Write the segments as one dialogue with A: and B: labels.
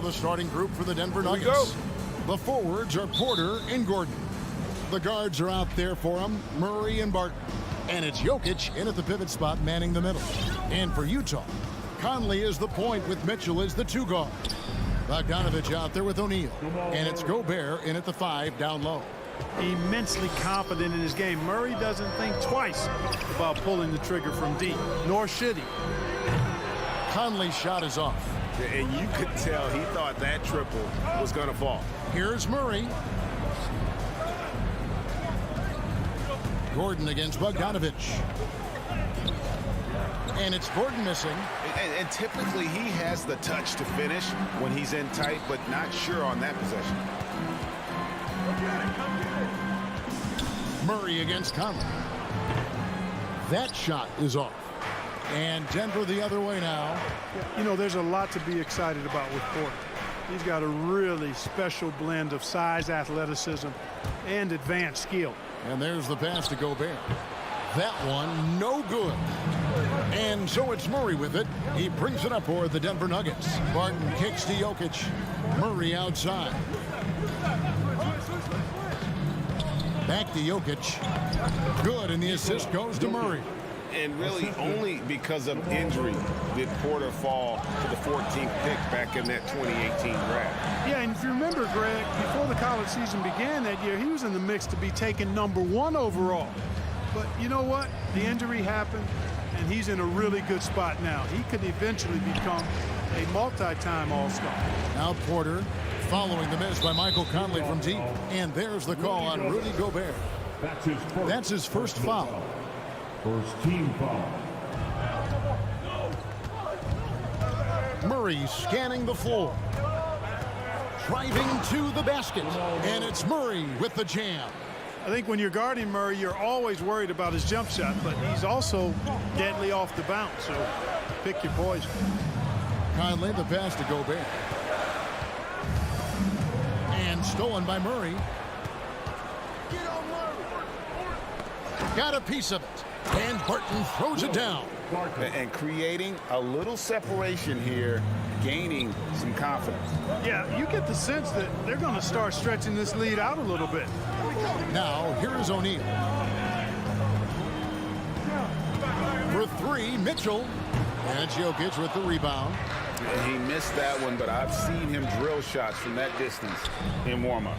A: the starting group for the Denver Nuggets. The forwards are Porter and Gordon. The guards are out there for them, Murray and Barton. And it's Jokic in at the pivot spot, manning the middle. And for Utah, Conley is the point with Mitchell as the 2 guard. Bogdanovich out there with O'Neal. And it's Gobert in at the 5 down low.
B: Immensely confident in his game. Murray doesn't think twice about pulling the trigger from deep, nor should he.
A: Conley's shot is off.
C: And you could tell he thought that triple was going to fall.
A: Here's Murray. Gordon against Bogdanovich. And it's Gordon missing.
C: And typically he has the touch to finish when he's in tight, but not sure on that possession.
A: Murray against Conley. That shot is off. And Denver the other way now.
B: You know, there's a lot to be excited about with Porter. He's got a really special blend of size, athleticism, and advanced skill.
A: And there's the pass to Gobert. That one, no good. And so it's Murray with it. He brings it up for the Denver Nuggets. Barton kicks to Jokic. Murray outside. Back to Jokic. Good, and the assist goes to Murray.
C: And really only because of injury did Porter fall to the 14th pick back in that 2018 draft.
B: Yeah, and if you remember, Greg, before the college season began that year, he was in the mix to be taken #1 overall. But you know what? The injury happened, and he's in a really good spot now. He could eventually become a multi-time All-Star.
A: Now Porter following the miss by Michael Conley from deep. And there's the call on Rudy Gobert. That's his first foul.
D: First team foul.
A: Murray scanning the floor. Driving to the basket. And it's Murray with the jam.
B: I think when you're guarding Murray, you're always worried about his jump shot, but he's also deadly off the bounce, so pick your poison.
A: Conley, the pass to Gobert. And stolen by Murray. Got a piece of it. And Barton throws it down.
C: And creating a little separation here, gaining some confidence.
B: Yeah, you get the sense that they're going to start stretching this lead out a little bit.
A: Now, here is O'Neal. For 3, Mitchell. And it's Jokic with the rebound.
C: He missed that one, but I've seen him drill shots from that distance in warm-up.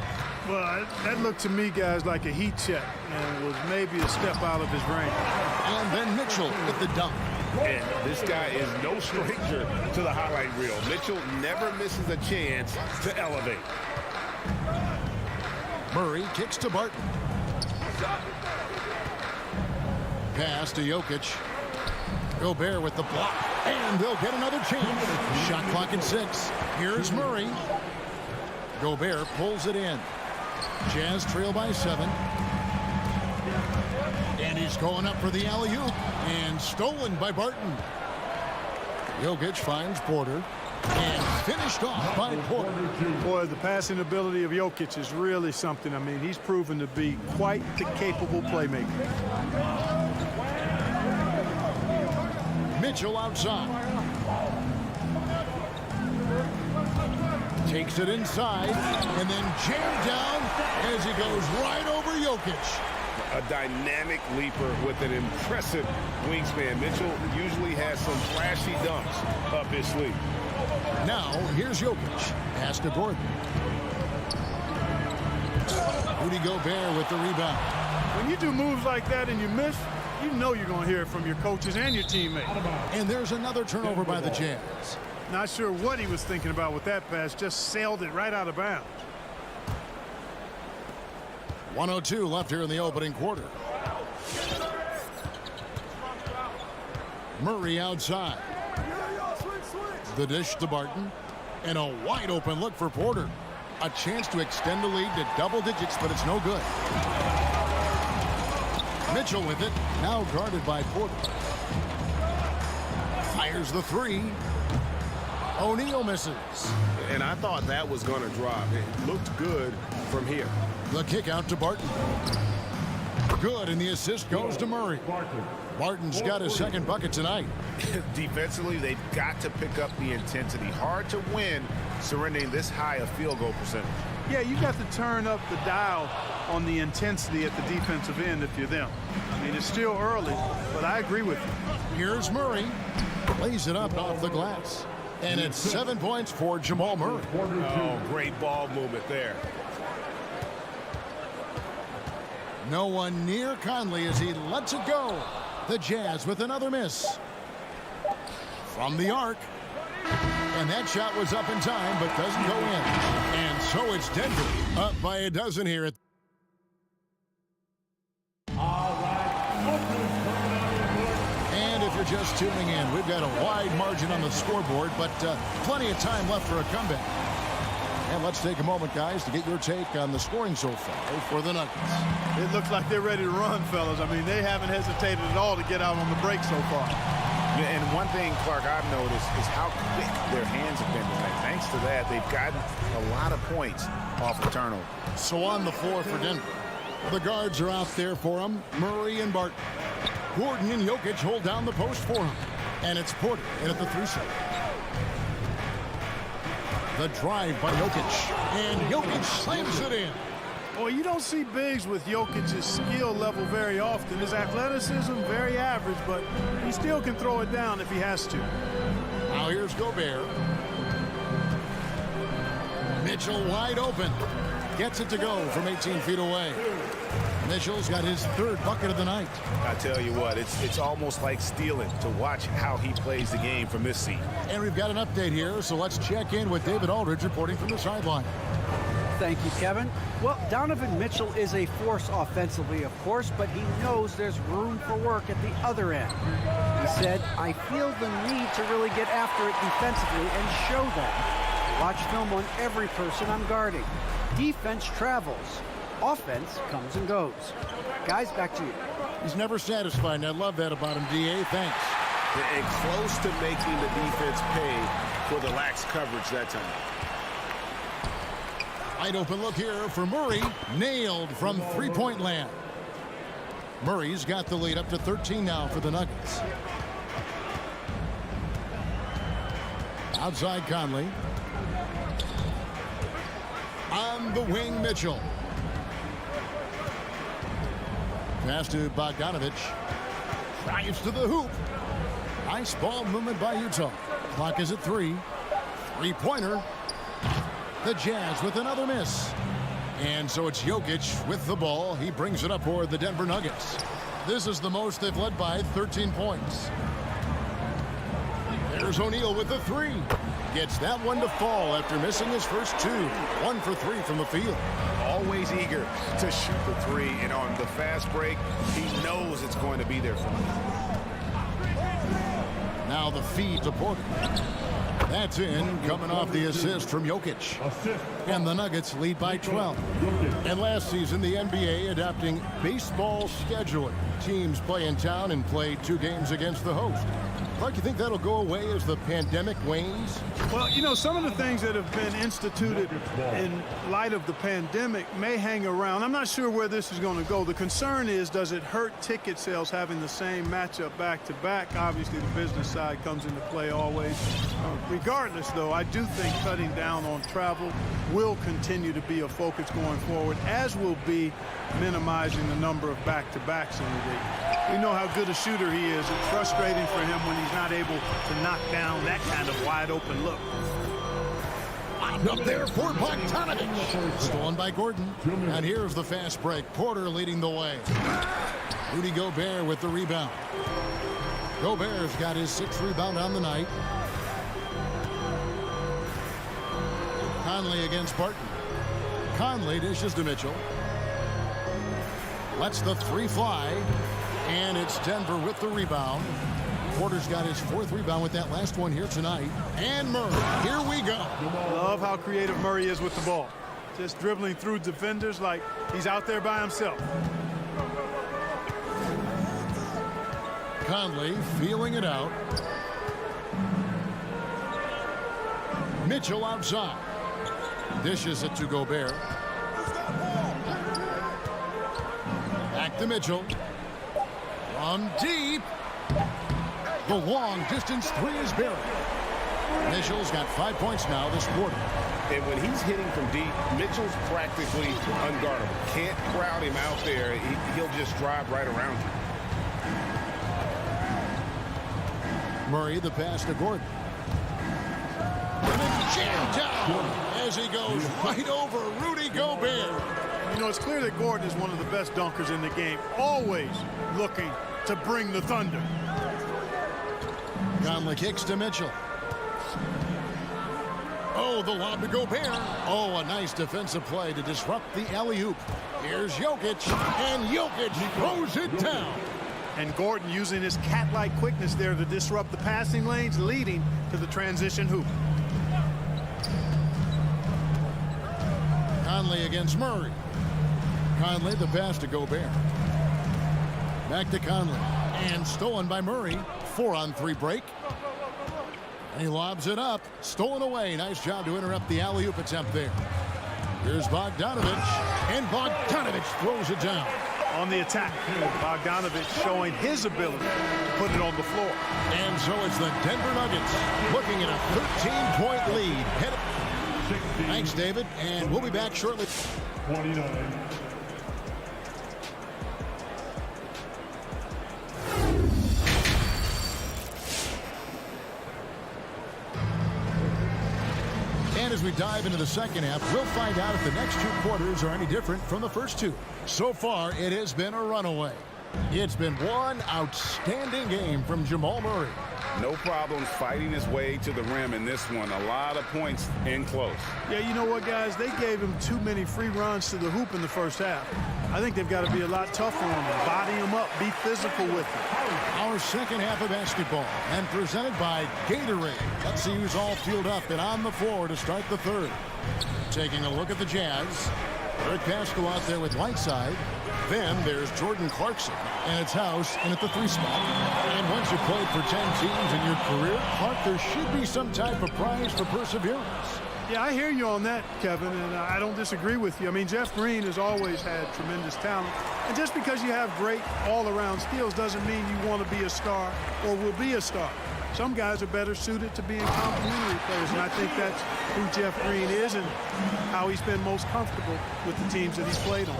B: Well, that looked to me, guys, like a heat check and was maybe a step out of his range.
A: And then Mitchell with the dunk.
C: And this guy is no stranger to the highlight reel. Mitchell never misses a chance to elevate.
A: Murray kicks to Barton. Pass to Jokic. Gobert with the block. And they'll get another chance. Shot clock at 6. Here's Murray. Gobert pulls it in. Jazz trail by 7. And he's going up for the alley-oop. And stolen by Barton. Jokic finds Porter. And finished off by Porter.
B: Boy, the passing ability of Jokic is really something. I mean, he's proven to be quite the capable playmaker.
A: Mitchell outside. Takes it inside and then jammed down as he goes right over Jokic.
C: A dynamic leaper with an impressive wingspan. Mitchell usually has some flashy dunks up his sleeve.
A: Now, here's Jokic. Pass to Gordon. Rudy Gobert with the rebound.
B: When you do moves like that and you miss, you know you're going to hear it from your coaches and your teammates.
A: And there's another turnover by the Jazz.
B: Not sure what he was thinking about with that pass. Just sailed it right out of bounds.
A: 1:02 left here in the opening quarter. Murray outside. The dish to Barton. And a wide open look for Porter. A chance to extend the lead to double digits, but it's no good. Mitchell with it. Now guarded by Porter. Fires the 3. O'Neal misses.
C: And I thought that was going to drop. It looked good from here.
A: The kick out to Barton. Good, and the assist goes to Murray. Barton's got his second bucket tonight.
C: Defensively, they've got to pick up the intensity. Hard to win surrendering this high a field goal percentage.
B: Yeah, you got to turn up the dial on the intensity at the defensive end if you're them. I mean, it's still early, but I agree with you.
A: Here's Murray. Lays it up off the glass. And it's 7 points for Jamal Murray.
C: Oh, great ball movement there.
A: No one near Conley as he lets it go. The Jazz with another miss. From the arc. And that shot was up in time, but doesn't go in. And so it's Denver up by a dozen here. And if you're just tuning in, we've got a wide margin on the scoreboard, but plenty of time left for a comeback. And let's take a moment, guys, to get your take on the scoring so far for the Nuggets.
B: It looks like they're ready to run, fellas. I mean, they haven't hesitated at all to get out on the break so far.
C: Yeah, and one thing, Clark, I've noticed is how quick their hands have been tonight. Thanks to that, they've gotten a lot of points off the turnover.
A: So on the floor for Denver, the guards are out there for him, Murray and Barton. Gordon and Jokic hold down the post for him. And it's Porter in at the 3 side. The drive by Jokic, and Jokic slams it in.
B: Well, you don't see bigs with Jokic's skill level very often. His athleticism, very average, but he still can throw it down if he has to.
A: Now here's Gobert. Mitchell wide open. Gets it to go from 18 feet away. Mitchell's got his 3rd bucket of the night.
C: I tell you what, it's almost like stealing to watch how he plays the game from this seat.
A: And we've got an update here, so let's check in with David Aldridge reporting from the sideline.
E: Thank you, Kevin. Well, Donovan Mitchell is a force offensively, of course, but he knows there's room for work at the other end. He said, I feel the need to really get after it defensively and show them. Watch film on every person I'm guarding. Defense travels. Offense comes and goes. Guys, back to you.
A: He's never satisfied, and I love that about him, D.A. Thanks.
C: And close to making the defense pay for the lax coverage that time.
A: Wide open look here for Murray. Nailed from three-point land. Murray's got the lead up to 13 now for the Nuggets. Outside Conley. On the wing, Mitchell. Pass to Bogdanovic. Drives to the hoop. Nice ball movement by Utah. Clock is at 3. Three-pointer. The Jazz with another miss. And so it's Jokic with the ball. He brings it up for the Denver Nuggets. This is the most they've led by 13 points. There's O'Neal with the 3. Gets that one to fall after missing his first 2. 1 for 3 from the field.
C: Always eager to shoot the 3, and on the fast break, he knows it's going to be there for him.
A: Now the feed to Porter. That's in, coming off the assist from Jokic. And the Nuggets lead by 12. And last season, the NBA adopting baseball scheduling. Teams play in town and play 2 games against the host. Clark, you think that'll go away as the pandemic wanes?
B: Well, you know, some of the things that have been instituted in light of the pandemic may hang around. I'm not sure where this is going to go. The concern is, does it hurt ticket sales having the same matchup back-to-back? Obviously, the business side comes into play always. Regardless, though, I do think cutting down on travel will continue to be a focus going forward, as will be minimizing the number of back-to-backs in the league. We know how good a shooter he is. It's frustrating for him when he's not able to knock down that kind of wide-open look.
A: Up there for Bogdanovic. Stolen by Gordon. And here's the fast break. Porter leading the way. Rudy Gobert with the rebound. Gobert's got his 6th rebound on the night. Conley against Barton. Conley dishes to Mitchell. Lets the 3 fly. And it's Denver with the rebound. Porter's got his 4th rebound with that last one here tonight. And Murray, here we go.
B: Love how creative Murray is with the ball. Just dribbling through defenders like he's out there by himself.
A: Conley feeling it out. Mitchell outside. Dishes it to Gobert. Back to Mitchell. From deep. The long distance three is buried. Mitchell's got 5 points now this quarter.
C: And when he's hitting from deep, Mitchell's practically unguardable. Can't crowd him out there. He'll just drive right around you.
A: Murray, the pass to Gordon. And then jammed down as he goes right over Rudy Gobert.
B: You know, it's clear that Gordon is one of the best dunkers in the game, always looking to bring the thunder.
A: Conley kicks to Mitchell. Oh, the lob to Gobert. Oh, a nice defensive play to disrupt the alley-oop. Here's Jokic, and Jokic throws it down.
B: And Gordon using his cat-like quickness there to disrupt the passing lanes, leading to the transition hoop.
A: Conley against Murray. Conley, the pass to Gobert. Back to Conley. And stolen by Murray. 4-on-3 break. And he lobs it up. Stolen away. Nice job to interrupt the alley-oop attempt there. Here's Bogdanovich. And Bogdanovich throws it down.
B: On the attack, Bogdanovich showing his ability to put it on the floor.
A: And so it's the Denver Nuggets looking at a 13-point lead. Thanks, David. And we'll be back shortly.
D: 29.
A: And as we dive into the second half, we'll find out if the next two quarters are any different from the first two. So far, it has been a runaway. It's been one outstanding game from Jamal Murray.
C: No problems fighting his way to the rim in this one. A lot of points in close.
B: Yeah, you know what, guys? They gave him too many free runs to the hoop in the first half. I think they've got to be a lot tougher on him. Body him up. Be physical with him.
A: Our second half of basketball, and presented by Gatorade. Let's see who's all fueled up and on the floor to start the third. Taking a look at the Jazz. Eric Paschal out there with Whiteside. Then there's Jordan Clarkson, and it's House in at the 3 spot. And once you've played for 10 teams in your career, Clark, there should be some type of prize for perseverance.
B: Yeah, I hear you on that, Kevin, and I don't disagree with you. I mean, Jeff Green has always had tremendous talent. And just because you have great all-around skills doesn't mean you want to be a star or will be a star. Some guys are better suited to being complementary players, and I think that's who Jeff Green is and how he's been most comfortable with the teams that he's played on.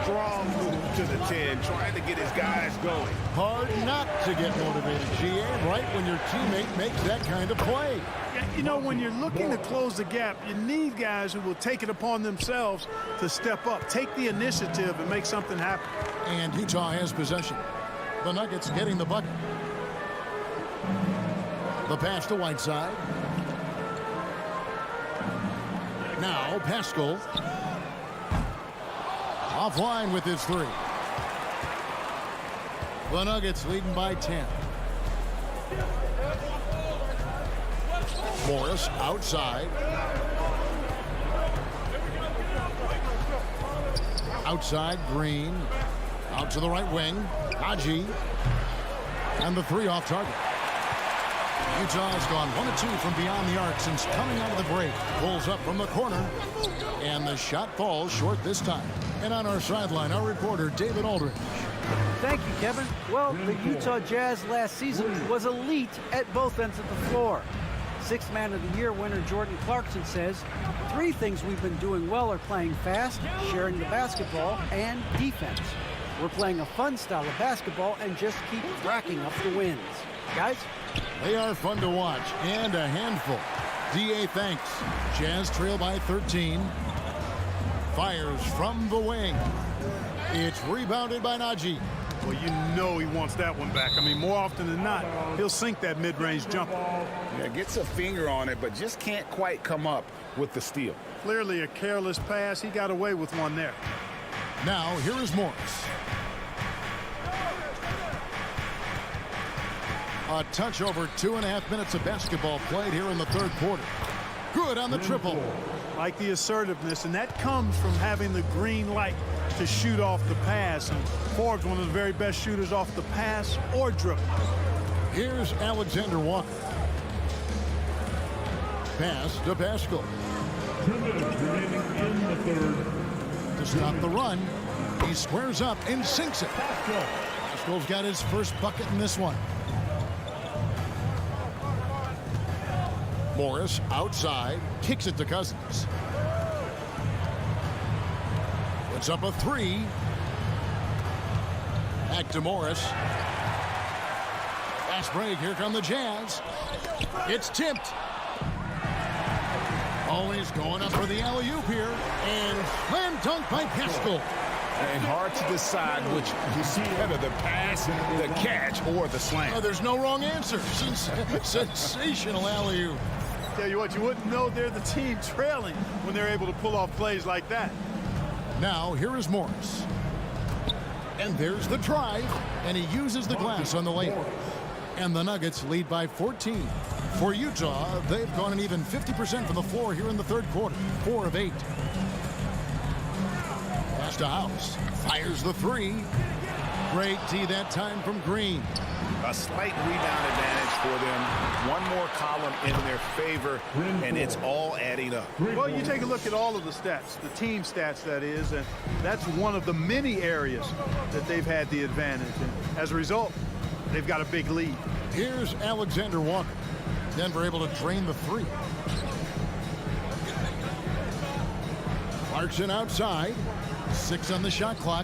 C: Strong move to the 10, trying to get his guys going.
A: Hard not to get motivated, GA, right when your teammate makes that kind of play.
B: Yeah, you know, when you're looking to close the gap, you need guys who will take it upon themselves to step up, take the initiative, and make something happen.
A: And Utah has possession. The Nuggets getting the bucket. The pass to Whiteside. Now Paschal. Offline with his 3. The Nuggets leading by 10. Morris outside. Outside, Green. Out to the right wing. Haji. And the 3 off target. Utah has gone 1 of 2 from beyond the arc since coming out of the break. Pulls up from the corner. And the shot falls short this time. And on our sideline, our reporter, David Aldridge.
E: Thank you, Kevin. Well, the Utah Jazz last season was elite at both ends of the floor. 6th Man of the Year winner Jordan Clarkson says, 3 things we've been doing well are playing fast, sharing the basketball, and defense. We're playing a fun style of basketball and just keep racking up the wins. Guys?
A: They are fun to watch and a handful. DA thanks. Jazz trail by 13. Fires from the wing. It's rebounded by Najee.
B: Well, you know he wants that one back. I mean, more often than not, he'll sink that mid-range jumper.
C: Yeah, gets a finger on it, but just can't quite come up with the steal.
B: Clearly a careless pass. He got away with one there.
A: Now, here is Morris. A touch over 2.5 minutes of basketball played here in the third quarter. Good on the triple.
B: Like the assertiveness, and that comes from having the green light to shoot off the pass. And Forbes, one of the very best shooters off the pass or dribble.
A: Here's Alexander Walker. Pass to Paschal.
D: 2 minutes remaining in the third.
A: To stop the run, he squares up and sinks it. Paschal Pascal's got his first bucket in this one. Morris outside, kicks it to Cousins. Puts up a three. Back to Morris. Fast break, here come the Jazz. It's tipped. Always going up for the alley-oop here. And slam dunk by Pascal.
C: And hard to decide which is better, the pass, the catch, or the slam.
A: Oh, there's no wrong answer. Sensational alley-oop.
B: Tell you what, you wouldn't know they're the team trailing when they're able to pull off plays like that.
A: Now, here is Morris. And there's the drive. And he uses the glass on the layup. And the Nuggets lead by 14. For Utah, they've gone an even 50% from the floor here in the third quarter. 4 of 8. Pass to House. Fires the three. Great D that time from Green.
C: A slight rebound advantage for them. One more column in their favor, and it's all adding up.
B: Well, you take a look at all of the stats, the team stats, that is, and that's one of the many areas that they've had the advantage. And as a result, they've got a big lead.
A: Here's Alexander Walker. Denver able to drain the three. Clarkson outside. 6 on the shot clock.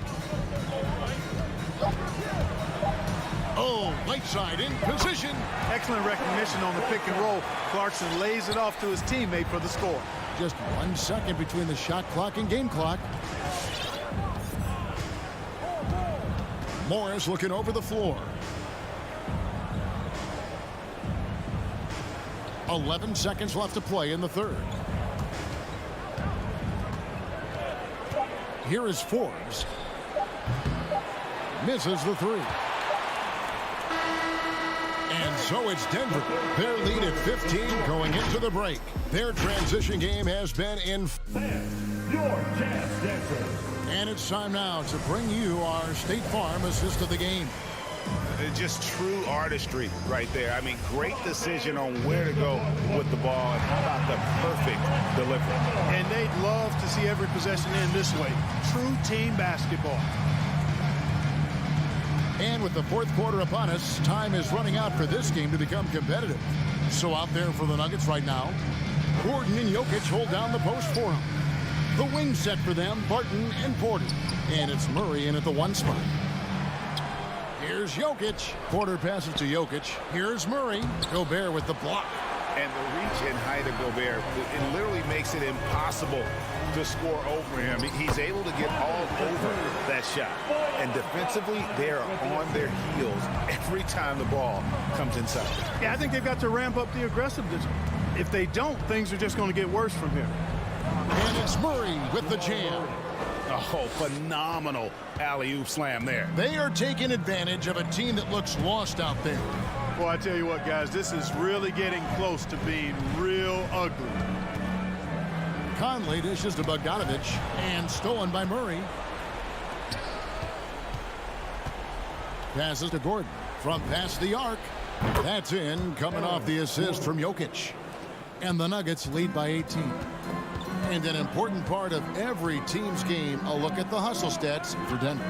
A: Oh, right side in position.
B: Excellent recognition on the pick and roll. Clarkson lays it off to his teammate for the score.
A: Just 1 second between the shot clock and game clock. Morris looking over the floor. 11 seconds left to play in the third. Here is Forbes. Misses the three. And so it's Denver. Their lead at 15 going into the break. Their transition game has been in.
D: Your Jazz Dancers.
A: And it's time now to bring you our State Farm assist of the game.
C: It's just true artistry right there. I mean, great decision on where to go with the ball. And how about the perfect delivery?
B: And they'd love to see every possession end this way. True team basketball.
A: And with the fourth quarter upon us, time is running out for this game to become competitive. So out there for the Nuggets right now, Gordon and Jokic hold down the post for him. The wing set for them, Barton and Porter. And it's Murray in at the 1 spot. Here's Jokic. Porter passes to Jokic. Here's Murray. Gobert with the block.
C: And the reach and height of Gobert, it literally makes it impossible to score over him. He's able to get all over that shot. And defensively, they are on their heels every time the ball comes inside.
B: Yeah, I think they've got to ramp up the aggressiveness. If they don't, things are just going to get worse from here.
A: And it's Murray with the jam.
C: Oh, phenomenal alley-oop slam there.
A: They are taking advantage of a team that looks lost out there.
B: Well, I tell you what, guys, this is really getting close to being real ugly.
A: Conley dishes to Bogdanovich and stolen by Murray. Passes to Gordon from past the arc. That's in, coming off the assist from Jokic. And the Nuggets lead by 18. And an important part of every team's game, a look at the hustle stats for Denver.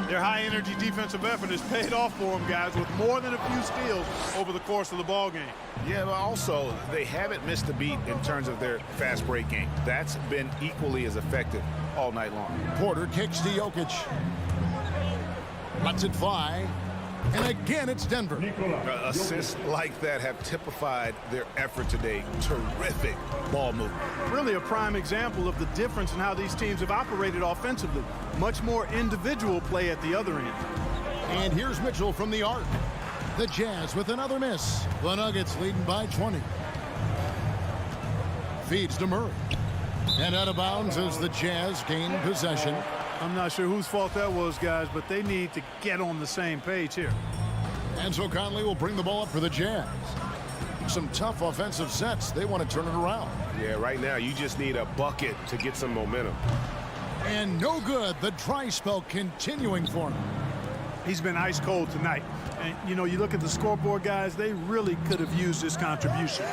B: Their high-energy defensive effort has paid off for them, guys, with more than a few steals over the course of the ball game.
C: Yeah, but also, they haven't missed a beat in terms of their fast break game. That's been equally as effective all night long.
A: Porter kicks to Jokic. Lets it fly. And again, it's Denver.
C: Assists like that have typified their effort today. Terrific ball movement.
B: Really a prime example of the difference in how these teams have operated offensively. Much more individual play at the other end.
A: And here's Mitchell from the arc. The Jazz with another miss. The Nuggets leading by 20. Feeds to Murray. And out of bounds as the Jazz gain possession.
B: I'm not sure whose fault that was, guys, but they need to get on the same page here.
A: And so Conley will bring the ball up for the Jazz. Some tough offensive sets. They want to turn it around.
C: Yeah, right now you just need a bucket to get some momentum.
A: And no good. The dry spell continuing for him.
B: He's been ice cold tonight. And, you know, you look at the scoreboard, guys, they really could have used his contribution.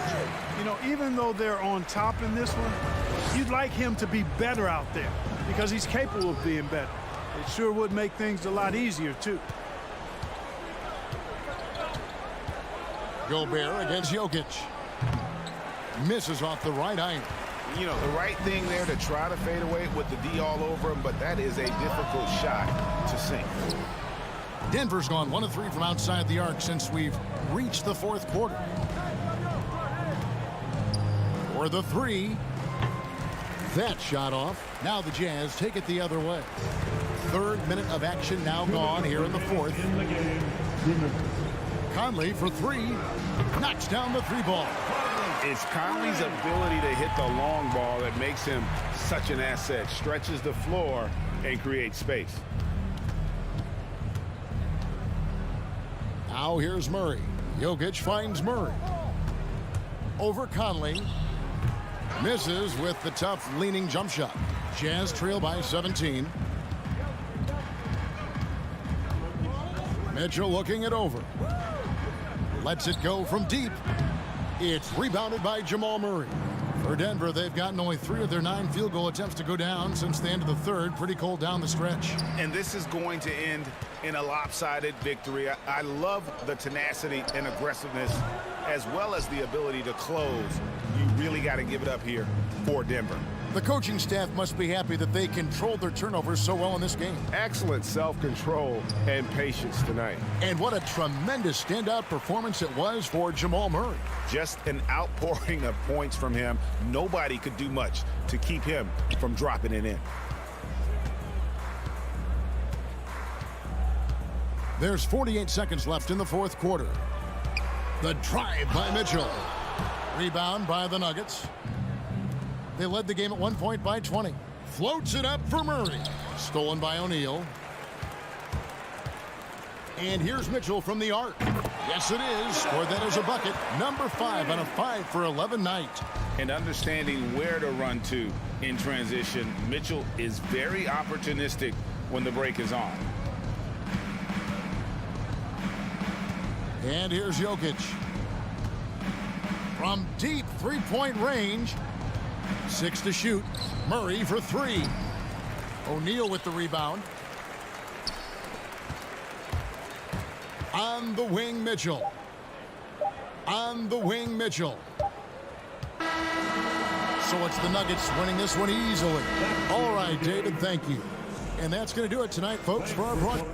B: You know, even though they're on top in this one, you'd like him to be better out there because he's capable of being better. It sure would make things a lot easier, too.
A: Gobert against Jokic. Misses off the right iron.
C: You know, the right thing there to try to fade away with the D all over him, but that is a difficult shot to sink.
A: Denver's gone 1 of 3 from outside the arc since we've reached the fourth quarter. For the 3. That shot off. Now the Jazz take it the other way. 3rd minute of action now gone here in the 4th. Conley for 3. Knocks down the 3 ball.
C: It's Conley's ability to hit the long ball that makes him such an asset. Stretches the floor and creates space.
A: Now here's Murray. Jokic finds Murray. Over Conley. Misses with the tough leaning jump shot. Jazz trail by 17. Mitchell looking it over. Lets it go from deep. It's rebounded by Jamal Murray. For Denver, they've gotten only 3 of their 9 field goal attempts to go down since the end of the 3rd. Pretty cold down the stretch.
C: And this is going to end in a lopsided victory. I love the tenacity and aggressiveness as well as the ability to close. You really got to give it up here for Denver.
A: The coaching staff must be happy that they controlled their turnovers so well in this game.
F: Excellent self-control and patience tonight.
A: And what a tremendous standout performance it was for Jamal Murray.
C: Just an outpouring of points from him. Nobody could do much to keep him from dropping it in.
A: There's 48 seconds left in the 4th quarter. The drive by Mitchell. Rebound by the Nuggets. They led the game at one point by 20. Floats it up for Murray. Stolen by O'Neal. And here's Mitchell from the arc. Yes, it is. Scored that as a bucket. Number 5 on a 5 for 11 night.
C: And understanding where to run to in transition, Mitchell is very opportunistic when the break is on.
A: And here's Jokic. From deep 3-point range. 6 to shoot. Murray for 3. O'Neal with the rebound. On the wing, Mitchell. On the wing, Mitchell. So it's the Nuggets winning this one easily. All right, David, thank you. And that's going to do it tonight, folks, for our broadcast.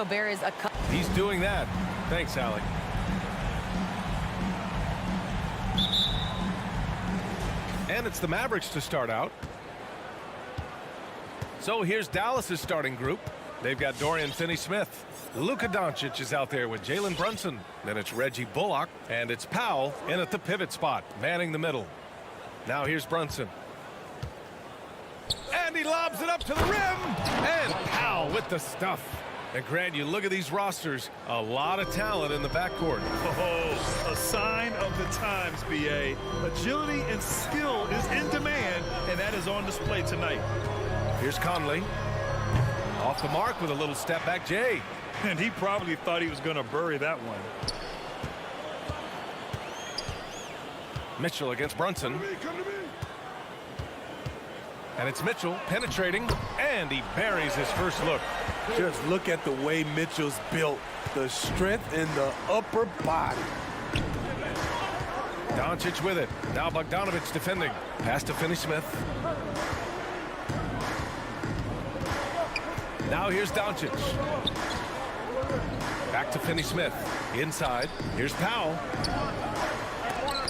G: Gobert is a...
H: He's doing that. Thanks, Alec. And it's the Mavericks to start out. So here's Dallas's starting group. They've got Dorian Finney-Smith. Luka Doncic is out there with Jalen Brunson. Then it's Reggie Bullock. And it's Powell in at the pivot spot, manning the middle. Now here's Brunson. And he lobs it up to the rim. And Powell with the stuff. And Grant, you look at these rosters, a lot of talent in the backcourt.
I: Oh, a sign of the times, B.A. Agility and skill is in demand, and that is on display tonight.
H: Here's Conley. Off the mark with a little step back Jay.
I: And he probably thought he was going to bury that one.
H: Mitchell against Brunson. And it's Mitchell penetrating, and he buries his first look.
J: Just look at the way Mitchell's built. The strength in the upper body.
H: Doncic with it. Now Bogdanovic defending. Pass to Finney-Smith. Now here's Doncic. Back to Finney-Smith. Inside. Here's Powell.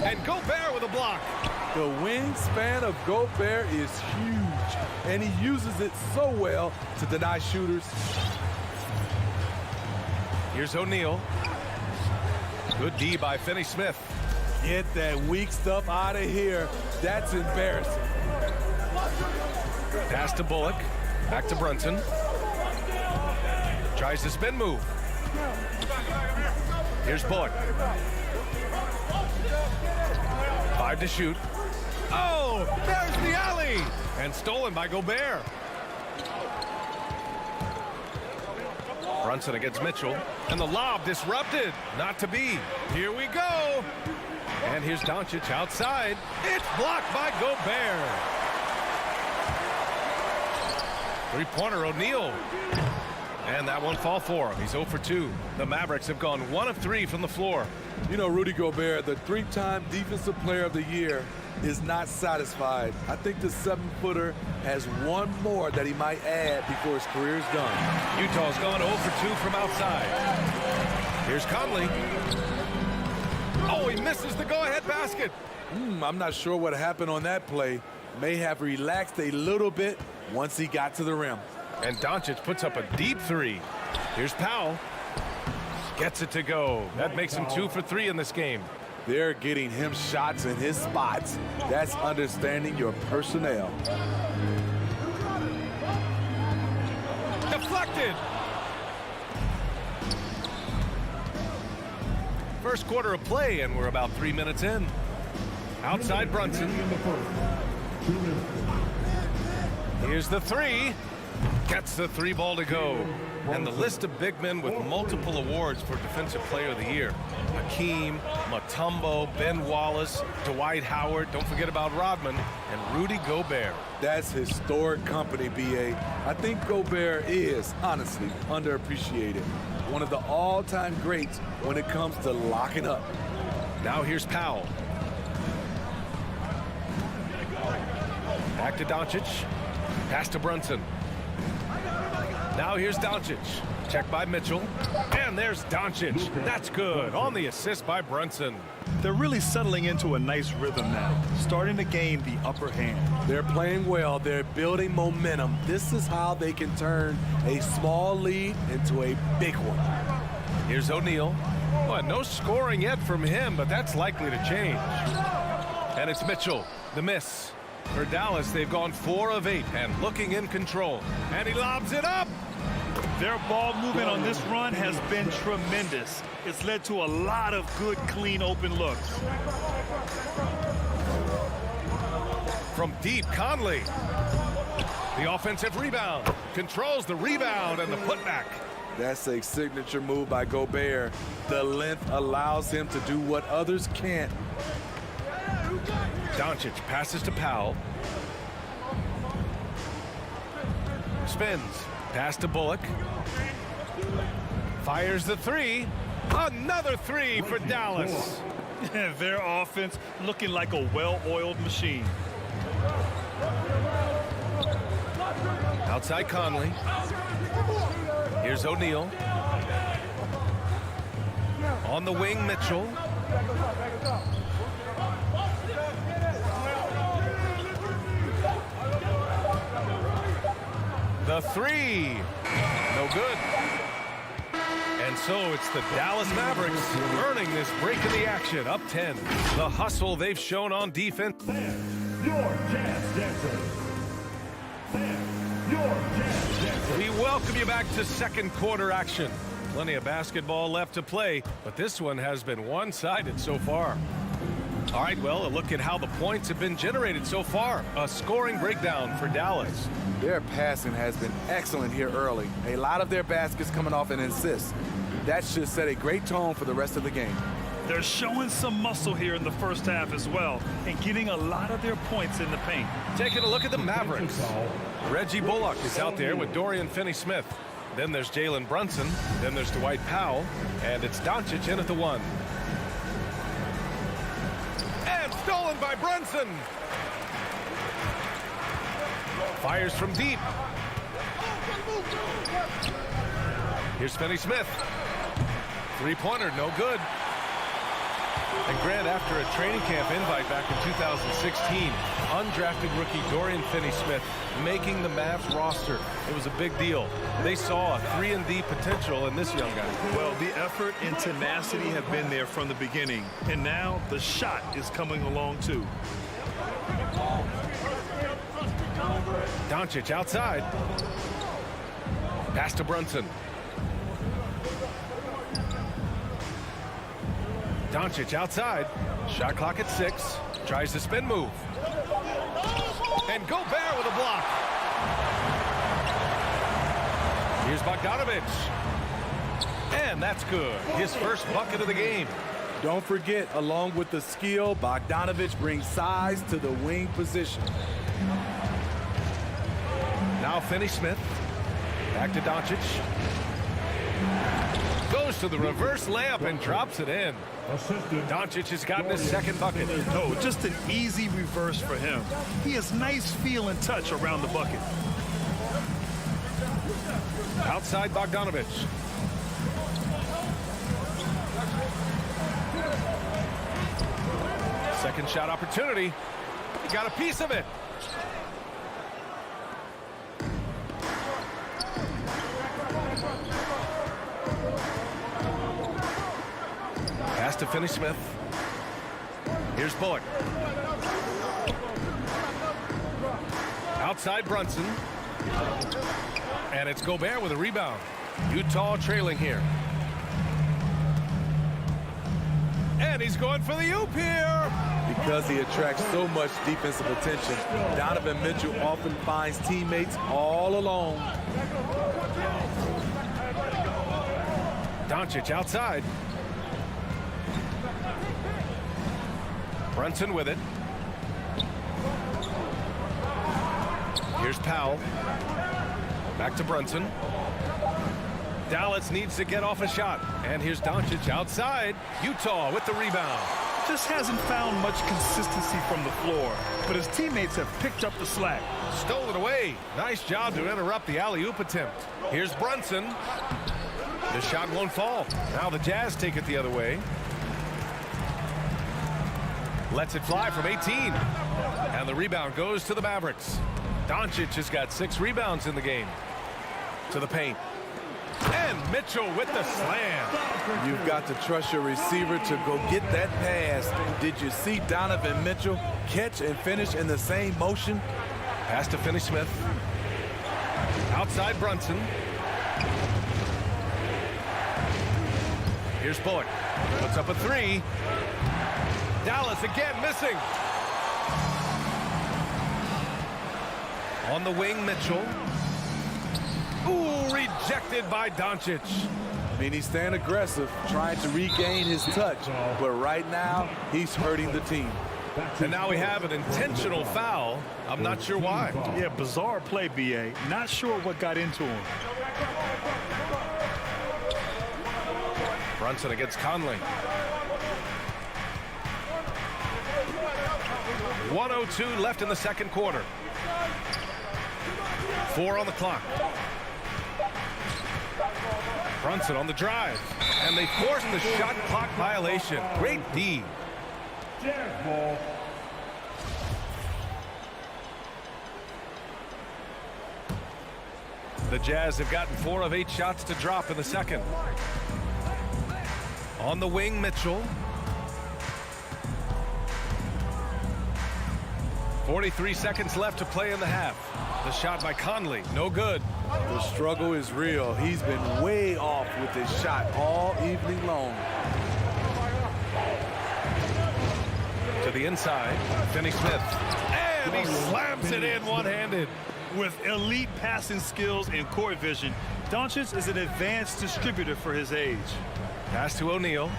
H: And Gobert with a block.
J: The wingspan of Gobert is huge, and he uses it so well to deny shooters.
H: Here's O'Neal. Good D by Finney-Smith.
J: Get that weak stuff out of here. That's embarrassing.
H: Pass to Bullock. Back to Brunson. Tries the spin move. Here's Bullock. 5 to shoot. Oh, there's the alley. And stolen by Gobert. Brunson against Mitchell. And the lob disrupted. Not to be. Here we go. And here's Doncic outside. It's blocked by Gobert. Three-pointer O'Neal. And that won't fall for him. He's 0 for 2. The Mavericks have gone 1 of 3 from the floor.
J: You know, Rudy Gobert, the 3-time Defensive Player of the Year, is not satisfied. I think the 7-footer has one more that he might add before his career is done.
H: Utah's gone 0 for 2 from outside. Here's Conley. Oh, he misses the go-ahead basket.
J: I'm not sure what happened on that play. May have relaxed a little bit once he got to the rim.
H: And Doncic puts up a deep 3. Here's Powell. Gets it to go. That makes him 2 for 3 in this game.
J: They're getting him shots in his spots. That's understanding your personnel.
H: Deflected. First quarter of play, and we're about 3 minutes in. Outside Brunson. Here's the 3. Gets the 3 ball to go. And the list of big men with multiple awards for Defensive Player of the Year. Hakeem, Mutombo, Ben Wallace, Dwight Howard, don't forget about Rodman, and Rudy Gobert.
J: That's historic company, B.A. I think Gobert is, honestly, underappreciated. One of the all-time greats when it comes to locking up.
H: Now here's Powell. Back to Doncic. Pass to Brunson. Now here's Doncic. Check by Mitchell. And there's Doncic. That's good. On the assist by Brunson.
I: They're really settling into a nice rhythm now, starting to gain the upper hand.
J: They're playing well. They're building momentum. This is how they can turn a small lead into a big one.
H: Here's O'Neal. Well, no scoring yet from him, but that's likely to change. And it's Mitchell. The miss. For Dallas, they've gone 4 of 8 and looking in control. And he lobs it up.
I: Their ball movement on this run has been tremendous. It's led to a lot of good, clean, open looks.
H: From deep, Conley. The offensive rebound. Controls the rebound and the putback.
J: That's a signature move by Gobert. The length allows him to do what others can't.
H: Doncic passes to Powell. Spins. Pass to Bullock. Fires the 3. Another 3 for Dallas.
I: Their offense looking like a well-oiled machine.
H: Outside Conley. Here's O'Neal. On the wing, Mitchell. The three. No good. And so it's the Dallas Mavericks earning this break in the action, up 10. The hustle they've shown on defense.
D: Your Jazz Dancers. Your Jazz Dancers.
H: We welcome you back to second quarter action. Plenty of basketball left to play, but this one has been one-sided so far. All right, well, a look at how the points have been generated so far. A scoring breakdown for Dallas.
J: Their passing has been excellent here early. A lot of their baskets coming off an assist. That should set a great tone for the rest of the game.
I: They're showing some muscle here in the first half as well and getting a lot of their points in the paint.
H: Taking a look at the Mavericks. Reggie Bullock is out there with Dorian Finney-Smith. Then there's Jalen Brunson. Then there's Dwight Powell. And it's Doncic in at the one. And stolen by Brunson. Fires from deep. Here's Finney-Smith. Three-pointer, no good. And Grant, after a training camp invite back in 2016, undrafted rookie Dorian Finney-Smith making the Mavs roster. It was a big deal. They saw a 3-and-D potential in this young guy.
I: Well, the effort and tenacity have been there from the beginning, and now the shot is coming along too.
H: Doncic outside. Pass to Brunson. Doncic outside. Shot clock at 6. Tries the spin move. And Gobert with a block. Here's Bogdanovic. And that's good. His first bucket of the game.
J: Don't forget, along with the skill, Bogdanovic brings size to the wing position.
H: Now Finney-Smith. Back to Doncic. Goes to the reverse layup and drops it in. Doncic has gotten his second bucket.
I: No, just an easy reverse for him. He has nice feel and touch around the bucket.
H: Outside Bogdanovic. Second shot opportunity. He got a piece of it. Pass to Finney-Smith. Here's Bullock. Outside Brunson. And it's Gobert with a rebound. Utah trailing here. And he's going for the oop here.
J: Because he attracts so much defensive attention, Donovan Mitchell often finds teammates all alone.
H: Doncic outside. Brunson with it. Here's Powell. Back to Brunson. Dallas needs to get off a shot. And here's Doncic outside. Utah with the rebound.
I: Just hasn't found much consistency from the floor, but his teammates have picked up the slack.
H: Stole it away. Nice job to interrupt the alley-oop attempt. Here's Brunson. The shot won't fall. Now the Jazz take it the other way. Lets it fly from 18. And the rebound goes to the Mavericks. Doncic has got 6 rebounds in the game. To the paint. And Mitchell with the slam.
J: You've got to trust your receiver to go get that pass. Did you see Donovan Mitchell catch and finish in the same motion?
H: Pass to Finney-Smith. Outside Brunson. Here's Bullock. Puts up a 3. Dallas again missing. On the wing, Mitchell. Ooh, rejected by Doncic.
J: I mean, he's staying aggressive, trying to regain his touch. But right now, he's hurting the team.
H: And now we have an intentional foul. I'm not sure why.
I: Yeah, bizarre play, B.A. Not sure what got into him.
H: Brunson against Conley. 1:02 left in the second quarter. 4 on the clock. Brunson on the drive. And they forced the shot clock violation. Great D.
D: Jazz ball.
H: The Jazz have gotten 4 of 8 shots to drop in the second. On the wing, Mitchell. 43 seconds left to play in the half. The shot by Conley, no good.
J: The struggle is real. He's been way off with his shot all evening long.
H: To the inside, Finney-Smith. And he slams it in one-handed.
I: With elite passing skills and court vision, Doncic is an advanced distributor for his age.
H: Pass to O'Neal.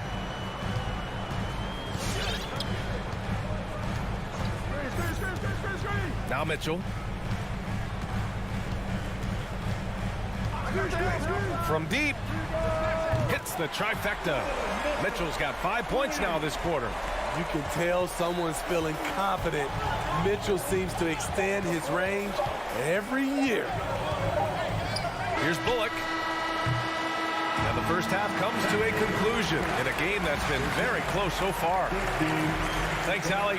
H: Now Mitchell. From deep. Hits the trifecta. Mitchell's got 5 points now this quarter.
J: You can tell someone's feeling confident. Mitchell seems to extend his range every year.
H: Here's Bullock. And the first half comes to a conclusion in a game that's been very close so far. Thanks, Allie.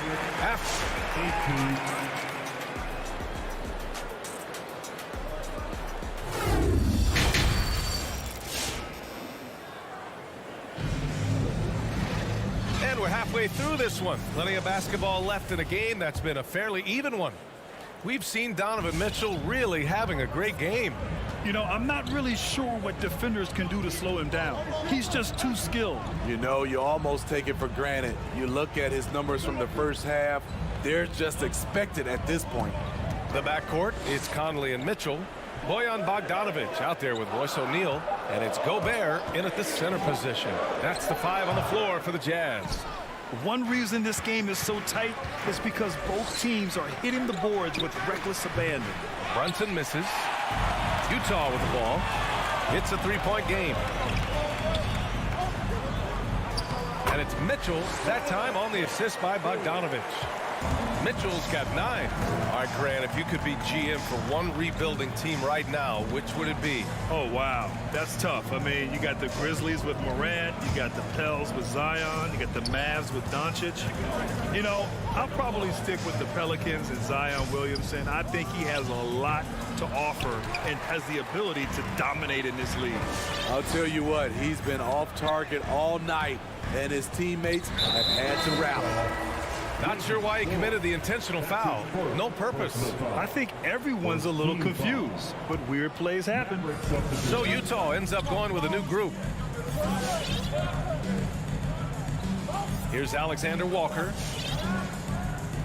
H: And we're halfway through this one. Plenty of basketball left in a game that's been a fairly even one. We've seen Donovan Mitchell really having a great game.
I: You know, I'm not really sure what defenders can do to slow him down. He's just too skilled.
J: You know, you almost take it for granted. You look at his numbers from the first half, they're just expected at this point.
H: The backcourt, it's Conley and Mitchell. Bojan Bogdanovic out there with Royce O'Neal, and it's Gobert in at the center position. That's the 5 on the floor for the Jazz.
I: One reason this game is so tight is because both teams are hitting the boards with reckless abandon.
H: Brunson misses. Utah with the ball. It's a 3-point game. And it's Mitchell, that time on the assist by Bogdanovic. Mitchell's got 9. All right, Grant, if you could be GM for one rebuilding team right now, which would it be?
I: Oh, wow. That's tough. I mean, you got the Grizzlies with Morant. You got the Pels with Zion. You got the Mavs with Doncic. You know, I'll probably stick with the Pelicans and Zion Williamson. I think he has a lot to offer and has the ability to dominate in this league.
J: I'll tell you what, he's been off target all night, and his teammates have had to rally.
H: Not sure why he committed the intentional foul. No purpose.
I: I think everyone's a little confused, but weird plays happen.
H: So Utah ends up going with a new group. Here's Alexander Walker.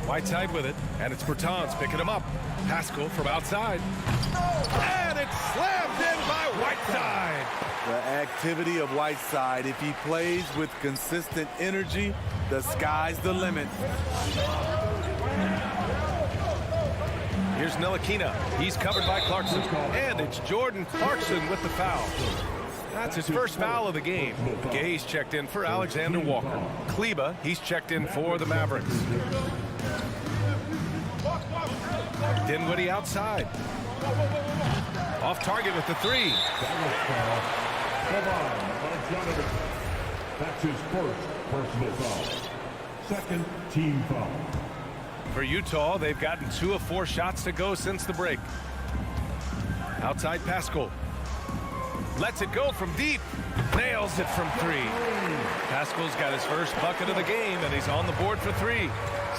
H: Whiteside with it, and it's Bertans picking him up. Pascal from outside. And it's slammed in by Whiteside.
J: The activity of Whiteside, if he plays with consistent energy, the sky's the limit.
H: Here's Ntilikina. He's covered by Clarkson. And it's Jordan Clarkson with the foul. That's his first foul of the game. Gay's checked in for Alexander Walker. Kleba, he's checked in for the Mavericks. Dinwiddie outside. Off target with the 3.
D: That's his first personal foul. Second team foul.
H: For Utah, they've gotten 2 of 4 shots to go since the break. Outside Pascal. Lets it go from deep. Nails it from 3. Pascal's got his first bucket of the game, and he's on the board for 3.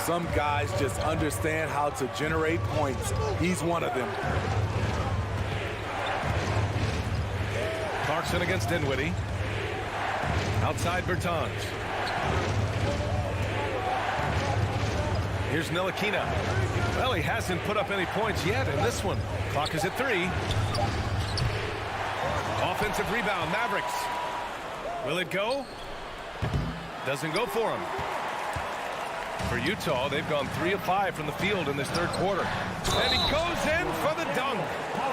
J: Some guys just understand how to generate points. He's one of them.
H: Clarkson against Dinwiddie. Outside Bertans. Here's Ntilikina. Well, he hasn't put up any points yet in this one. Clock is at 3. Offensive rebound, Mavericks. Will it go? Doesn't go for him. For Utah, they've gone 3 of 5 from the field in this third quarter. And he goes in for the dunk.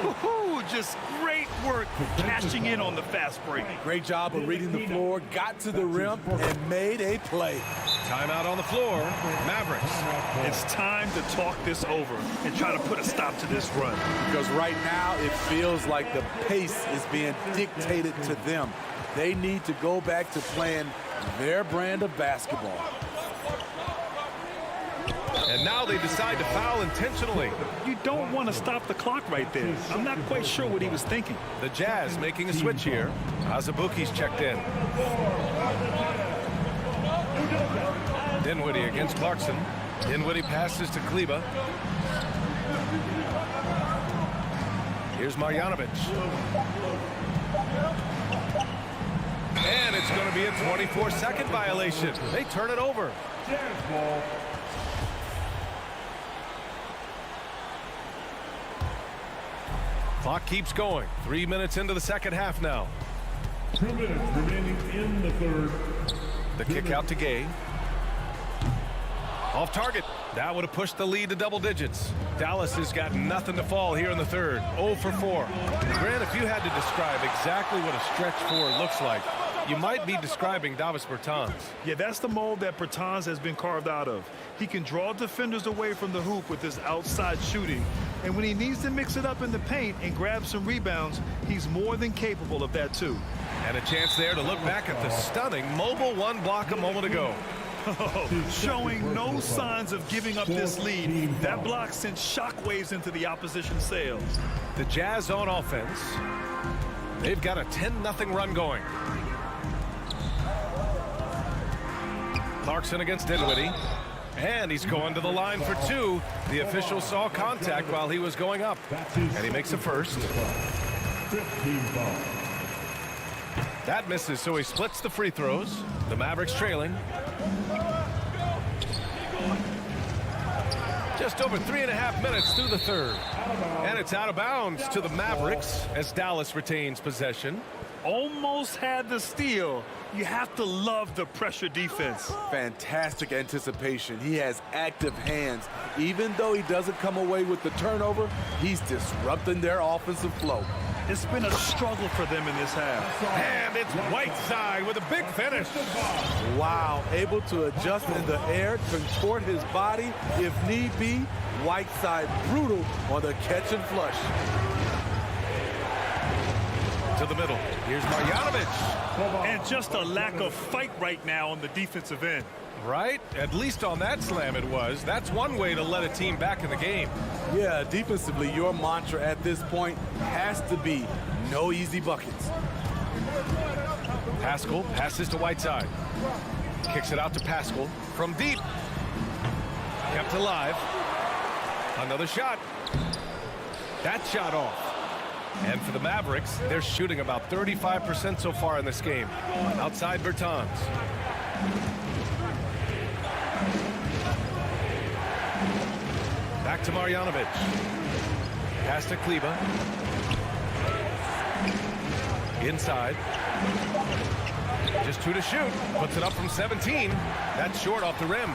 I: Woo-hoo, just great work cashing in on the fast break.
J: Great job of reading the floor, got to the rim, and made a play.
H: Timeout on the floor. Mavericks.
I: It's time to talk this over and try to put a stop to this run.
J: Because right now it feels like the pace is being dictated to them. They need to go back to playing their brand of basketball.
H: And now they decide to foul intentionally.
I: You don't want to stop the clock right there. I'm not quite sure what he was thinking.
H: The Jazz making a switch here. Azubuike's checked in. Dinwiddie against Clarkson. Dinwiddie passes to Kleber. Here's Marjanovic. And it's going to be a 24-second violation. They turn it over. Clock keeps going. 3 minutes into the second half now.
D: 2 minutes remaining in the third.
H: The kick out to Gay. Off target. That would have pushed the lead to double digits. Dallas has got nothing to fall here in the third. 0 for 4. Grant, if you had to describe exactly what a stretch 4 looks like, you might be describing Davis Bertans.
I: Yeah, that's the mold that Bertans has been carved out of. He can draw defenders away from the hoop with his outside shooting. And when he needs to mix it up in the paint and grab some rebounds, he's more than capable of that too.
H: And a chance there to look back at the stunning mobile one block a moment ago.
I: Showing no signs of giving up this lead. That block sent shockwaves into the opposition sails.
H: The Jazz on offense. They've got a 10-0 run going. Clarkson against Dinwiddie. And he's going to the line for 2. The official saw contact while he was going up. And he makes a first.
D: 15 foul.
H: That misses, so he splits the free throws. The Mavericks trailing. Just over 3.5 minutes through the third. And it's out of bounds to the Mavericks as Dallas retains possession.
I: Almost had the steal. You have to love the pressure defense.
J: Fantastic anticipation. He has active hands. Even though he doesn't come away with the turnover, he's disrupting their offensive flow.
I: It's been a struggle for them in this half.
H: And it's Whiteside with a big finish.
J: Wow, able to adjust in the air, contort his body if need be. Whiteside brutal on the catch and flush.
H: To the middle. Here's Marjanovic.
I: And just a lack of fight right now on the defensive end.
H: Right? At least on that slam it was. That's one way to let a team back in the game.
J: Yeah, defensively, your mantra at this point has to be no easy buckets.
H: Pascal passes to Whiteside. Kicks it out to Pascal from deep. Kept alive. Another shot. That shot off. And for the Mavericks, they're shooting about 35% so far in this game. Outside Bertans. Back to Marjanovic. Pass to Kleber. Inside. Just 2 to shoot. Puts it up from 17. That's short off the rim.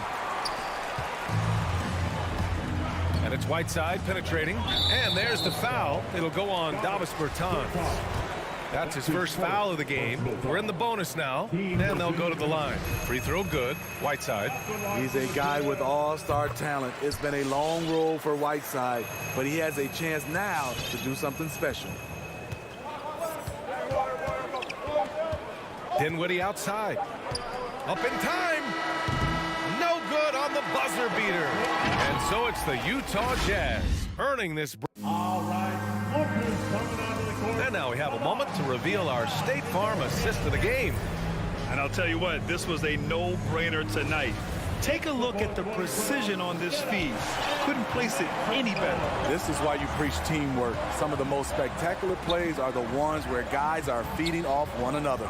H: And it's Whiteside penetrating. And there's the foul. It'll go on Davis Bertans. That's his first foul of the game. We're in the bonus now, and they'll go to the line. Free throw good. Whiteside.
J: He's a guy with all-star talent. It's been a long road for Whiteside, but he has a chance now to do something special.
H: Dinwiddie outside. Up in time. No good on the buzzer beater. And so it's the Utah Jazz earning this.
D: All right, offense coming out of the court.
H: And now we have a moment to reveal our State Farm assist of the game.
I: And I'll tell you what, this was a no-brainer tonight. Take a look at the precision on this feed. Couldn't place it any better.
J: This is why you preach teamwork. Some of the most spectacular plays are the ones where guys are feeding off one another.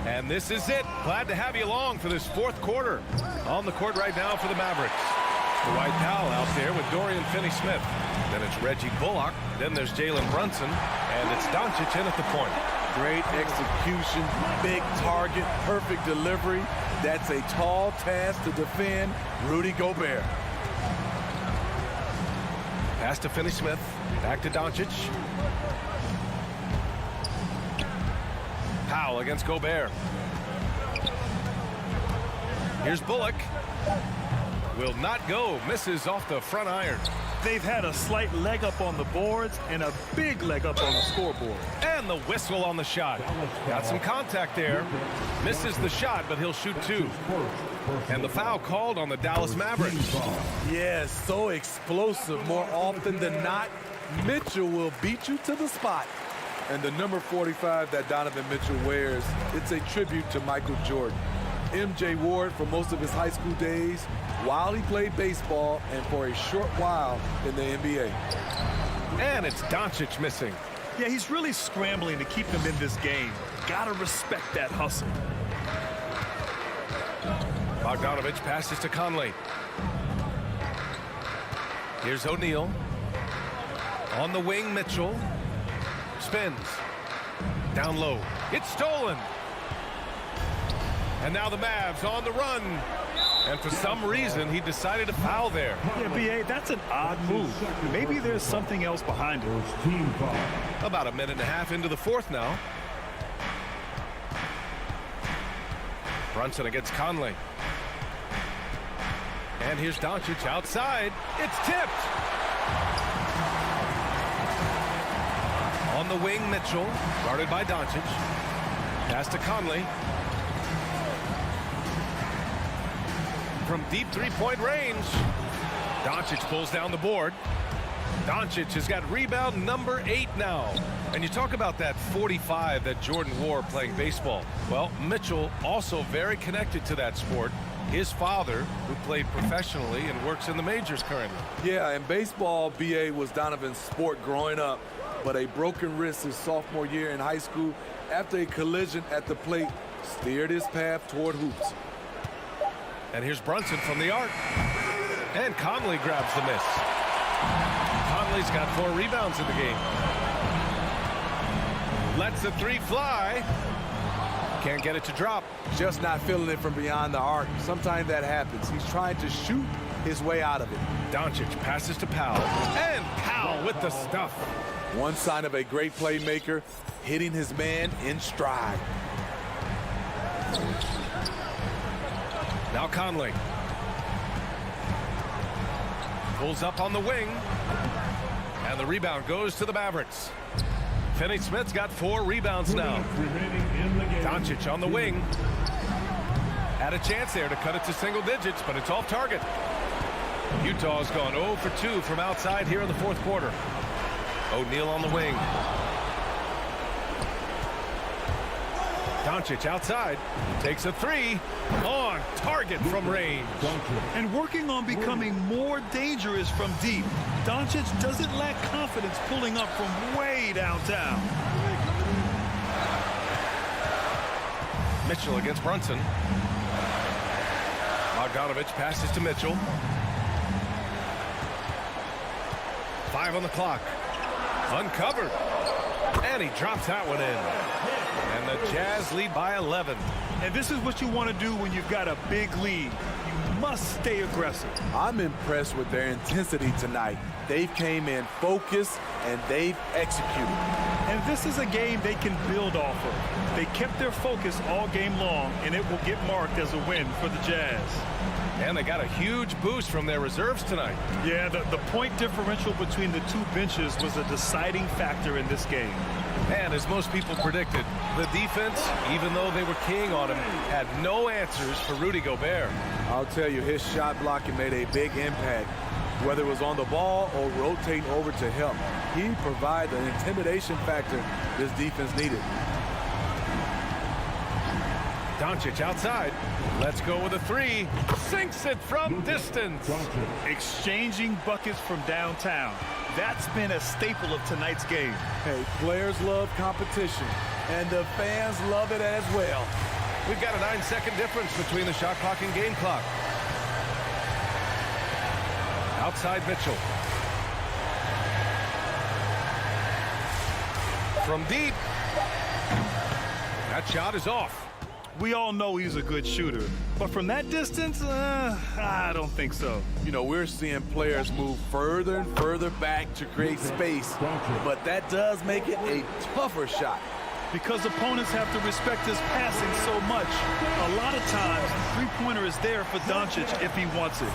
H: And this is it. Glad to have you along for this fourth quarter. On the court right now for the Mavericks. Dwight Powell out there with Dorian Finney-Smith. Then it's Reggie Bullock. Then there's Jalen Brunson. And it's Doncic in at the point.
J: Great execution, big target, perfect delivery. That's a tall task to defend Rudy Gobert.
H: Pass to Finney-Smith. Back to Doncic. Powell against Gobert. Here's Bullock. Will not go. Misses off the front iron.
I: They've had a slight leg up on the boards and a big leg up on the scoreboard.
H: And the whistle on the shot. Got some contact there. Misses the shot, but he'll shoot 2. And the foul called on the Dallas Mavericks.
J: Yeah, so explosive. More often than not, Mitchell will beat you to the spot. And the number 45 that Donovan Mitchell wears, it's a tribute to Michael Jordan. MJ wore it for most of his high school days while he played baseball and for a short while in the NBA.
H: And it's Doncic missing.
I: Yeah, he's really scrambling to keep them in this game. Gotta respect that hustle.
H: Bogdanovich passes to Conley. Here's O'Neal. On the wing, Mitchell. Spins. Down low. It's stolen. And now the Mavs on the run. And for some reason, he decided to foul there.
I: Yeah, B.A., that's an odd move. Maybe there's something else behind it.
D: Team foul.
H: About a minute and a half into the fourth now. Brunson against Conley. And here's Doncic outside. It's tipped. On the wing, Mitchell, guarded by Doncic. Pass to Conley. From deep three-point range. Doncic pulls down the board. Doncic has got rebound number 8 now. And you talk about that 45 that Jordan wore playing baseball. Well, Mitchell also very connected to that sport. His father, who played professionally and works in the majors currently.
J: Yeah, and baseball, B.A., was Donovan's sport growing up, but a broken wrist his sophomore year in high school after a collision at the plate steered his path toward hoops.
H: And here's Brunson from the arc. And Conley grabs the miss. Conley's got 4 rebounds in the game. Lets the 3 fly. Can't get it to drop.
J: Just not feeling it from beyond the arc. Sometimes that happens. He's trying to shoot his way out of it.
H: Doncic passes to Powell. And Powell with the stuff.
J: One sign of a great playmaker, hitting his man in stride.
H: Now Conley. Pulls up on the wing. And the rebound goes to the Mavericks. Finney-Smith's got 4 rebounds now. Doncic on the wing. Had a chance there to cut it to single digits, but it's off target. Utah's gone 0 for 2 from outside here in the fourth quarter. O'Neal on the wing. Doncic outside. Takes a 3. On target from range.
I: And working on becoming more dangerous from deep. Doncic doesn't lack confidence pulling up from way downtown.
H: Mitchell against Brunson. Bogdanovich passes to Mitchell. 5 on the clock. Uncovered. And he drops that one in. And the Jazz lead by 11.
I: And this is what you want to do when you've got a big lead. You must stay aggressive.
J: I'm impressed with their intensity tonight. They came in focused and they've executed.
I: And this is a game they can build off of. They kept their focus all game long, and it will get marked as a win for the Jazz.
H: And they got a huge boost from their reserves tonight.
I: Yeah, the point differential between the 2 benches was a deciding factor in this game.
H: And as most people predicted, the defense, even though they were keying on him, had no answers for Rudy Gobert.
J: I'll tell you, his shot blocking made a big impact. Whether it was on the ball or rotating over to help, he provided the intimidation factor this defense needed.
H: Doncic outside. Let's go with a 3. Sinks it from distance.
I: Exchanging buckets from downtown. That's been a staple of tonight's game.
J: Hey, players love competition, and the fans love it as well.
H: We've got a 9-second difference between the shot clock and game clock. Outside Mitchell. From deep. That shot is off.
I: We all know he's a good shooter. But from that distance, I don't think so.
J: You know, we're seeing players move further and further back to create space, but that does make it a tougher shot.
I: Because opponents have to respect his passing so much. A lot of times, the three-pointer is there for Doncic if he wants it.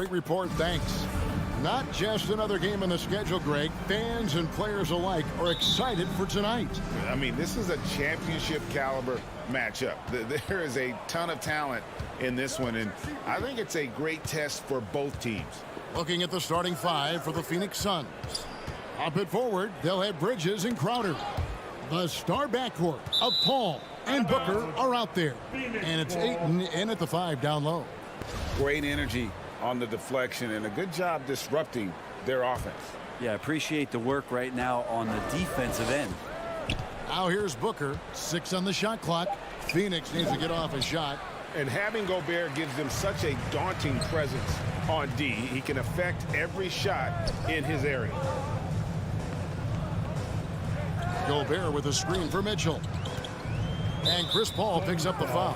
A: great report. Thanks. Not just another game on the schedule, Greg. Fans and players alike are excited for tonight.
C: I mean, this is a championship caliber matchup. There is a ton of talent in this one, and I think it's a great test for both teams.
A: Looking at the starting five for the Phoenix Suns. Up it forward, they'll have Bridges and Crowder. The star backcourt of Paul and Booker are out there. And it's Ayton in at the 5 down low.
C: Great energy on the deflection and a good job disrupting their offense.
G: Yeah, appreciate the work right now on the defensive end.
A: Now here's Booker, 6 on the shot clock. Phoenix needs to get off a shot.
C: And having Gobert gives them such a daunting presence on D. He can affect every shot in his area.
A: Gobert with a screen for Mitchell. And Chris Paul picks up the foul.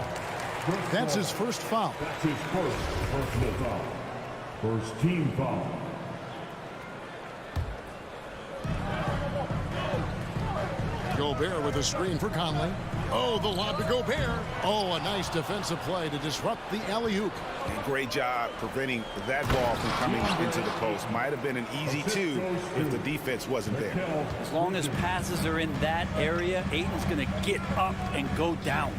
A: That's his first foul.
D: That's his first personal foul. First team foul.
A: Gobert with a screen for Conley. Oh, the lob to Gobert. Oh, a nice defensive play to disrupt the alley-oop.
C: Great job preventing that ball from coming into the post. Might have been an easy 2 if the defense wasn't there.
G: As long as passes are in that area, Ayton's going to get up and go down.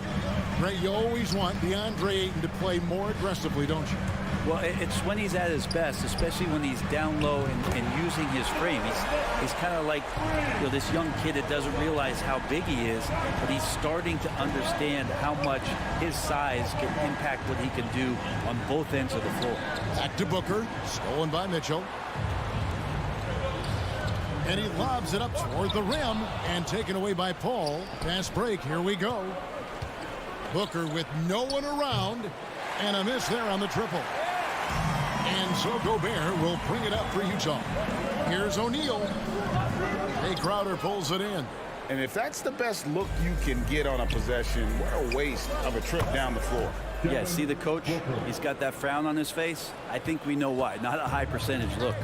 A: Ray, you always want DeAndre Ayton to play more aggressively, don't you?
G: Well, it's when he's at his best, especially when he's down low and using his frame. He's kind of like, you know, this young kid that doesn't realize how big he is, but he's starting to understand how much his size can impact what he can do on both ends of the floor.
A: Back to Booker, stolen by Mitchell. And he lobs it up toward the rim and taken away by Paul. Fast break, here we go. Booker with no one around and a miss there on the triple. And so Gobert will bring it up for Utah. Here's O'Neal. Hey, Crowder pulls it in.
C: And if that's the best look you can get on a possession, what a waste of a trip down the floor.
G: Yeah, see the coach? He's got that frown on his face. I think we know why. Not a high percentage look.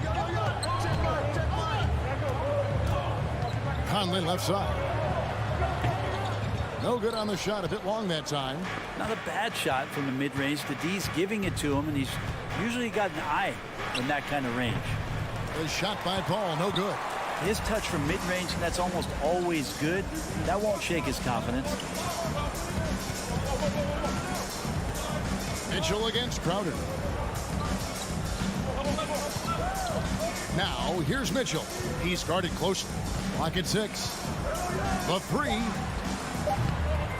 A: Conley left side. No good on the shot, a bit long that time.
G: Not a bad shot from the mid-range. The D's giving it to him, and he's usually got an eye in that kind of range.
A: A shot by Paul, no good.
G: His touch from mid-range, and that's almost always good. That won't shake his confidence.
A: Mitchell against Crowder. Now, here's Mitchell. He's guarded closely. Clock at 6. The 3.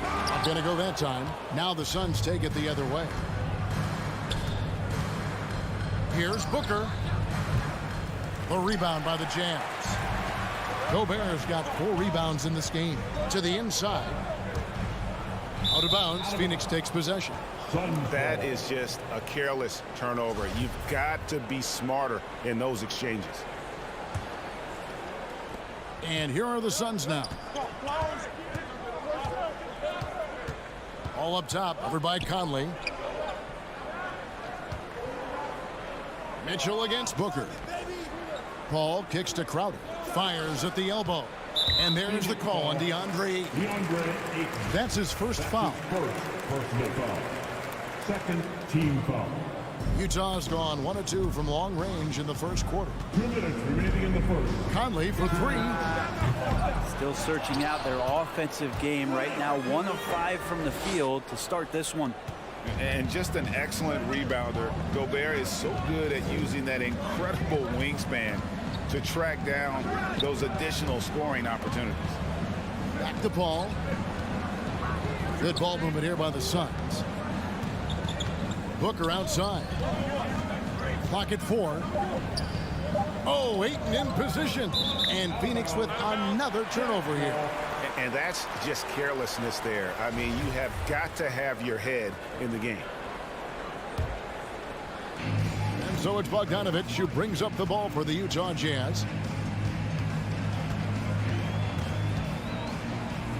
A: Not going to go that time. Now the Suns take it the other way. Here's Booker. The rebound by the Jazz. Gobert's got 4 rebounds in this game. To the inside. Out of bounds, Phoenix takes possession.
C: That is just a careless turnover. You've got to be smarter in those exchanges.
A: And here are the Suns now. All up top, over by Conley. Mitchell against Booker. Paul kicks to Crowder. Fires at the elbow. And there's the call on DeAndre Ayton. That's his first foul.
D: First personal foul. Second team foul.
A: Utah's gone 1 of 2 from long range in the first quarter.
D: 2 minutes remaining in the first.
A: Conley for 3.
G: Still searching out their offensive game right now. 1 of 5 from the field to start this one.
C: And just an excellent rebounder. Gobert is so good at using that incredible wingspan to track down those additional scoring opportunities.
A: Back to Paul. Good ball movement here by the Suns. Booker outside. Clock at 4. Oh, Ayton in position. And Phoenix with another turnover here.
C: And that's just carelessness there. I mean, you have got to have your head in the game.
A: And so it's Bogdanovich who brings up the ball for the Utah Jazz.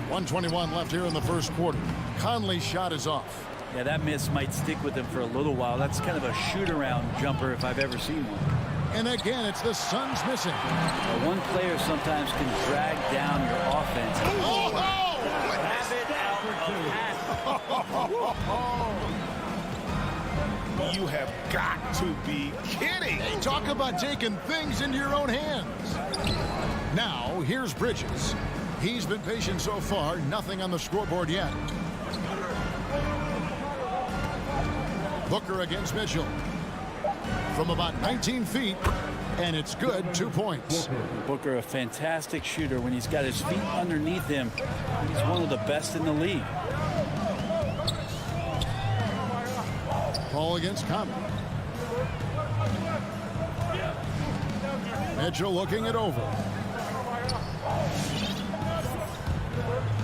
A: 1:21 left here in the first quarter. Conley's shot is off.
G: Yeah, that miss might stick with him for a little while. That's kind of a shoot-around jumper if I've ever seen one.
A: And again, it's the Suns missing.
G: Now, one player sometimes can drag down your offense.
A: Oh!
G: Have it out of hand.
C: You have got to be kidding.
A: Hey, talk about taking things into your own hands. Now, here's Bridges. He's been patient so far, nothing on the scoreboard yet. Booker against Mitchell. From about 19 feet, and it's good, 2 points.
G: Booker, a fantastic shooter. When he's got his feet underneath him, he's one of the best in the league.
A: Paul against Conley. Mitchell looking it over.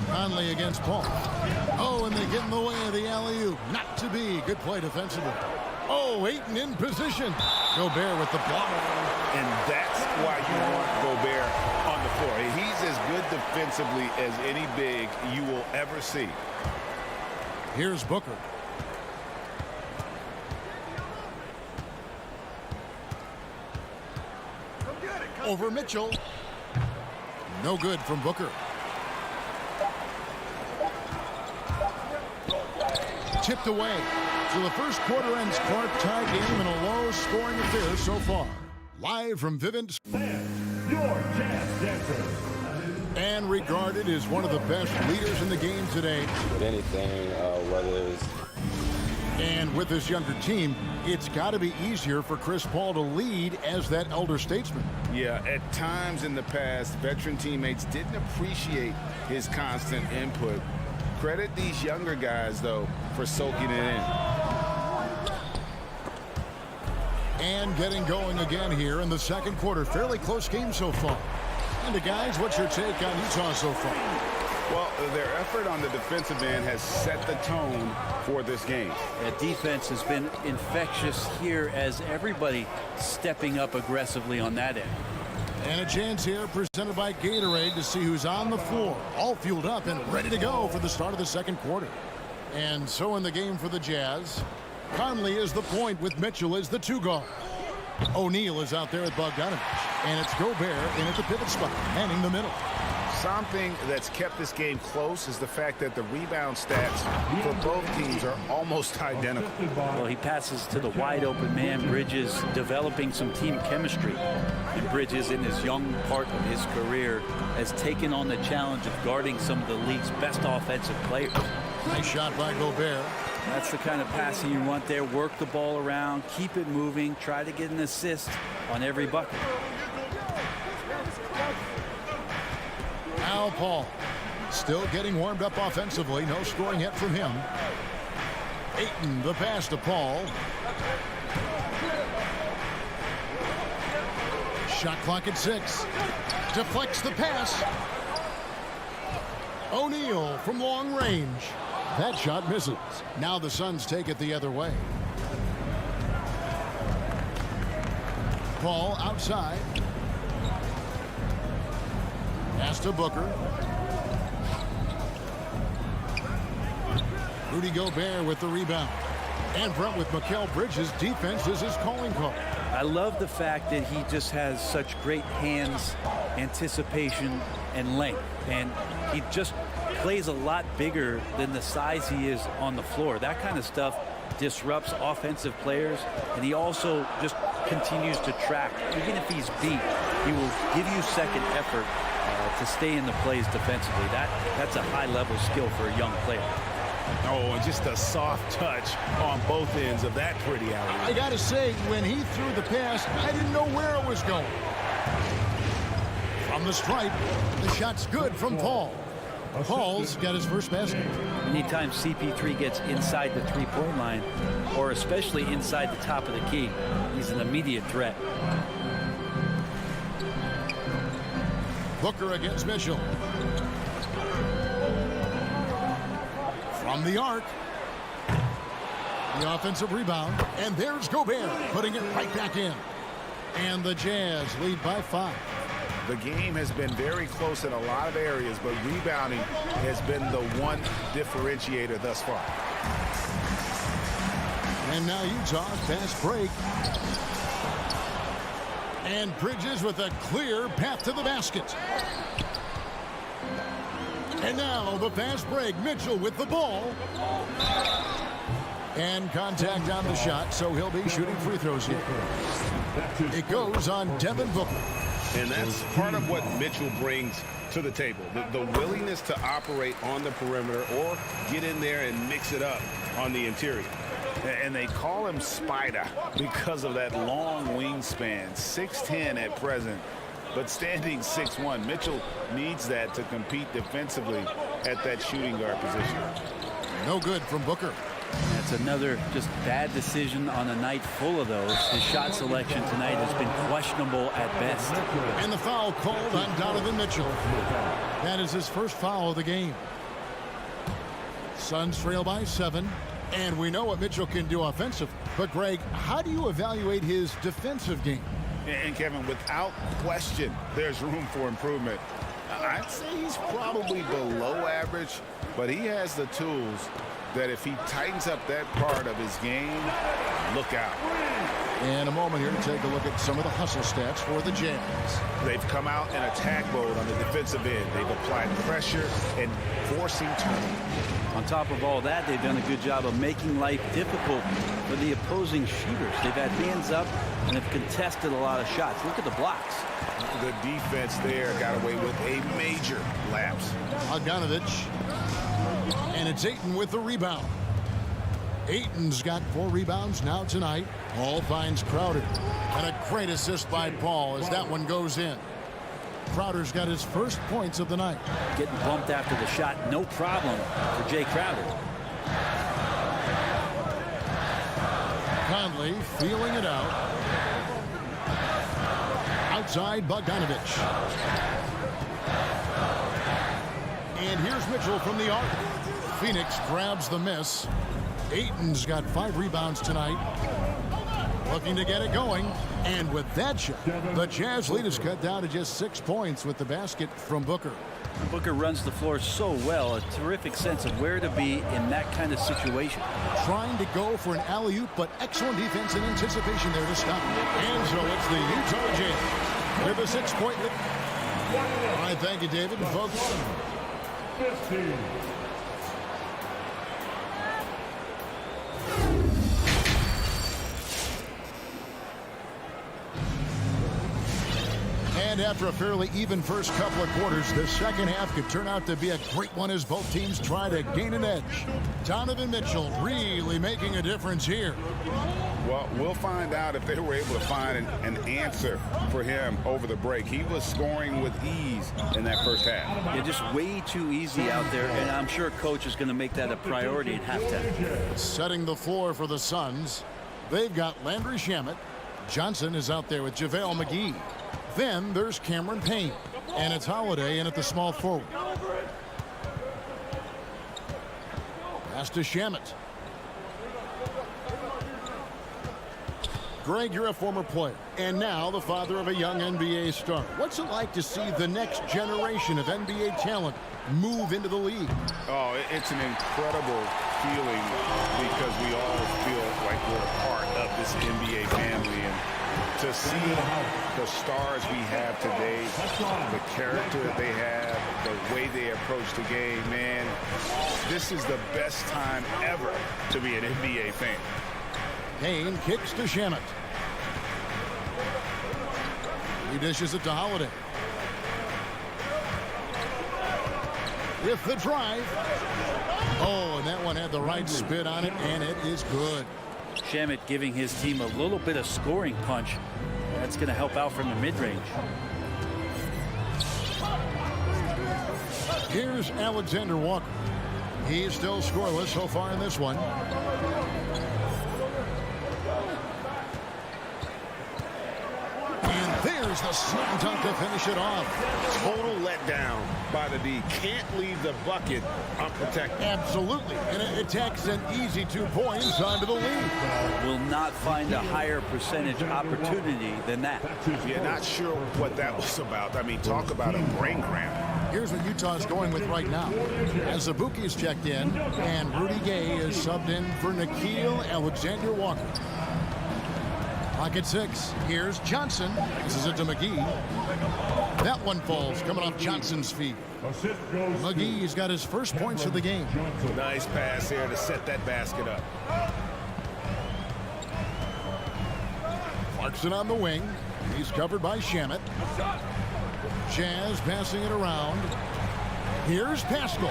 A: Conley against Paul. Oh, and they get in the way of the alley-oop. Not to be. Good play defensively. Oh, Ayton in position. Gobert with the block.
C: And that's why you want Gobert on the floor. He's as good defensively as any big you will ever see.
A: Here's Booker. Over Mitchell. No good from Booker. Tipped away. So the first quarter ends Clark tie game in a low-scoring affair so far. Live from Vivint.
D: Your Jazz Dancer.
A: And regarded as one of the best leaders in the game today.
K: With anything, whether it's...
A: And with this younger team, it's got to be easier for Chris Paul to lead as that elder statesman.
C: Yeah, at times in the past, veteran teammates didn't appreciate his constant input. Credit these younger guys, though, for soaking it in.
A: And getting going again here in the second quarter. Fairly close game so far. And guys, what's your take on Utah so far?
C: Well, their effort on the defensive end has set the tone for this game.
G: That defense has been infectious here as everybody stepping up aggressively on that end.
A: And a chance here presented by Gatorade to see who's on the floor. All fueled up and ready to go for the start of the second quarter. And so in the game for the Jazz, Conley is the point with Mitchell as the two guard. O'Neal is out there with Bogdanovich. And it's Gobert in at the pivot spot, manning the middle.
C: Something that's kept this game close is the fact that the rebound stats for both teams are almost identical.
G: Well, he passes to the wide open man. Bridges developing some team chemistry. And Bridges, in his young part of his career, has taken on the challenge of guarding some of the league's best offensive players.
A: Nice shot by Gobert.
G: That's the kind of passing you want there. Work the ball around, keep it moving, try to get an assist on every bucket.
A: Al Paul still getting warmed up offensively. No scoring yet from him. Ayton, the pass to Paul. Shot clock at 6. Deflects the pass. O'Neal from long range. That shot misses. Now the Suns take it the other way. Paul outside. Pass to Booker. Rudy Gobert with the rebound. And Brent with Mikal Bridges. Defense is his calling card.
G: I love the fact that he just has such great hands, anticipation, and length. And he just plays a lot bigger than the size he is on the floor. That kind of stuff disrupts offensive players. And he also just continues to track. Even if he's beat, he will give you second effort to stay in the plays defensively. That's a high-level skill for a young player.
C: Oh, and just a soft touch on both ends of that pretty alley.
A: I got to say, when he threw the pass, I didn't know where it was going. From the stripe, the shot's good from Paul. Paul's got his first basket.
G: Anytime CP3 gets inside the three-point line, or especially inside the top of the key, he's an immediate threat.
A: Booker against Mitchell. From the arc. The offensive rebound. And there's Gobert putting it right back in. And the Jazz lead by 5.
C: The game has been very close in a lot of areas, but rebounding has been the one differentiator thus far.
A: And now Utah's fast break. And Bridges with a clear path to the basket. And now the fast break. Mitchell with the ball. And contact on the shot, so he'll be shooting free throws here. It goes on Devin Booker.
C: And that's part of what Mitchell brings to the table. The willingness to operate on the perimeter or get in there and mix it up on the interior. And they call him Spider because of that long wingspan, 6'10" at present, but standing 6'1". Mitchell needs that to compete defensively at that shooting guard position.
A: No good from Booker.
G: That's another just bad decision on a night full of those. His shot selection tonight has been questionable at best.
A: And the foul called on Donovan Mitchell. That is his first foul of the game. Suns trail by 7. And we know what Mitchell can do offensively. But, Greg, how do you evaluate his defensive game?
C: And, Kevin, without question, there's room for improvement. I'd say he's probably below average, but he has the tools that if he tightens up that part of his game, look out.
A: In a moment here to take a look at some of the hustle stats for the Jazz.
C: They've come out in attack mode on the defensive end. They've applied pressure and forcing turnovers.
G: On top of all that, they've done a good job of making life difficult for the opposing shooters. They've had hands up and have contested a lot of shots. Look at the blocks.
C: The defense there got away with a major lapse.
A: Bogdanovich. And it's Ayton with the rebound. Ayton's got 4 rebounds now tonight. Paul finds Crowder. And a great assist by Paul as that one goes in. Crowder's got his first points of the night.
G: Getting bumped after the shot, no problem for Jay Crowder.
A: Conley feeling it out. Outside Bogdanovich. And here's Mitchell from the arc. Phoenix grabs the miss. Ayton's got 5 rebounds tonight. Looking to get it going. And with that shot, the Jazz lead is cut down to just 6 points with the basket from Booker.
G: Booker runs the floor so well, a terrific sense of where to be in that kind of situation.
A: Trying to go for an alley-oop, but excellent defense and anticipation there to stop. And so it's the Utah Jazz with a 6-point lead. All right, thank you, David. And folks,
D: 15.
A: And after a fairly even first couple of quarters, the second half could turn out to be a great one as both teams try to gain an edge. Donovan Mitchell really making a difference here.
C: Well, we'll find out if they were able to find an answer for him over the break. He was scoring with ease in that first half.
G: Yeah, just way too easy out there, and I'm sure coach is going to make that a priority at halftime.
A: Setting the floor for the Suns. They've got Landry Shamet. Johnson is out there with JaVale McGee. Then there's Cameron Payne. And it's Holiday in at the small forward. Pass to Shamet. Greg, you're a former player, and now the father of a young NBA star. What's it like to see the next generation of NBA talent move into the league?
C: Oh, it's an incredible feeling because we all feel like we're a part of this NBA family. And to see the stars we have today, the character that they have, the way they approach the game, man, this is the best time ever to be an NBA fan.
A: Payne kicks to Shamet. He dishes it to Holiday. With the drive. Oh, and that one had the right spin on it, and it is good.
G: Shamet giving his team a little bit of scoring punch. That's going to help out from the mid-range.
A: Here's Alexander Walker. He's still scoreless so far in this one. And there's the slam dunk to finish it off.
C: Total letdown by the D. Can't leave the bucket unprotected.
A: Absolutely. And it takes an easy 2 points onto the lead.
G: Will not find a higher percentage opportunity than that.
C: Yeah, not sure what that was about. I mean, talk about a brain cramp.
A: Here's what Utah's going with right now. As Azubuike is checked in, and Rudy Gay is subbed in for Nickeil Alexander-Walker. Pocket 6. Here's Johnson. This is it to McGee. That one falls, coming off Johnson's feet. McGee's got his first points of the game.
C: Nice pass here to set that basket up.
A: Clarkson on the wing. He's covered by Shamet. Jazz passing it around. Here's Pascal.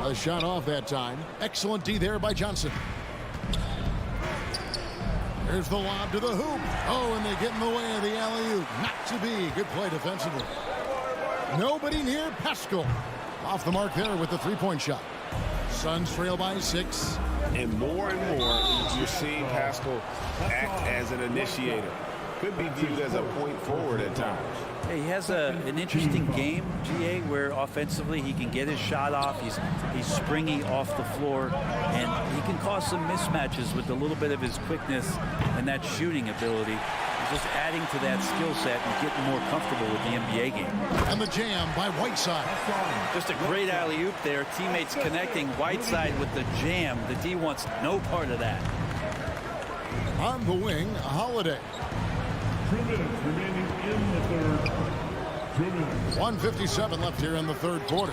A: A shot off that time. Excellent D there by Johnson. There's the lob to the hoop. Oh, and they get in the way of the alley-oop. Not to be. Good play defensively. Nobody near Pascal. Off the mark there with the three-point shot. Suns trail by 6.
C: And more you're seeing Pascal act as an initiator. Could be viewed as a point forward at times.
G: He has an interesting game, GA, where offensively he can get his shot off. He's springy off the floor, and he can cause some mismatches with a little bit of his quickness and that shooting ability. He's just adding to that skill set and getting more comfortable with the NBA game.
A: And the jam by Whiteside.
G: Just a great alley-oop there. Teammates connecting. Whiteside with the jam. The D wants no part of that.
A: On the wing, Holiday.
D: 2 minutes remaining in the third. 2 minutes.
A: 1:57 left here in the third quarter.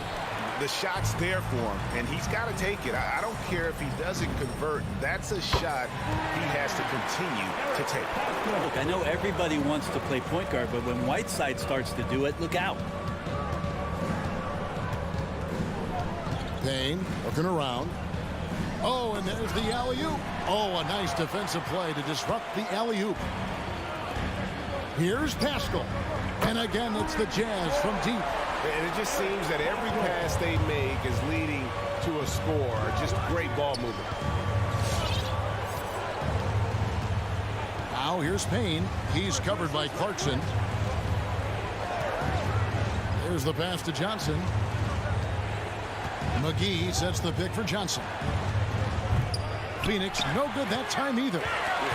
C: The shot's there for him, and he's got to take it. I don't care if he doesn't convert. That's a shot he has to continue to take.
G: Look, I know everybody wants to play point guard, but when Whiteside starts to do it, look out.
A: Payne looking around. Oh, and there's the alley-oop. Oh, a nice defensive play to disrupt the alley-oop. Here's Pascal. And again, it's the Jazz from deep.
C: And it just seems that every pass they make is leading to a score. Just great ball movement.
A: Now here's Payne. He's covered by Clarkson. There's the pass to Johnson. McGee sets the pick for Johnson. Phoenix, no good that time either.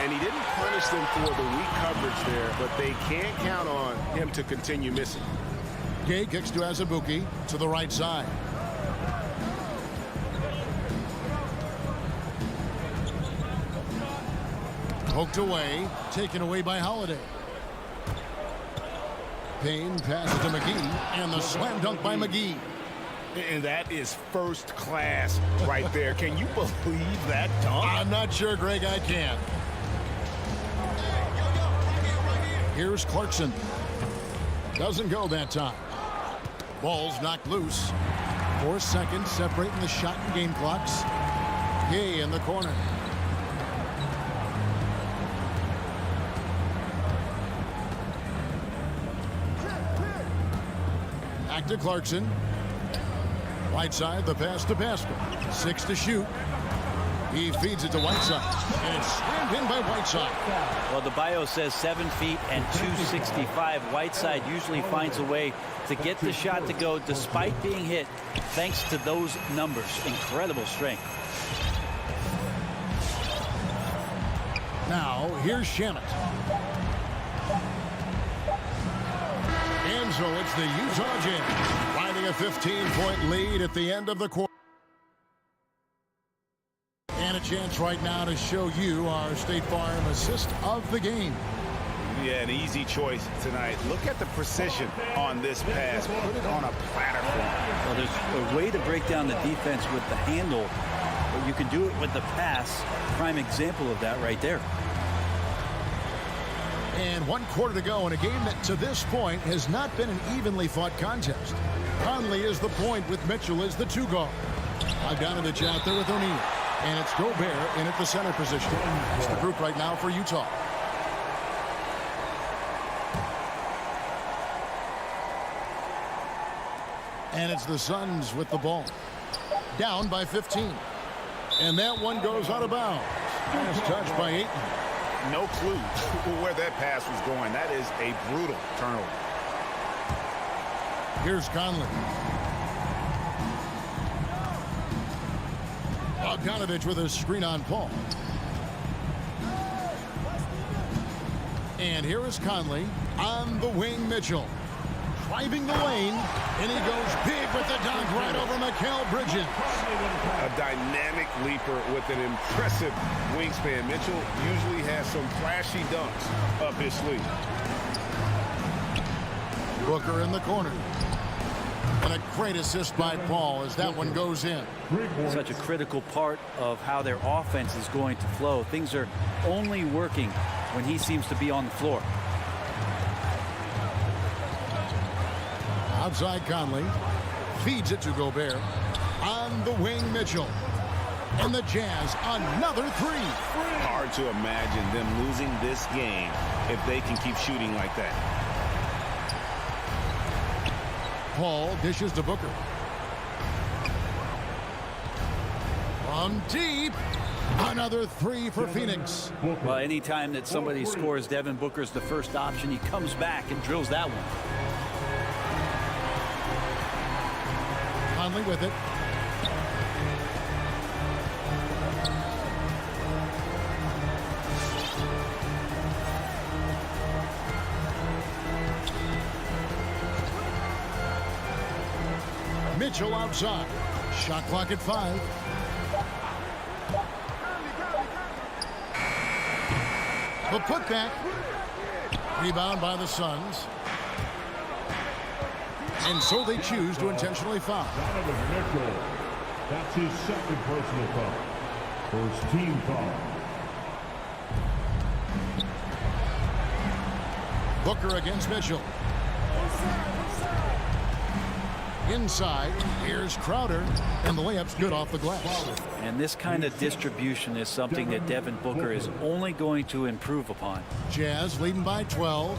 C: And he didn't punish them for the weak coverage there, but they can't count on him to continue missing.
A: Gay kicks to Azubuike to the right side. Poked away, taken away by Holiday. Payne passes to McGee, and the slam dunk by McGee.
C: And that is first class right there. Can you believe that dunk?
A: I'm not sure, Greg, I can. Here's Clarkson. Doesn't go that time. Ball's knocked loose. 4 seconds separating the shot and game clocks. Gay in the corner. Back to Clarkson. Whiteside, the pass to Pascal. 6 to shoot. He feeds it to Whiteside. And it's slammed in by Whiteside.
G: Well, the bio says 7 feet and 265. Whiteside usually finds a way to get the shot to go despite being hit, thanks to those numbers. Incredible strength.
A: Now, here's Shamet. And so it's the Utah Jazz finding a 15-point lead at the end of the quarter. And a chance right now to show you our State Farm assist of the game.
C: Yeah, an easy choice tonight. Look at the precision on this pass. Put it on a platter for him.
G: Well, there's a way to break down the defense with the handle, but you can do it with the pass. Prime example of that right there.
A: And 1 quarter to go in a game that to this point has not been an evenly fought contest. Conley is the point with Mitchell as the 2 guard. Bogdanovich out there with O'Neal. And it's Gobert in at the center position. It's the group right now for Utah. And it's the Suns with the ball. Down by 15. And that one goes out of bounds. Nice touch by Ayton.
C: No clue where that pass was going. That is a brutal turnover.
A: Here's Conley. Bogdanovich with a screen on Paul. And here is Conley on the wing. Mitchell driving the lane, and he goes big with the dunk right over Mikal Bridges.
C: A dynamic leaper with an impressive wingspan. Mitchell usually has some flashy dunks up his sleeve.
A: Booker in the corner. And a great assist by Paul as that one goes in.
G: Such a critical part of how their offense is going to flow. Things are only working when he seems to be on the floor.
A: Outside Conley. Feeds it to Gobert. On the wing, Mitchell. And the Jazz, another three.
C: Hard to imagine them losing this game if they can keep shooting like that.
A: Paul dishes to Booker. From deep, another three for Phoenix.
G: Well, anytime that somebody scores, Devin Booker's the first option. He comes back and drills that one.
A: Conley with it. Mitchell outside. Shot clock at 5. The putback. Rebound by the Suns. And so they choose to intentionally foul.
D: Donovan Mitchell. That's his second personal foul. First team foul.
A: Booker against Mitchell. Inside, here's Crowder, and the layup's good off the glass.
G: And this kind of distribution is something that Devin Booker is only going to improve upon.
A: Jazz leading by 12.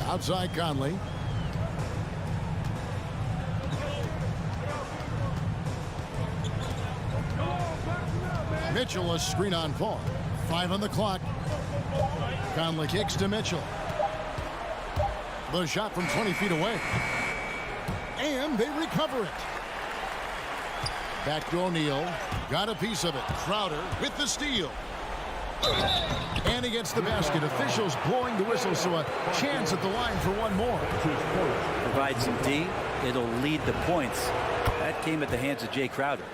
A: Outside Conley. Mitchell, a screen on Paul. 5 on the clock. Conley kicks to Mitchell. The shot from 20 feet away. And they recover it. Back to O'Neal. Got a piece of it. Crowder with the steal. And he gets the basket. Officials blowing the whistle, so a chance at the line for one more.
G: Provide some D. It'll lead the points. That came at the hands of Jay Crowder.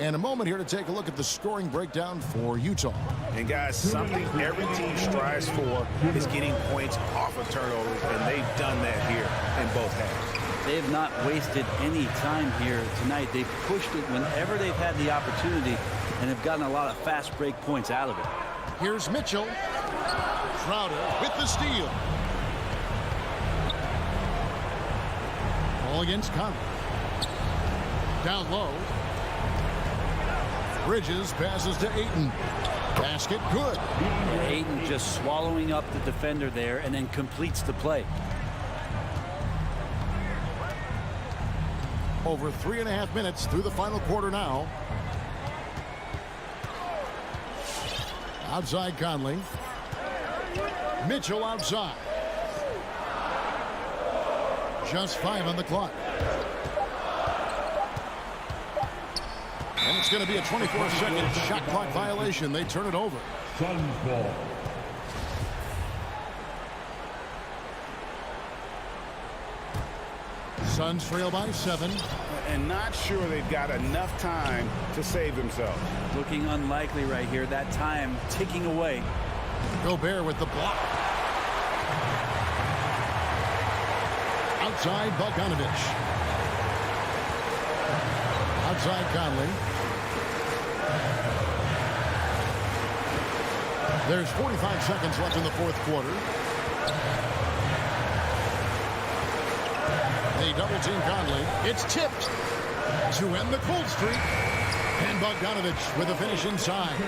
A: And a moment here to take a look at the scoring breakdown for Utah.
C: And guys, something every team strives for is getting points off of turnovers, and they've done that here in both halves.
G: They have not wasted any time here tonight. They've pushed it whenever they've had the opportunity and have gotten a lot of fast break points out of it.
A: Here's Mitchell. Crowder with the steal. Ball against Conley. Down low. Bridges passes to Ayton. Basket good.
G: And Ayton just swallowing up the defender there and then completes the play.
A: Over 3.5 minutes through the final quarter now. Outside Conley. Mitchell outside. Just 5 on the clock. And it's going to be a 24-second shot clock violation. They turn it over.
D: Suns ball.
A: Suns trail by 7.
C: And not sure they've got enough time to save themselves.
G: Looking unlikely right here. That time ticking away.
A: Gobert with the block. Outside Bogdanovich. Outside Conley. There's 45 seconds left in the fourth quarter. They double team Conley. It's tipped to end the cold streak. And Bogdanovich with a finish inside.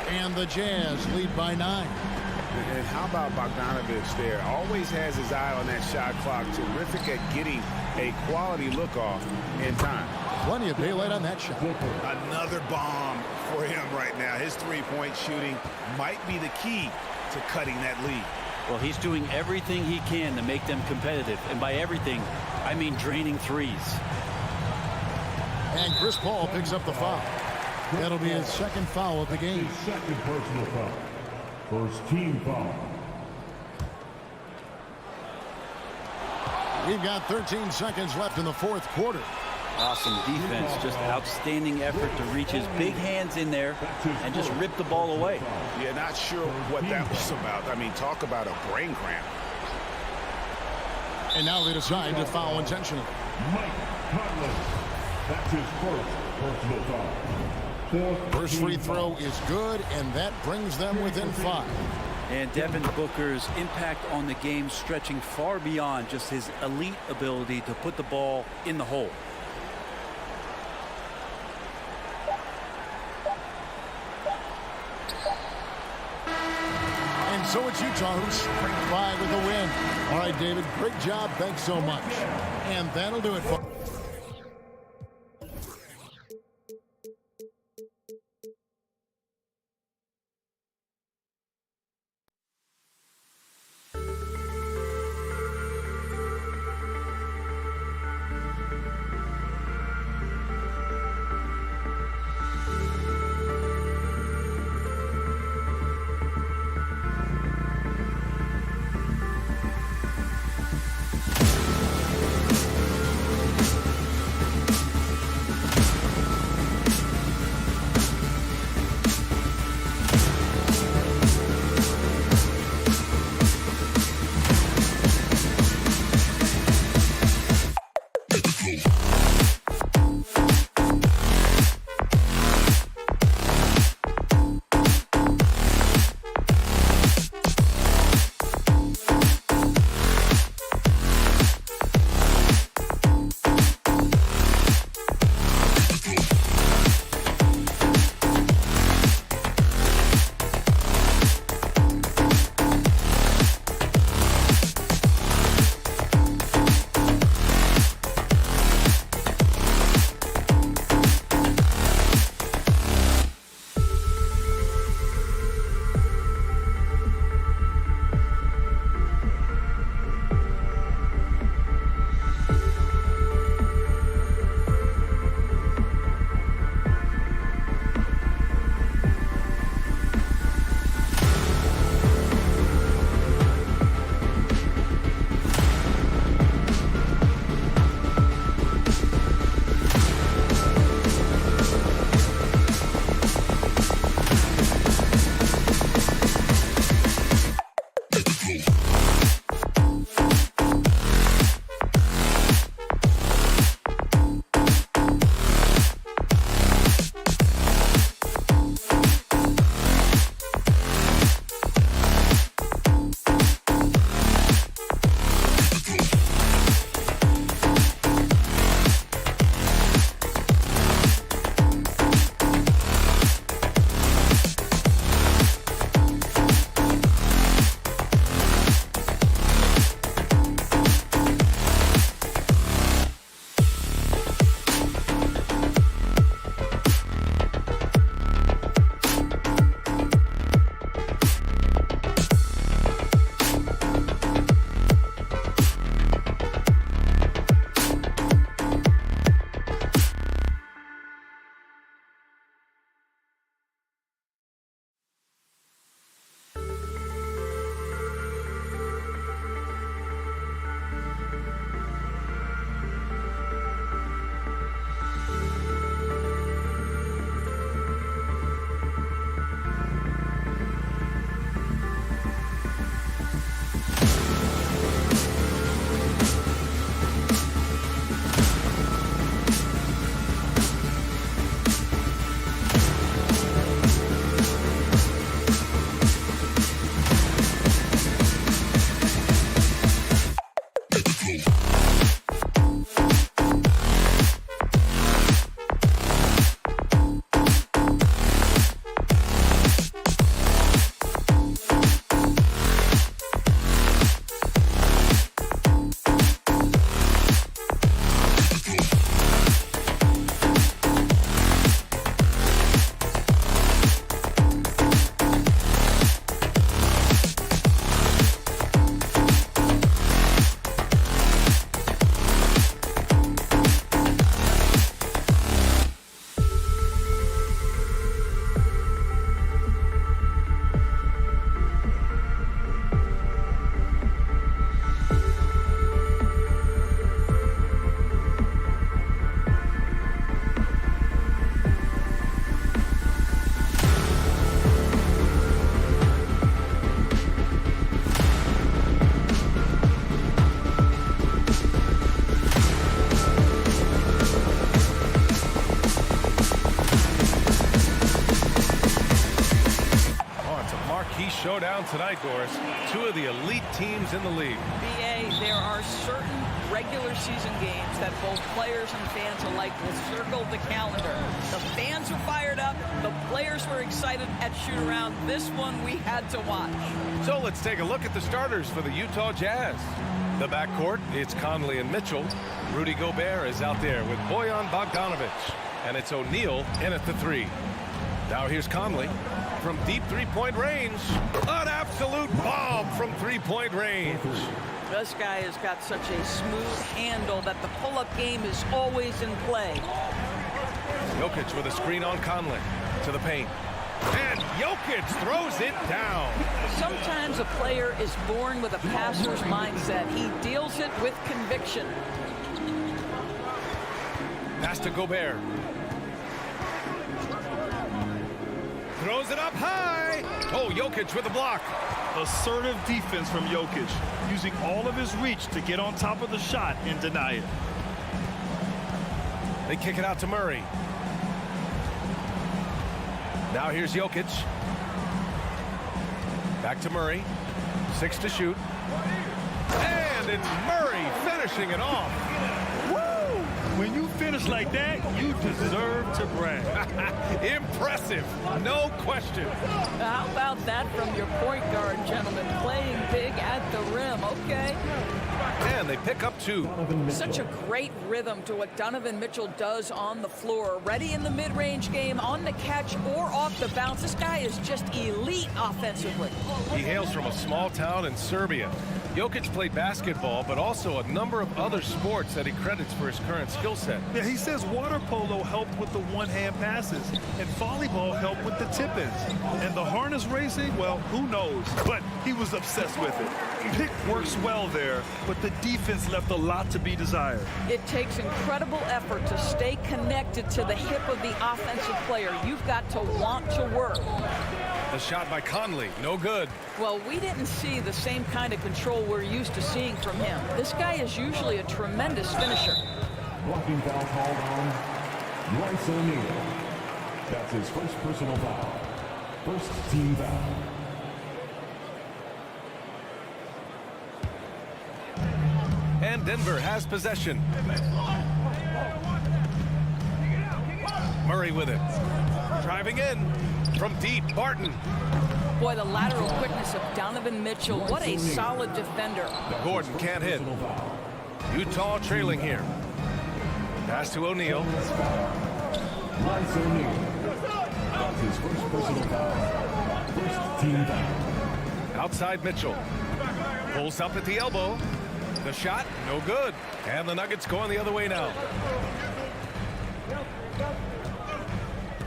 A: And the Jazz lead by 9.
C: And how about Bogdanovich there? Always has his eye on that shot clock. Terrific at getting a quality look off in time.
A: Plenty of daylight on that shot.
C: Another bomb for him right now. His three-point shooting might be the key to cutting that lead.
G: Well, he's doing everything he can to make them competitive. And by everything, I mean draining threes.
A: And Chris Paul picks up the foul. That'll be his second foul of the game.
D: His second personal foul. First team foul.
A: We've got 13 seconds left in the fourth quarter.
G: Awesome defense, just outstanding effort to reach his big hands in there and just rip the ball away.
C: Yeah, not sure what that was about. I mean, talk about a brain cramp.
A: And now they decide to foul intentionally.
D: Mike Conley. That's his first personal foul.
A: First free throw is good, and that brings them within 5.
G: And Devin Booker's impact on the game stretching far beyond just his elite ability to put the ball in the hole.
A: And so it's Utah who's straight by with the win. All right, David, great job. Thanks so much. And that'll do it for
H: key showdown tonight, Doris. Two of the elite teams in the league.
L: BA, there are certain regular season games that both players and fans alike will circle the calendar. The fans are fired up. The players were excited at shoot-around. This one we had to watch.
H: So let's take a look at the starters for the Utah Jazz. The backcourt, it's Conley and Mitchell. Rudy Gobert is out there with Bojan Bogdanovic. And it's O'Neal in at the 3. Now here's Conley from deep three-point range. An absolute bomb from three-point range.
L: This guy has got such a smooth handle that the pull-up game is always in play.
H: Jokic with a screen on Conley to the paint. And Jokic throws it down.
L: Sometimes a player is born with a passer's mindset. He deals it with conviction.
H: Pass to Gobert. Throws it up high. Oh, Jokic with a block.
I: Assertive defense from Jokic, using all of his reach to get on top of the shot and deny it.
H: They kick it out to Murray. Now here's Jokic. Back to Murray. 6 to shoot. And it's Murray finishing it off.
I: Woo! When you finish like that, you deserve to brag.
H: Impressive, no question.
L: How about that from your point guard, gentlemen? Playing big at the rim, okay?
H: And they pick up 2.
L: Such a great rhythm to what Donovan Mitchell does on the floor. Ready in the mid-range game, on the catch, or off the bounce. This guy is just elite offensively.
H: He hails from a small town in Serbia. Jokic played basketball, but also a number of other sports that he credits for his current skill set.
I: Yeah, he says water polo helped with the one-hand passes, and volleyball helped with the tip-ins. And the harness racing, well, who knows? But he was obsessed with it. Pick works well there, but the defense left a lot to be desired.
L: It takes incredible effort to stay connected to the hip of the offensive player. You've got to want to work.
H: The shot by Conley, no good.
L: Well, we didn't see the same kind of control we're used to seeing from him. This guy is usually a tremendous finisher.
D: Blocking foul called on Royce O'Neal. That's his first personal foul. First team foul.
H: And Denver has possession. Murray with it. Driving in from deep, Barton.
L: Boy, the lateral quickness of Donovan Mitchell. What a solid defender.
H: Gordon can't hit. Utah trailing here. Pass to O'Neal.
D: Royce O'Neal. That's his first personal foul. First team foul.
H: Outside Mitchell. Pulls up at the elbow. The shot, no good. And the Nuggets going the other way now.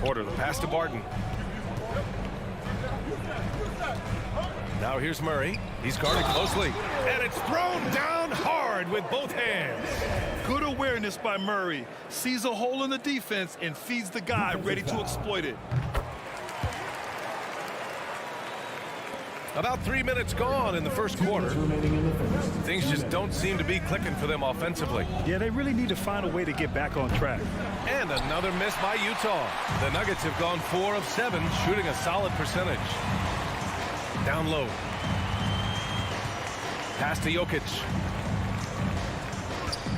H: Porter, the pass to Barton. Now here's Murray. He's guarded closely. And it's thrown down hard with both hands.
I: Good awareness by Murray. Sees a hole in the defense and feeds the guy ready to exploit it.
H: About 3 minutes gone in the first quarter. Things just don't seem to be clicking for them offensively.
I: Yeah, they really need to find a way to get back on track.
H: And another miss by Utah. The Nuggets have gone 4 of 7, shooting a solid percentage. Down low. Pass to Jokic.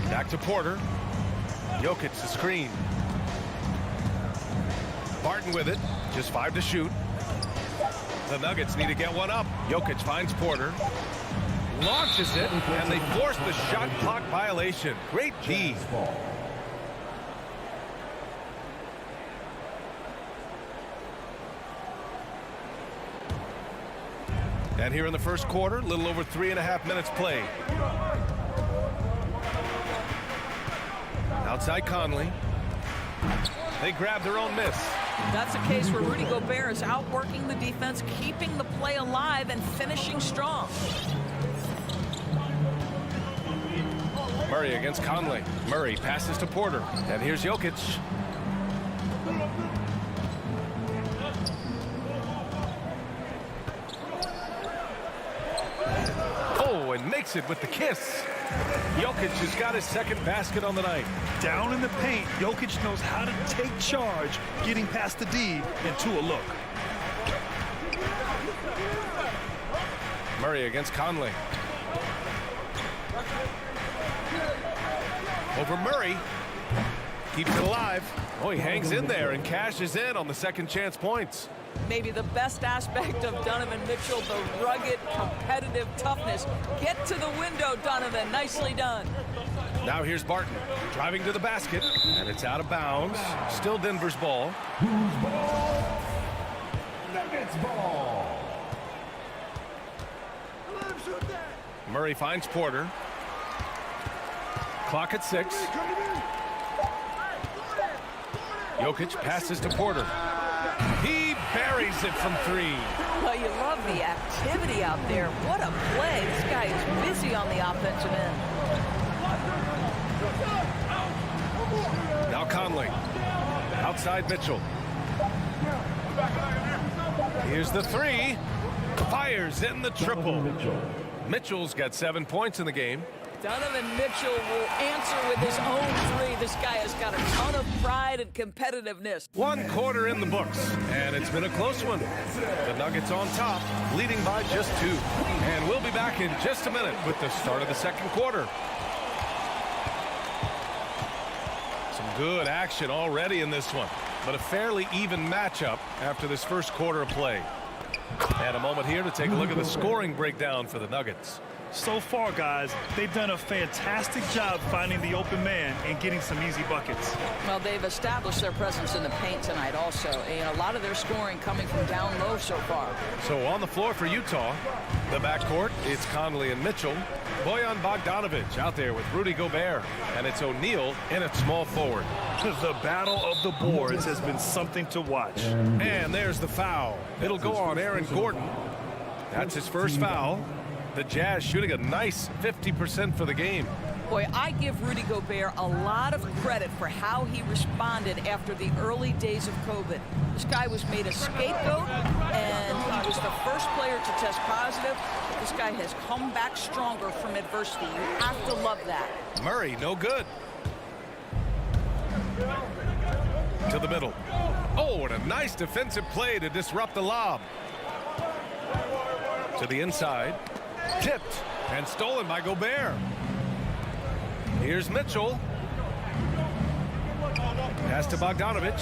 H: Back to Porter. Jokic the screen. Barton with it. Just 5 to shoot. The Nuggets need to get one up. Jokic finds Porter. Launches it, and they force the shot clock violation. Great D. And here in the first quarter, a little over 3.5 minutes played. Outside Conley. They grab their own miss.
L: That's a case where Rudy Gobert is outworking the defense, keeping the play alive and finishing strong.
H: Murray against Conley. Murray passes to Porter. And here's Jokic. Oh, and makes it with the kiss. Jokic has got his second basket on the night.
I: Down in the paint, Jokic knows how to take charge, getting past the D and to a look.
H: Murray against Conley. Over Murray. Keeps it alive. Oh, he hangs in there and cashes in on the second chance points.
L: Maybe the best aspect of Donovan Mitchell, the rugged, competitive toughness. Get to the window, Donovan. Nicely done.
H: Now here's Barton driving to the basket, and it's out of bounds. Still Denver's ball.
D: Who's ball? Nuggets ball.
H: Murray finds Porter. Clock at 6. Jokic passes to Porter. He buries it from 3.
L: Well, you love the activity out there. What a play. This guy is busy on the offensive end.
H: Now Conley. Outside Mitchell. Here's the 3. Fires in the triple. Mitchell's got 7 points in the game.
L: Donovan Mitchell will answer with his own 3. This guy has got a ton of pride and competitiveness.
H: 1 quarter in the books, and it's been a close one. The Nuggets on top, leading by just 2. And we'll be back in just a minute with the start of the second quarter. Some good action already in this one, but a fairly even matchup after this first quarter of play. And a moment here to take a look at the scoring breakdown for the Nuggets.
I: So far, guys, they've done a fantastic job finding the open man and getting some easy buckets.
L: Well, they've established their presence in the paint tonight also, and a lot of their scoring coming from down low so far.
H: So on the floor for Utah, the backcourt, it's Conley and Mitchell. Bojan Bogdanovic out there with Rudy Gobert, and it's O'Neal in at small forward.
I: The battle of the boards has been something to watch.
H: And there's the foul. It'll go on Aaron Gordon. That's his first foul. The Jazz shooting a nice 50% for the game.
L: Boy, I give Rudy Gobert a lot of credit for how he responded after the early days of COVID. This guy was made a scapegoat, and he was the first player to test positive. This guy has come back stronger from adversity. You have to love that.
H: Murray, no good. To the middle. Oh, and a nice defensive play to disrupt the lob. To the inside. Tipped and stolen by Gobert. Here's Mitchell. Pass to Bogdanovic.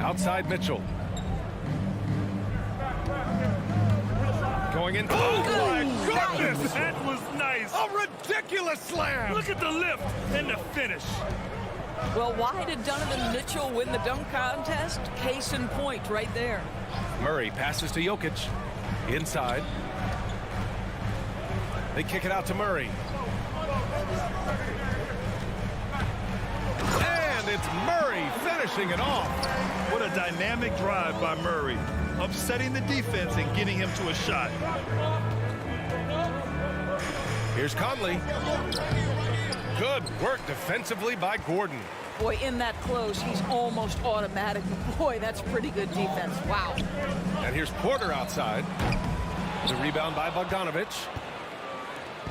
H: Outside Mitchell. Going in.
I: Oh, my goodness! That was nice.
H: A ridiculous slam.
I: Look at the lift and the finish.
L: Well, why did Donovan Mitchell win the dunk contest? Case in point right there.
H: Murray passes to Jokic. Inside. They kick it out to Murray. And it's Murray finishing it off.
I: What a dynamic drive by Murray. Upsetting the defense and getting him to a shot.
H: Here's Conley. Good work defensively by Gordon.
L: Boy, in that close, he's almost automatic. Boy, that's pretty good defense. Wow.
H: And here's Porter outside. The rebound by Bogdanovic.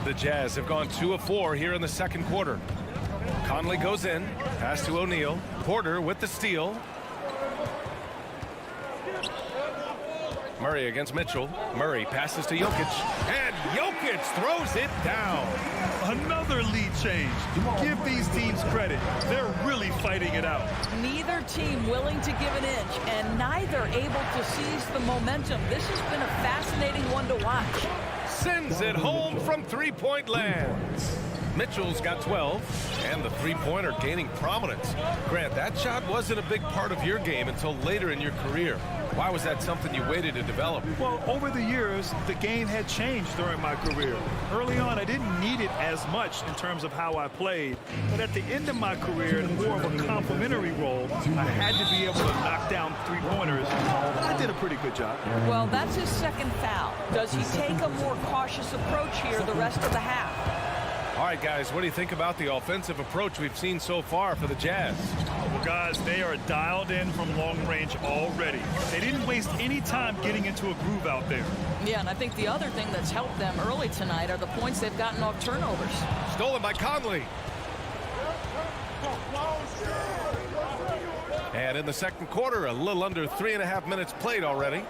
H: The Jazz have gone 2 of 4 here in the second quarter. Conley goes in. Pass to O'Neal. Porter with the steal. Murray against Mitchell. Murray passes to Jokic. And Jokic throws it down.
I: Another lead change. Give these teams credit. They're really fighting it out.
L: Neither team willing to give an inch, and neither able to seize the momentum. This has been a fascinating one to watch.
H: Sends it home from three-point land. Mitchell's got 12, and the three-pointer gaining prominence. Grant, that shot wasn't a big part of your game until later in your career. Why was that something you waited to develop?
I: Well, over the years, the game had changed during my career. Early on, I didn't need it as much in terms of how I played. But at the end of my career, in more of a complementary role, I had to be able to knock down three-pointers. I did a pretty good job.
L: Well, that's his second foul. Does he take a more cautious approach here the rest of the half?
H: All right, guys, what do you think about the offensive approach we've seen so far for the Jazz?
I: Well, guys, they are dialed in from long range already. They didn't waste any time getting into a groove out there.
L: Yeah, and I think the other thing that's helped them early tonight are the points they've gotten off turnovers.
H: Stolen by Conley. And in the second quarter, a little under 3.5 minutes played already.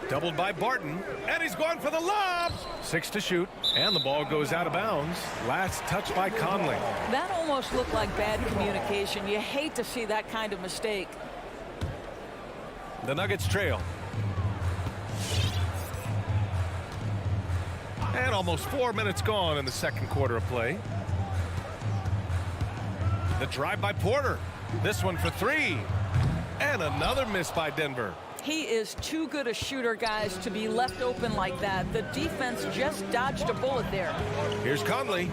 H: Doubled by Barton, and he's going for the lob. 6 to shoot, and the ball goes out of bounds. Last touch by Conley.
L: That almost looked like bad communication. You hate to see that kind of mistake.
H: The Nuggets trail. And almost 4 minutes gone in the second quarter of play. The drive by Porter. This one for 3. And another miss by Denver.
L: He is too good a shooter, guys, to be left open like that. The defense just dodged a bullet there.
H: Here's Conley.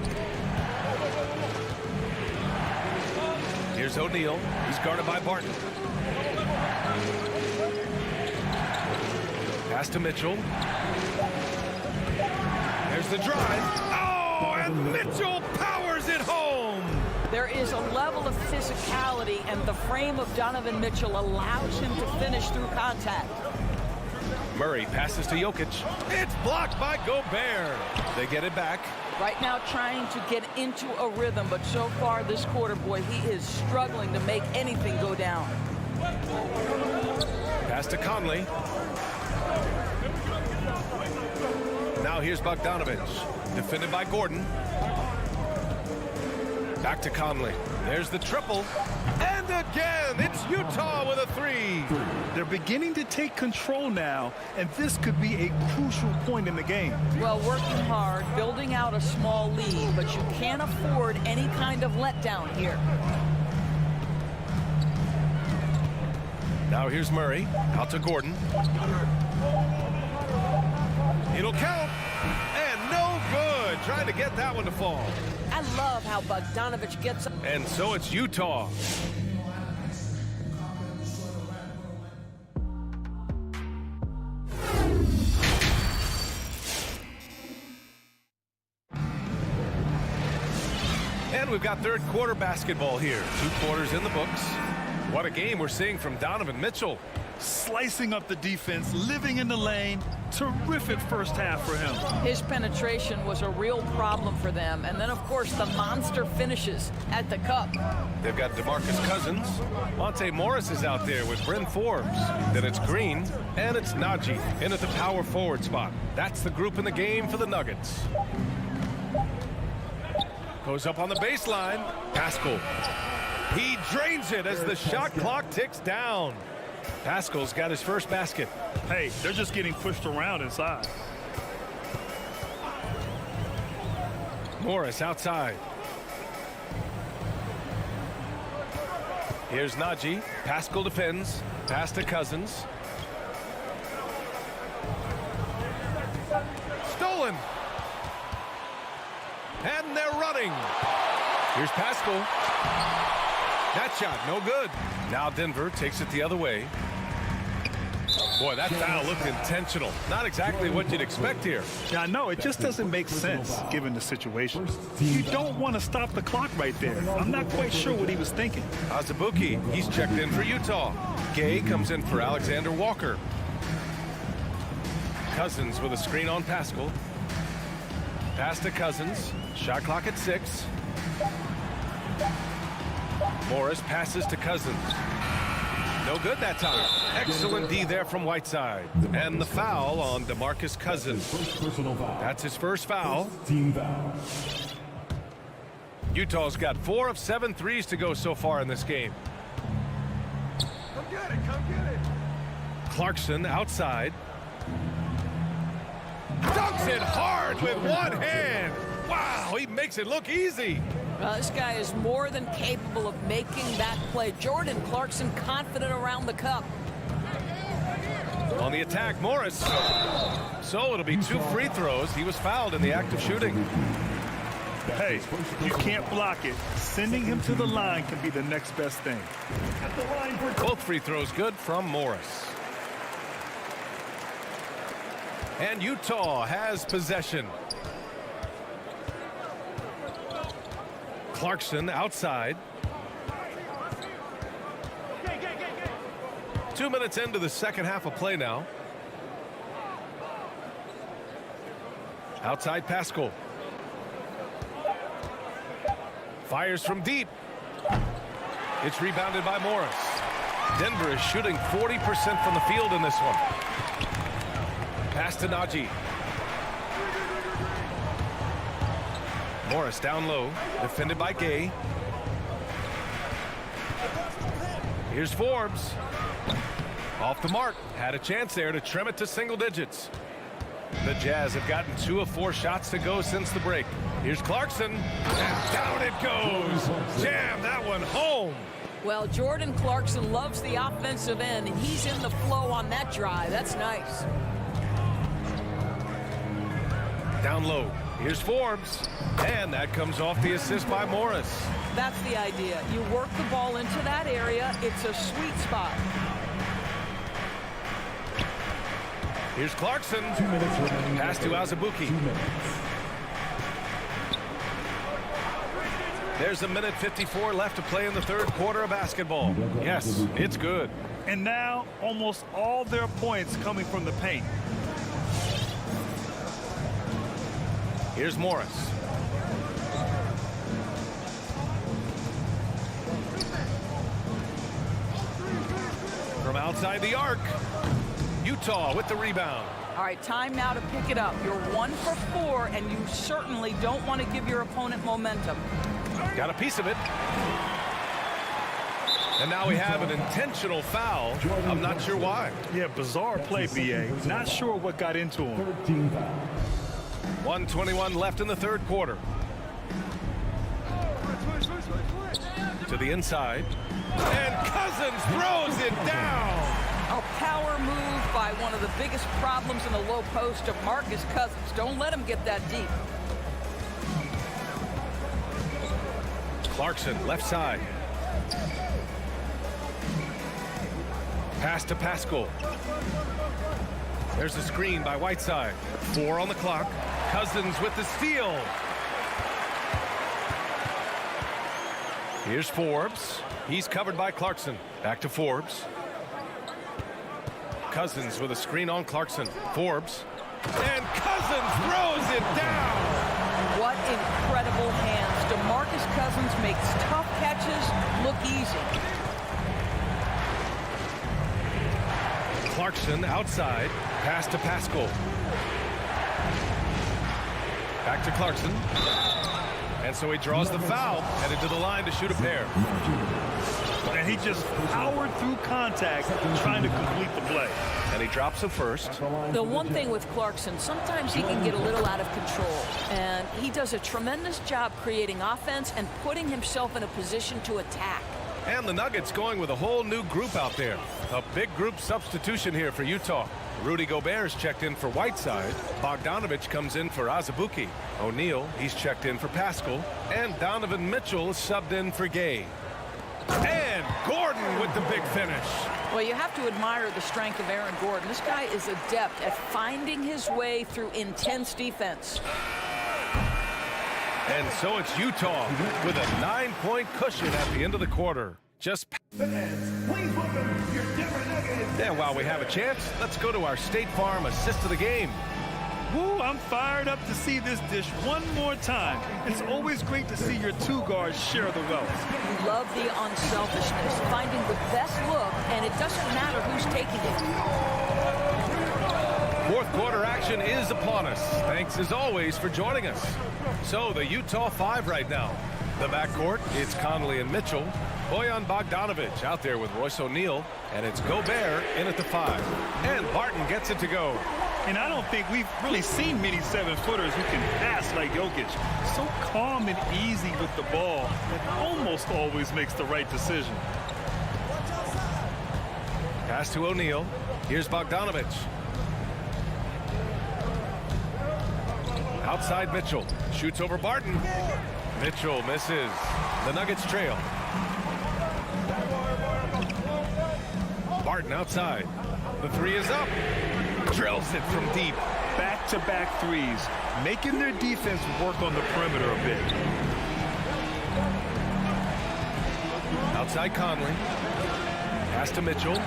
H: Here's O'Neal. He's guarded by Barton. Pass to Mitchell. There's the drive. Oh, and Mitchell powers it home.
L: There is a level of physicality, and the frame of Donovan Mitchell allows him to finish through contact.
H: Murray passes to Jokic. It's blocked by Gobert. They get it back.
L: Right now trying to get into a rhythm, but so far this quarter, boy, he is struggling to make anything go down.
H: Pass to Conley. Now here's Bogdanovich. Defended by Gordon. Back to Conley. There's the triple. And again, it's Utah with a 3.
I: They're beginning to take control now, and this could be a crucial point in the game.
L: Well, working hard, building out a small lead, but you can't afford any kind of letdown here.
H: Now here's Murray. Out to Gordon. It'll count. And no good. Trying to get that one to fall.
L: I love how Bogdanovich gets up.
H: And so it's Utah. And we've got third quarter basketball here. 2 quarters in the books. What a game we're seeing from Donovan Mitchell.
I: Slicing up the defense, living in the lane. Terrific first half for him.
L: His penetration was a real problem for them. And then, of course, the monster finishes at the cup.
H: They've got DeMarcus Cousins. Monte Morris is out there with Bryn Forbes. Then it's Green, and it's Najee in at the power forward spot. That's the group in the game for the Nuggets. Goes up on the baseline. Pascal. He drains it as the shot clock ticks down. Pascal's got his first basket.
I: Hey, they're just getting pushed around inside.
H: Morris outside. Here's Najee. Pascal defends. Pass to Cousins. Stolen. And they're running. Here's Pascal. That shot, no good. Now Denver takes it the other way. Boy, that foul looked intentional. Not exactly what you'd expect here.
I: Yeah, I know. It just doesn't make sense given the situation. You don't want to stop the clock right there. I'm not quite sure what he was thinking.
H: Azubuike, he's checked in for Utah. Gay comes in for Alexander Walker. Cousins with a screen on Pascal. Pass to Cousins. Shot clock at 6. Morris passes to Cousins. No good that time. Excellent D there from Whiteside. And the foul on DeMarcus Cousins. That's his first foul.
D: Team foul.
H: Utah's got 4 of 7 threes to go so far in this game.
I: Come get it, come get it.
H: Clarkson outside. Dunks it hard with one hand. Wow, he makes it look easy.
L: Well, this guy is more than capable of making that play. Jordan Clarkson confident around the cup.
H: On the attack, Morris. So it'll be 2 free throws. He was fouled in the act of shooting.
I: Hey, you can't block it. Sending him to the line can be the next best thing.
H: Both free throws good from Morris. And Utah has possession. Clarkson outside. 2 minutes into the second half of play now. Outside Pascal. Fires from deep. It's rebounded by Morris. Denver is shooting 40% from the field in this one. Pass to Najee. Morris down low, defended by Gay. Here's Forbes. Off the mark. Had a chance there to trim it to single digits. The Jazz have gotten 2 of 4 shots to go since the break. Here's Clarkson. And down it goes. Jam that one home.
L: Well, Jordan Clarkson loves the offensive end, and he's in the flow on that drive. That's nice.
H: Down low. Here's Forbes. And that comes off the assist by Morris.
L: That's the idea. You work the ball into that area. It's a sweet spot.
H: Here's Clarkson. Pass to Azubuike. There's 1:54 left to play in the third quarter of basketball. Yes, it's good.
I: And now almost all their points coming from the paint.
H: Here's Morris. From outside the arc, Utah with the rebound.
L: All right, time now to pick it up. You're 1 for 4, and you certainly don't want to give your opponent momentum.
H: Got a piece of it. And now we have an intentional foul. I'm not sure why.
I: Yeah, bizarre play, B.A. Not sure what got into him.
H: 1:21 left in the third quarter. To the inside. And Cousins throws it down.
L: A power move by one of the biggest problems in the low post of Marcus Cousins. Don't let him get that deep.
H: Clarkson, left side. Pass to Pascal. There's the screen by Whiteside. 4 on the clock. Cousins with the steal. Here's Forbes. He's covered by Clarkson. Back to Forbes. Cousins with a screen on Clarkson. Forbes. And Cousins throws it down.
L: What incredible hands. DeMarcus Cousins makes tough catches look easy.
H: Clarkson outside. Pass to Pascal. Back to Clarkson. And so he draws the foul. Headed to the line to shoot a pair.
I: And he just powered through contact trying to complete the play.
H: And he drops the first.
L: The one thing with Clarkson, sometimes he can get a little out of control. And he does a tremendous job creating offense and putting himself in a position to attack.
H: And the Nuggets going with a whole new group out there. A big group substitution here for Utah. Rudy Gobert's checked in for Whiteside. Bogdanovich comes in for Azubuike. O'Neal, he's checked in for Pascal. And Donovan Mitchell is subbed in for Gay. And Gordon with the big finish.
L: Well, you have to admire the strength of Aaron Gordon. This guy is adept at finding his way through intense defense.
H: And so it's Utah with a 9-point cushion at the end of the quarter. And while we have a chance, let's go to our State Farm assist of the game.
I: Woo, I'm fired up to see this dish one more time. It's always great to see your two guards share the wealth.
L: You love the unselfishness, finding the best look, and it doesn't matter who's taking it.
H: Fourth quarter action is upon us. Thanks as always for joining us. So the Utah 5 right now. The backcourt, it's Conley and Mitchell. Bojan Bogdanovich out there with Royce O'Neal. And it's Gobert in at the 5. And Barton gets it to go.
I: And I don't think we've really seen many 7-footers who can pass like Jokic. So calm and easy with the ball that almost always makes the right decision.
H: Pass to O'Neal. Here's Bogdanovich. Outside Mitchell. Shoots over Barton. Mitchell misses. The Nuggets trail. Barton outside. The 3 is up. Drills it from deep.
I: Back-to-back threes, making their defense work on the perimeter a bit.
H: Outside Conley. Pass to Mitchell.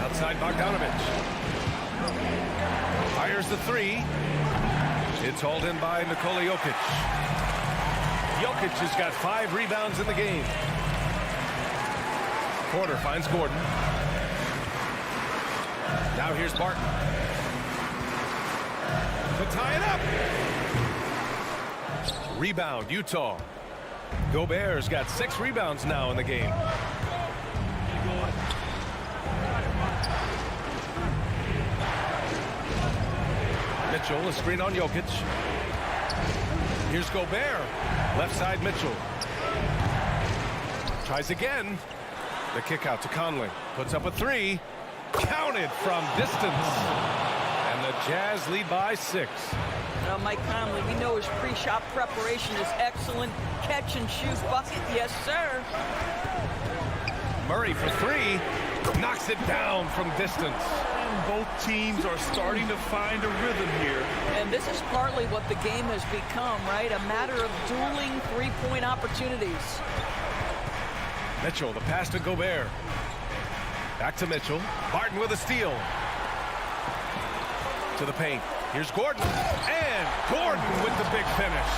H: Outside Bogdanovich. Fires the 3. It's hauled in by Nikola Jokic. Jokic has got 5 rebounds in the game. Porter finds Gordon. Now here's Barton. To tie it up. Rebound, Utah. Gobert's got 6 rebounds now in the game. Mitchell, a screen on Jokic. Here's Gobert. Left side, Mitchell. Tries again. The kick out to Conley. Puts up a 3. Counted from distance. And the Jazz lead by 6.
L: Mike Conley, we know his pre-shot preparation is excellent. Catch and shoot bucket, yes, sir.
H: Murray for 3. Knocks it down from distance.
I: And both teams are starting to find a rhythm here.
L: And this is partly what the game has become, right? A matter of dueling three-point opportunities.
H: Mitchell, the pass to Gobert. Back to Mitchell. Barton with a steal. To the paint. Here's Gordon. And Gordon with the big finish.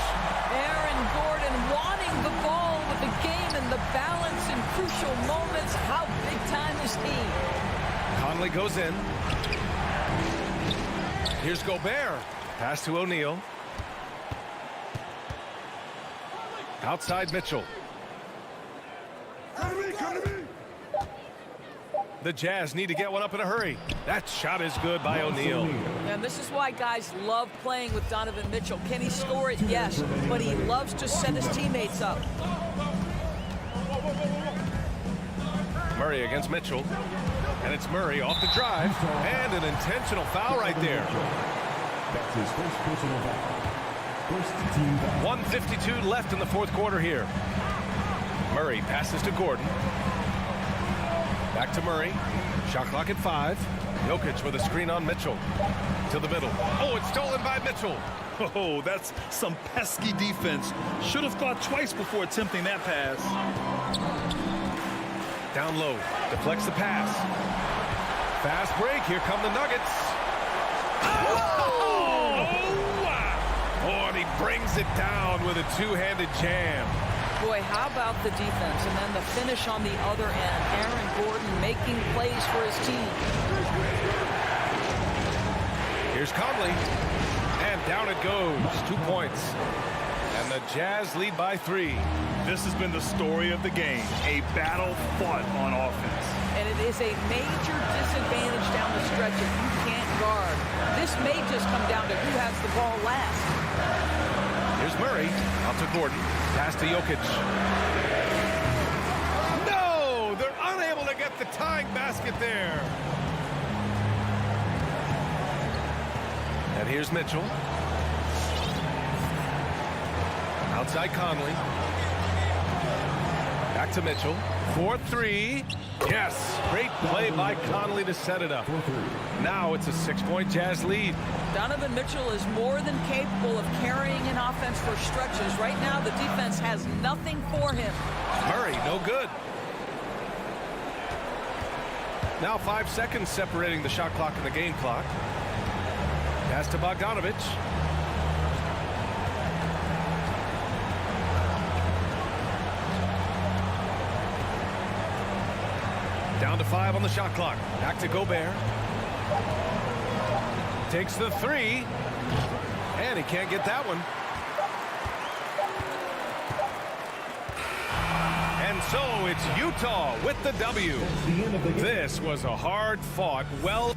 L: Aaron Gordon wanting the ball with the game and the balance in crucial moments. How big time is he?
H: Conley goes in. Here's Gobert. Pass to O'Neal. Outside Mitchell. The Jazz need to get one up in a hurry. That shot is good by O'Neal.
L: And this is why guys love playing with Donovan Mitchell. Can he score it? Yes. But he loves to set his teammates up.
H: Murray against Mitchell. And it's Murray off the drive. And an intentional foul right there.
D: That's his first personal foul. First team foul.
H: 1:52 left in the fourth quarter here. Murray passes to Gordon. Back to Murray. Shot clock at 5. Jokic with a screen on Mitchell. To the middle. Oh, it's stolen by Mitchell.
I: Oh, that's some pesky defense. Should have thought twice before attempting that pass.
H: Down low. Deflects the pass. Fast break. Here come the Nuggets. Oh! Wow. Oh, and he brings it down with a two-handed jam.
L: Boy, how about the defense? And then the finish on the other end. Aaron Gordon making plays for his team.
H: Here's Conley. And down it goes. 2 points. And the Jazz lead by 3.
I: This has been the story of the game. A battle fought on offense.
L: And it is a major disadvantage down the stretch if you can't guard. This may just come down to who has the ball last.
H: Here's Murray. Out to Gordon. Pass to Jokic. No! They're unable to get the tying basket there. And here's Mitchell. Outside Conley. Back to Mitchell. 4-3. Yes! Great play by Conley to set it up. Now it's a 6-point Jazz lead.
L: Donovan Mitchell is more than capable of carrying an offense for stretches. Right now, the defense has nothing for him.
H: Murray, no good. Now 5 seconds separating the shot clock and the game clock. Pass to Bogdanovic. Down to 5 on the shot clock. Back to Gobert. Takes the 3. And he can't get that one. And so it's Utah with the W. This was a hard-fought, well...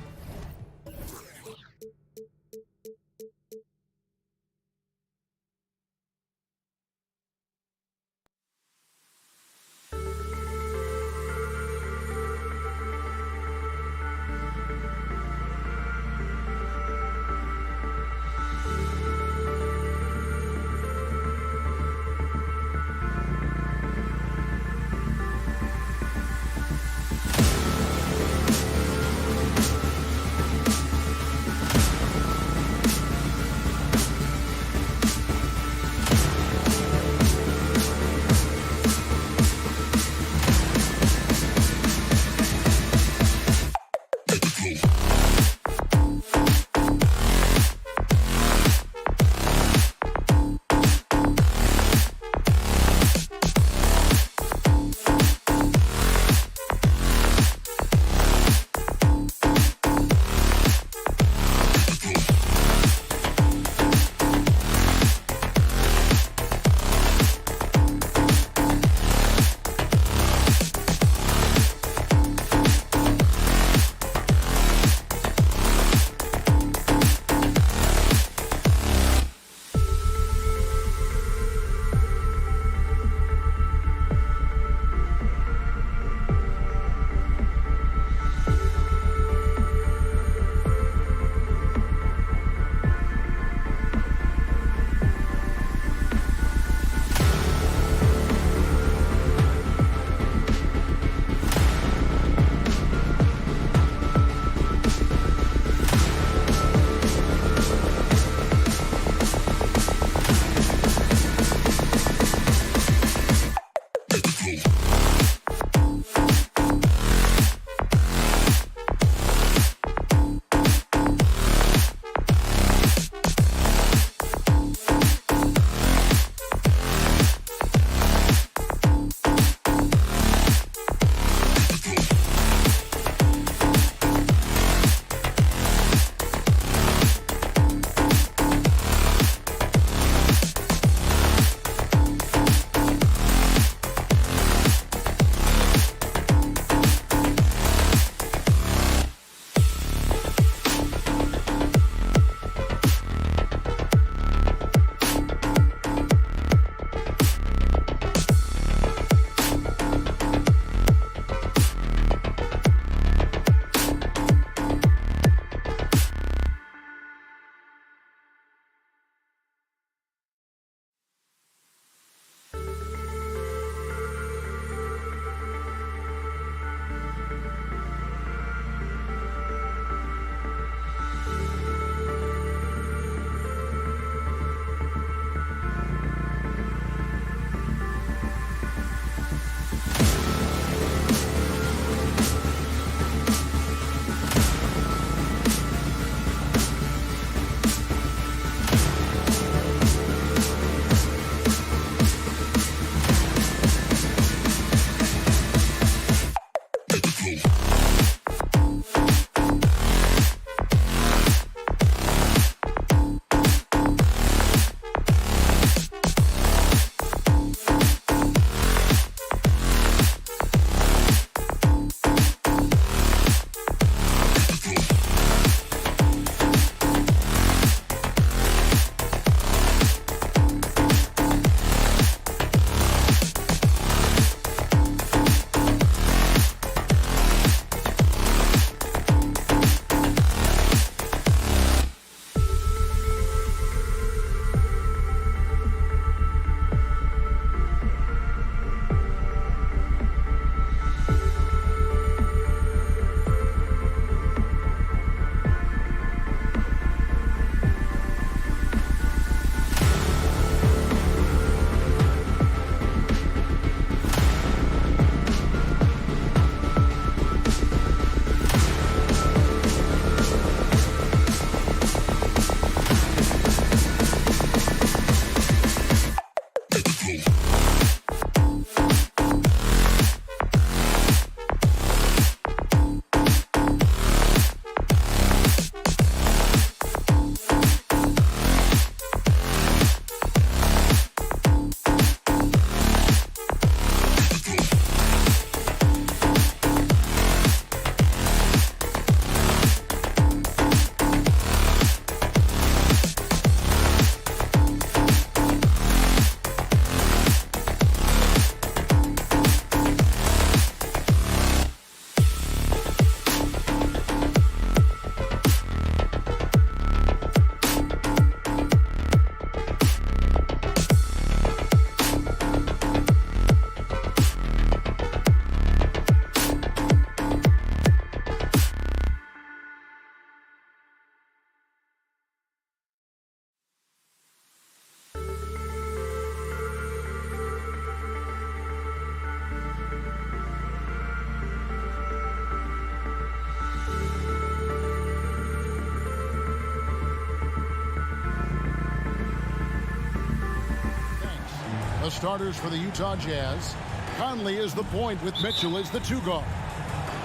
A: The starters for the Utah Jazz. Conley is the point with Mitchell as the 2 guard.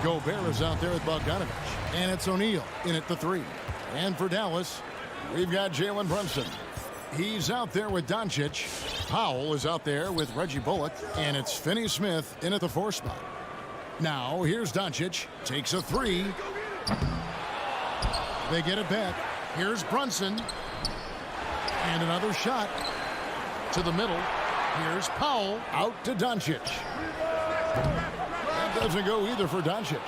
A: Gobert is out there with Bogdanovich. And it's O'Neal in at the 3. And for Dallas, we've got Jalen Brunson. He's out there with Doncic. Powell is out there with Reggie Bullock. And it's Finney-Smith in at the 4 spot. Now, here's Doncic. Takes a 3. They get it back. Here's Brunson. And another shot to the middle. Here's Powell out to Doncic. That doesn't go either for Doncic.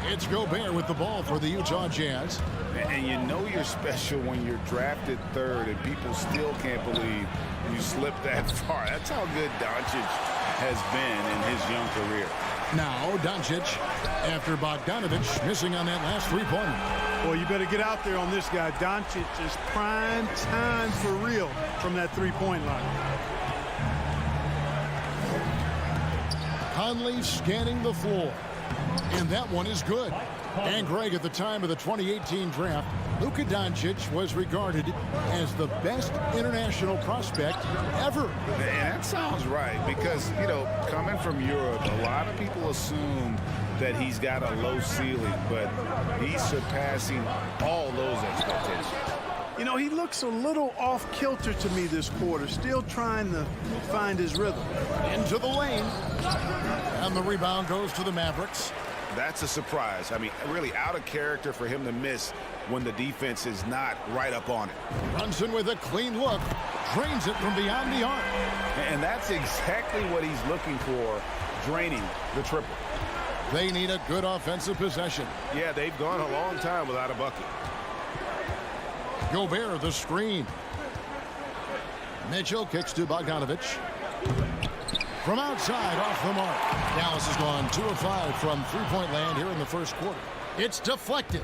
A: It's Gobert with the ball for the Utah Jazz.
C: And you know you're special when you're drafted 3rd and people still can't believe you slipped that far. That's how good Doncic has been in his young career.
A: Now Doncic after Bogdanovich missing on that last 3-pointer.
B: Boy, you better get out there on this guy. Doncic is prime time for real from that 3-point line.
A: Conley scanning the floor. And that one is good. And Greg, at the time of the 2018 draft, Luka Doncic was regarded as the best international prospect ever.
C: And that sounds right because, you know, coming from Europe, a lot of people assume that he's got a low ceiling, but he's surpassing all those expectations.
B: You know, he looks a little off kilter to me this quarter, still trying to find his rhythm.
A: Into the lane. And the rebound goes to the Mavericks.
C: That's a surprise. I mean, really out of character for him to miss when the defense is not right up on it.
A: Brunson with a clean look. Drains it from beyond the arc.
C: And that's exactly what he's looking for, draining the triple.
A: They need a good offensive possession.
C: Yeah, they've gone a long time without a bucket.
A: Gobert the screen. Mitchell kicks to Bogdanovich. From outside, off the mark. Dallas has gone 2 of 5 from 3-point land here in the first quarter. It's deflected.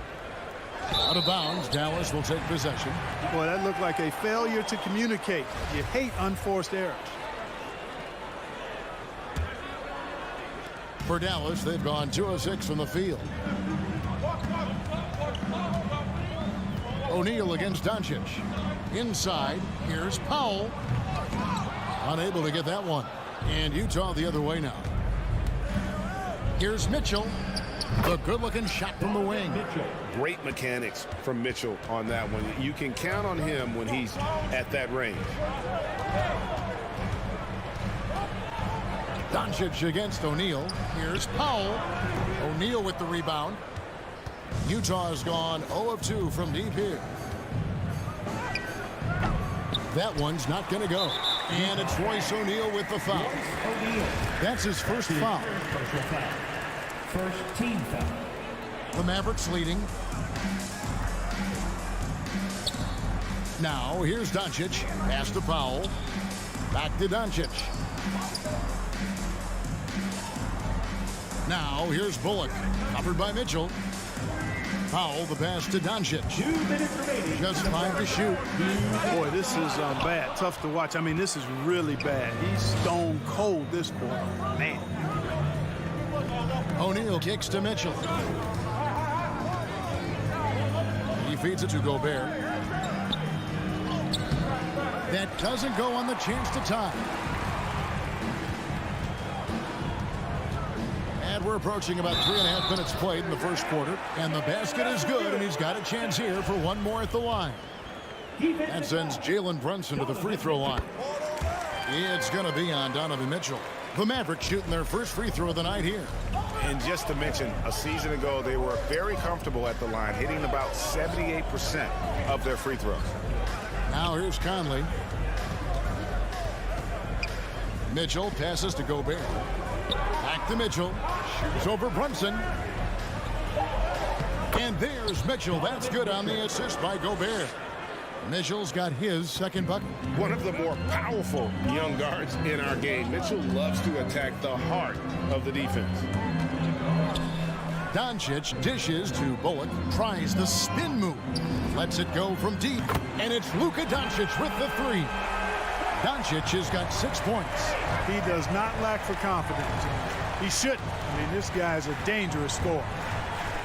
A: Out of bounds, Dallas will take possession.
B: Boy, that looked like a failure to communicate. You hate unforced errors.
A: For Dallas, they've gone 2 of 6 from the field. O'Neal against Doncic. Inside, here's Powell. Unable to get that one. And Utah the other way now. Here's Mitchell. The good-looking shot from the wing.
C: Great mechanics from Mitchell on that one. You can count on him when he's at that range.
A: Doncic against O'Neal. Here's Powell. O'Neal with the rebound. Utah has gone 0 of 2 from deep here. That one's not going to go. And it's Royce O'Neal with the foul. That's his first foul.
D: First team foul.
A: The Mavericks leading. Now here's Doncic. Pass to Powell. Back to Doncic. Now here's Bullock. Covered by Mitchell. Powell, the pass to Doncic.
D: 2 minutes remaining.
A: Just 5 to shoot.
B: Boy, this is bad. Tough to watch. I mean, this is really bad. He's stone cold this quarter. Man.
A: O'Neal kicks to Mitchell. He feeds it to Gobert. That doesn't go on the chance to tie. And we're approaching about 3.5 minutes played in the first quarter. And the basket is good, and he's got a chance here for one more at the line. That sends Jalen Brunson to the free throw line. It's going to be on Donovan Mitchell. The Mavericks shooting their first free throw of the night here.
C: And just to mention, a season ago, they were very comfortable at the line, hitting about 78% of their free throws.
A: Now here's Conley. Mitchell passes to Gobert. Back to Mitchell. Shoots over Brunson. And there's Mitchell. That's good on the assist by Gobert. Mitchell's got his second bucket.
C: One of the more powerful young guards in our game. Mitchell loves to attack the heart of the defense.
A: Doncic dishes to Bullock. Tries the spin move. Lets it go from deep. And it's Luka Doncic with the 3. Doncic has got 6 points.
B: He does not lack for confidence. He shouldn't. I mean, this guy's a dangerous scorer.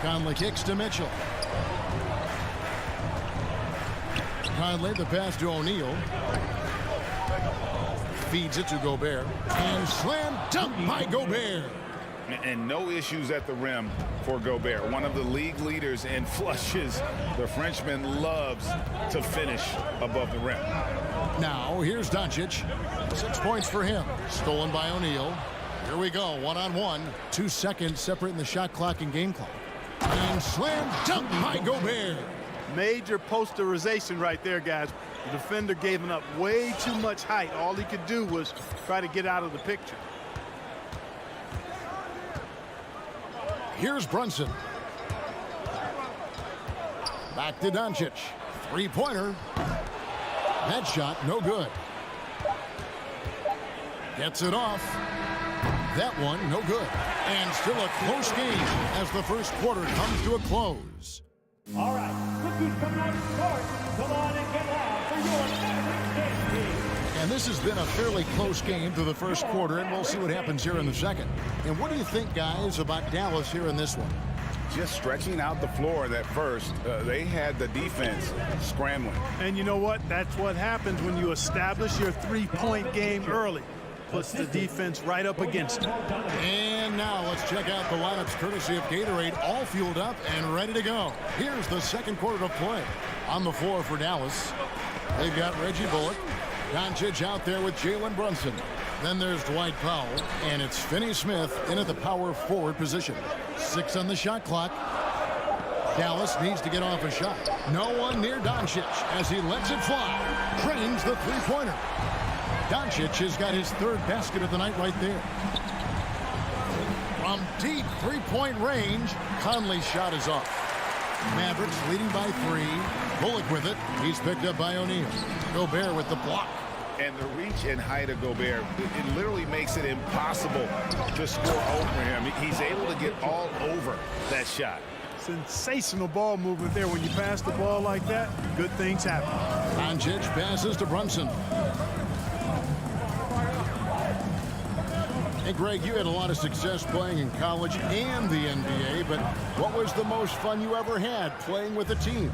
A: Conley kicks to Mitchell. Conley, the pass to O'Neal. feeds it to Gobert. And slam dunk by Gobert.
C: And no issues at the rim for Gobert. One of the league leaders in flushes. The Frenchman loves to finish above the rim.
A: Now, here's Doncic. 6 points for him. Stolen by O'Neal. Here we go, one-on-one. 2 seconds separating the shot clock and game clock. And slam dunk by Gobert.
B: Major posterization right there, guys. The defender gave him up way too much height. All he could do was try to get out of the picture.
A: Here's Brunson. Back to Doncic. Three-pointer. That shot, no good. Gets it off. That one, no good. And still a close game as the first quarter comes to a close.
M: All right, rookies coming out to court. Come on and get loud for your average game team.
A: And this has been a fairly close game through the first quarter, and we'll see what happens here in the second. And what do you think, guys, about Dallas here in this one?
C: Just stretching out the floor that first. They had the defense scrambling.
B: And you know what? That's what happens when you establish your three-point game early. Puts the defense right up against it.
A: And now let's check out the lineups courtesy of Gatorade, all fueled up and ready to go. Here's the second quarter of play. On the floor for Dallas, they've got Reggie Bullock. Doncic out there with Jalen Brunson. Then there's Dwight Powell, and it's Finney-Smith in at the power forward position. 6 on the shot clock. Dallas needs to get off a shot. No one near Doncic as he lets it fly. Trains the three-pointer. Doncic has got his third basket of the night right there. From deep three-point range, Conley's shot is off. Mavericks leading by 3. Bullock with it. He's picked up by O'Neal. Gobert with the block.
C: And the reach and height of Gobert, it literally makes it impossible to score over him. He's able to get all over that shot.
B: Sensational ball movement there. When you pass the ball like that, good things happen.
A: Doncic passes to Brunson. Hey, Greg, you had a lot of success playing in college and the NBA, but what was the most fun you ever had playing with a team?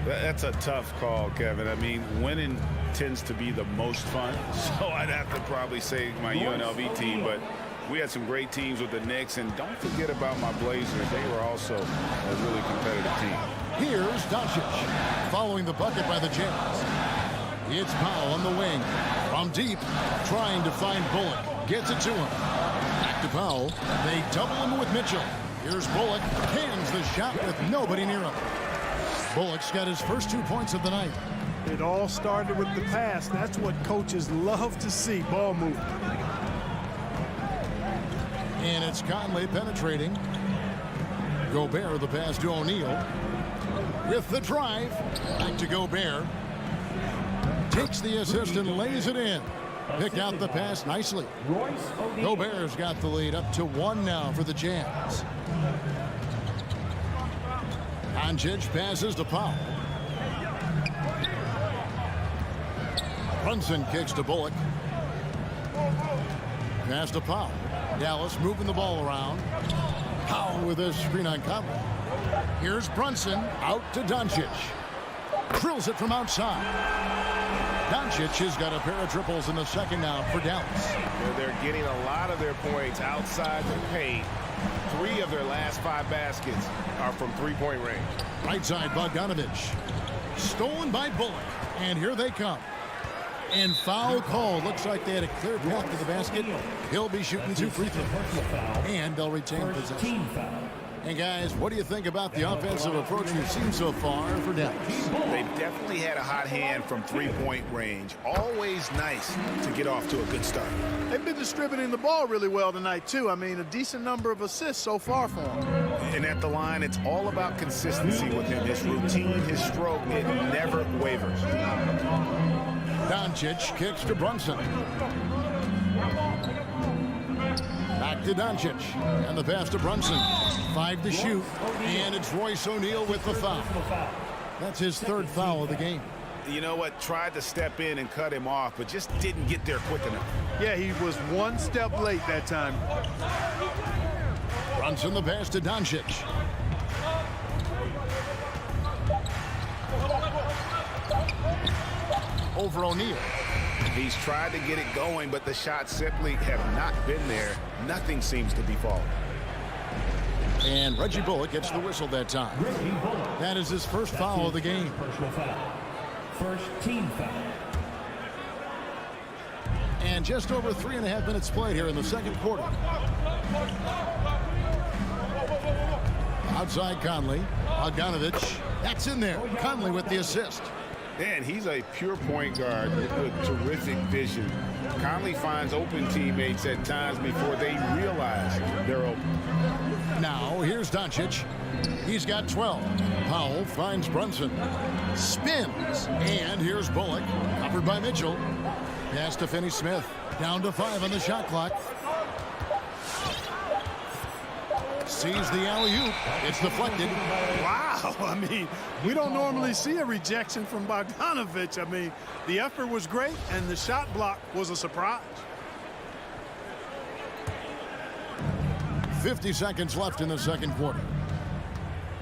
C: That's a tough call, Kevin. I mean, winning tends to be the most fun, so I'd have to probably say my UNLV team, but we had some great teams with the Knicks, and don't forget about my Blazers. They were also a really competitive team.
A: Here's Doncic following the bucket by the Jazz. It's Powell on the wing. From deep, trying to find Bullock. Gets it to him. Back to Powell. They double him with Mitchell. Here's Bullock. Hands the shot with nobody near him. Bullock's got his first 2 points of the night.
B: It all started with the pass. That's what coaches love to see, ball movement.
A: And it's Conley penetrating. Gobert the pass to O'Neal. With the drive. Back to Gobert. Takes the assist and lays it in. Picked out the pass nicely. Gobert's got the lead up to 1 now for the Jazz. Doncic passes to Powell. Brunson kicks to Bullock. Pass to Powell. Dallas moving the ball around. Powell with a screen on Conley. Here's Brunson out to Doncic. Drills it from outside. Doncic has got a pair of triples in the second now for Dallas.
C: They're getting a lot of their points outside the paint. 3 of their last 5 baskets are from three-point range.
A: Right side, Bogdanovich. Stolen by Bullock. And here they come. And foul call. Looks like they had a clear path to the basket. He'll be shooting 2 free throws. And they'll retain possession. And guys, what do you think about the offensive approach we've seen so far for Dallas?
C: They've definitely had a hot hand from three-point range. Always nice to get off to a good start.
B: They've been distributing the ball really well tonight, too. I mean, a decent number of assists so far for them.
C: And at the line, it's all about consistency with him. His routine, his stroke, it never wavers.
A: Doncic kicks to Brunson. Back to Doncic. And the pass to Brunson. 5 to shoot. And it's Royce O'Neal with the foul. That's his 3rd foul of the game.
C: You know what? Tried to step in and cut him off, but just didn't get there quick enough.
B: Yeah, he was 1 step late that time.
A: Brunson the pass to Doncic. Over O'Neal.
C: He's tried to get it going, but the shots simply have not been there. Nothing seems to be falling.
A: And Reggie Bullock gets the whistle that time. That is his first foul of the game.
M: Personal foul. First team foul.
A: And just over 3.5 minutes played here in the second quarter. Outside Conley. Bogdanovich. That's in there. Conley with the assist.
C: And he's a pure point guard with terrific vision. Conley finds open teammates at times before they realize they're open.
A: Now, here's Doncic. He's got 12. Powell finds Brunson. Spins. And here's Bullock. Covered by Mitchell. Pass to Finney-Smith. Down to 5 on the shot clock. Sees the alley-oop. It's deflected.
B: Wow. I mean, we don't normally see a rejection from Bogdanovich. I mean, the effort was great, and the shot block was a surprise.
A: 50 seconds left in the second quarter.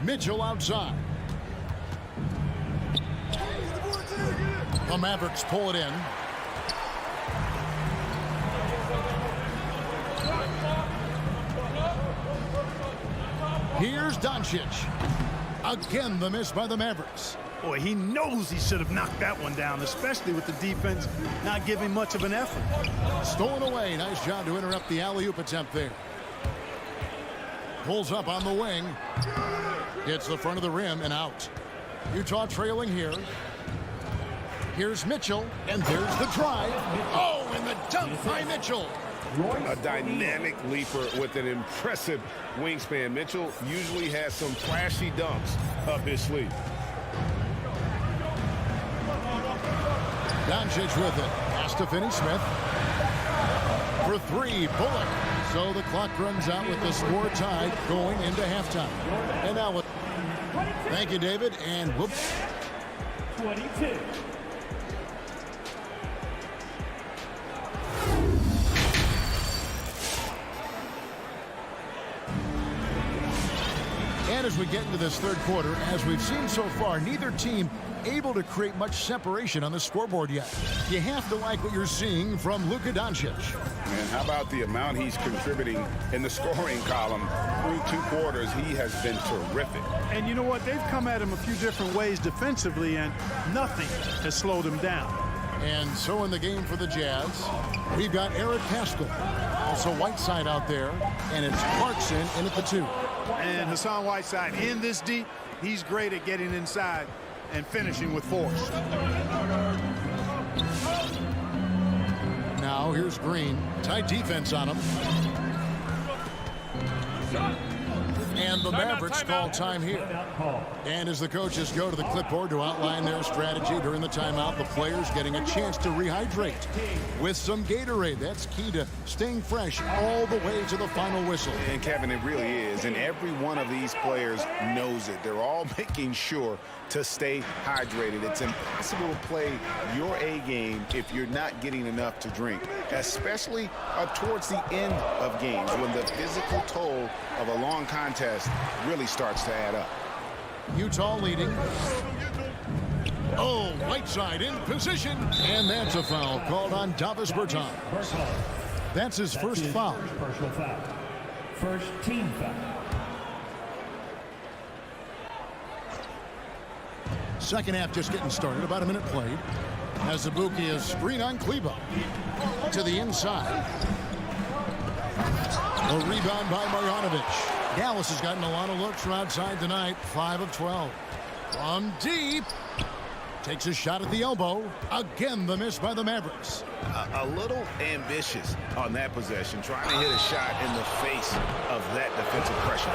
A: Mitchell outside. The Mavericks pull it in. Here's Doncic. Again, the miss by the Mavericks.
B: Boy, he knows he should have knocked that one down, especially with the defense not giving much of an effort.
A: Stolen away. Nice job to interrupt the alley-oop attempt there. Pulls up on the wing. Hits the front of the rim and out. Utah trailing here. Here's Mitchell, and there's the drive. Oh, and the dunk by Mitchell.
C: A dynamic leaper with an impressive wingspan. Mitchell usually has some flashy dunks up his sleeve.
A: Doncic with it. Pass to Finney-Smith. For 3, Bullock. So the clock runs out with the score tied going into halftime. And now, thank you, David. And whoops.
M: 22.
A: And as we get into this third quarter, as we've seen so far, neither team able to create much separation on the scoreboard yet. You have to like what you're seeing from Luka Doncic.
C: And how about the amount he's contributing in the scoring column through 2 quarters? He has been terrific.
B: And you know what? They've come at him a few different ways defensively, and nothing has slowed him down.
A: And so in the game for the Jazz, we've got Eric Paschall. Also Whiteside out there, and it's Clarkson in at the 2.
B: And Hassan Whiteside in this deep, he's great at getting inside and finishing with force.
A: Now here's Green. Tight defense on him. And the Mavericks call time here. And as the coaches go to the clipboard to outline their strategy during the timeout, the players getting a chance to rehydrate with some Gatorade. That's key to staying fresh all the way to the final whistle.
C: And Kevin, it really is. And every one of these players knows it. They're all making sure to stay hydrated. It's impossible to play your A game if you're not getting enough to drink, especially towards the end of games when the physical toll of a long contest really starts to add up.
A: Utah leading. Oh, Whiteside in position. And that's a foul called on Davis Bertans. That's his first foul.
M: Personal foul. First team foul.
A: Second half just getting started. About a minute played. As Azubuike is screen on Kleber. To the inside. A rebound by Marjanovic. Dallas has gotten a lot of looks from outside tonight. 5 of 12. From deep. Takes a shot at the elbow. Again, the miss by the Mavericks.
C: A little ambitious on that possession, trying to hit a shot in the face of that defensive pressure.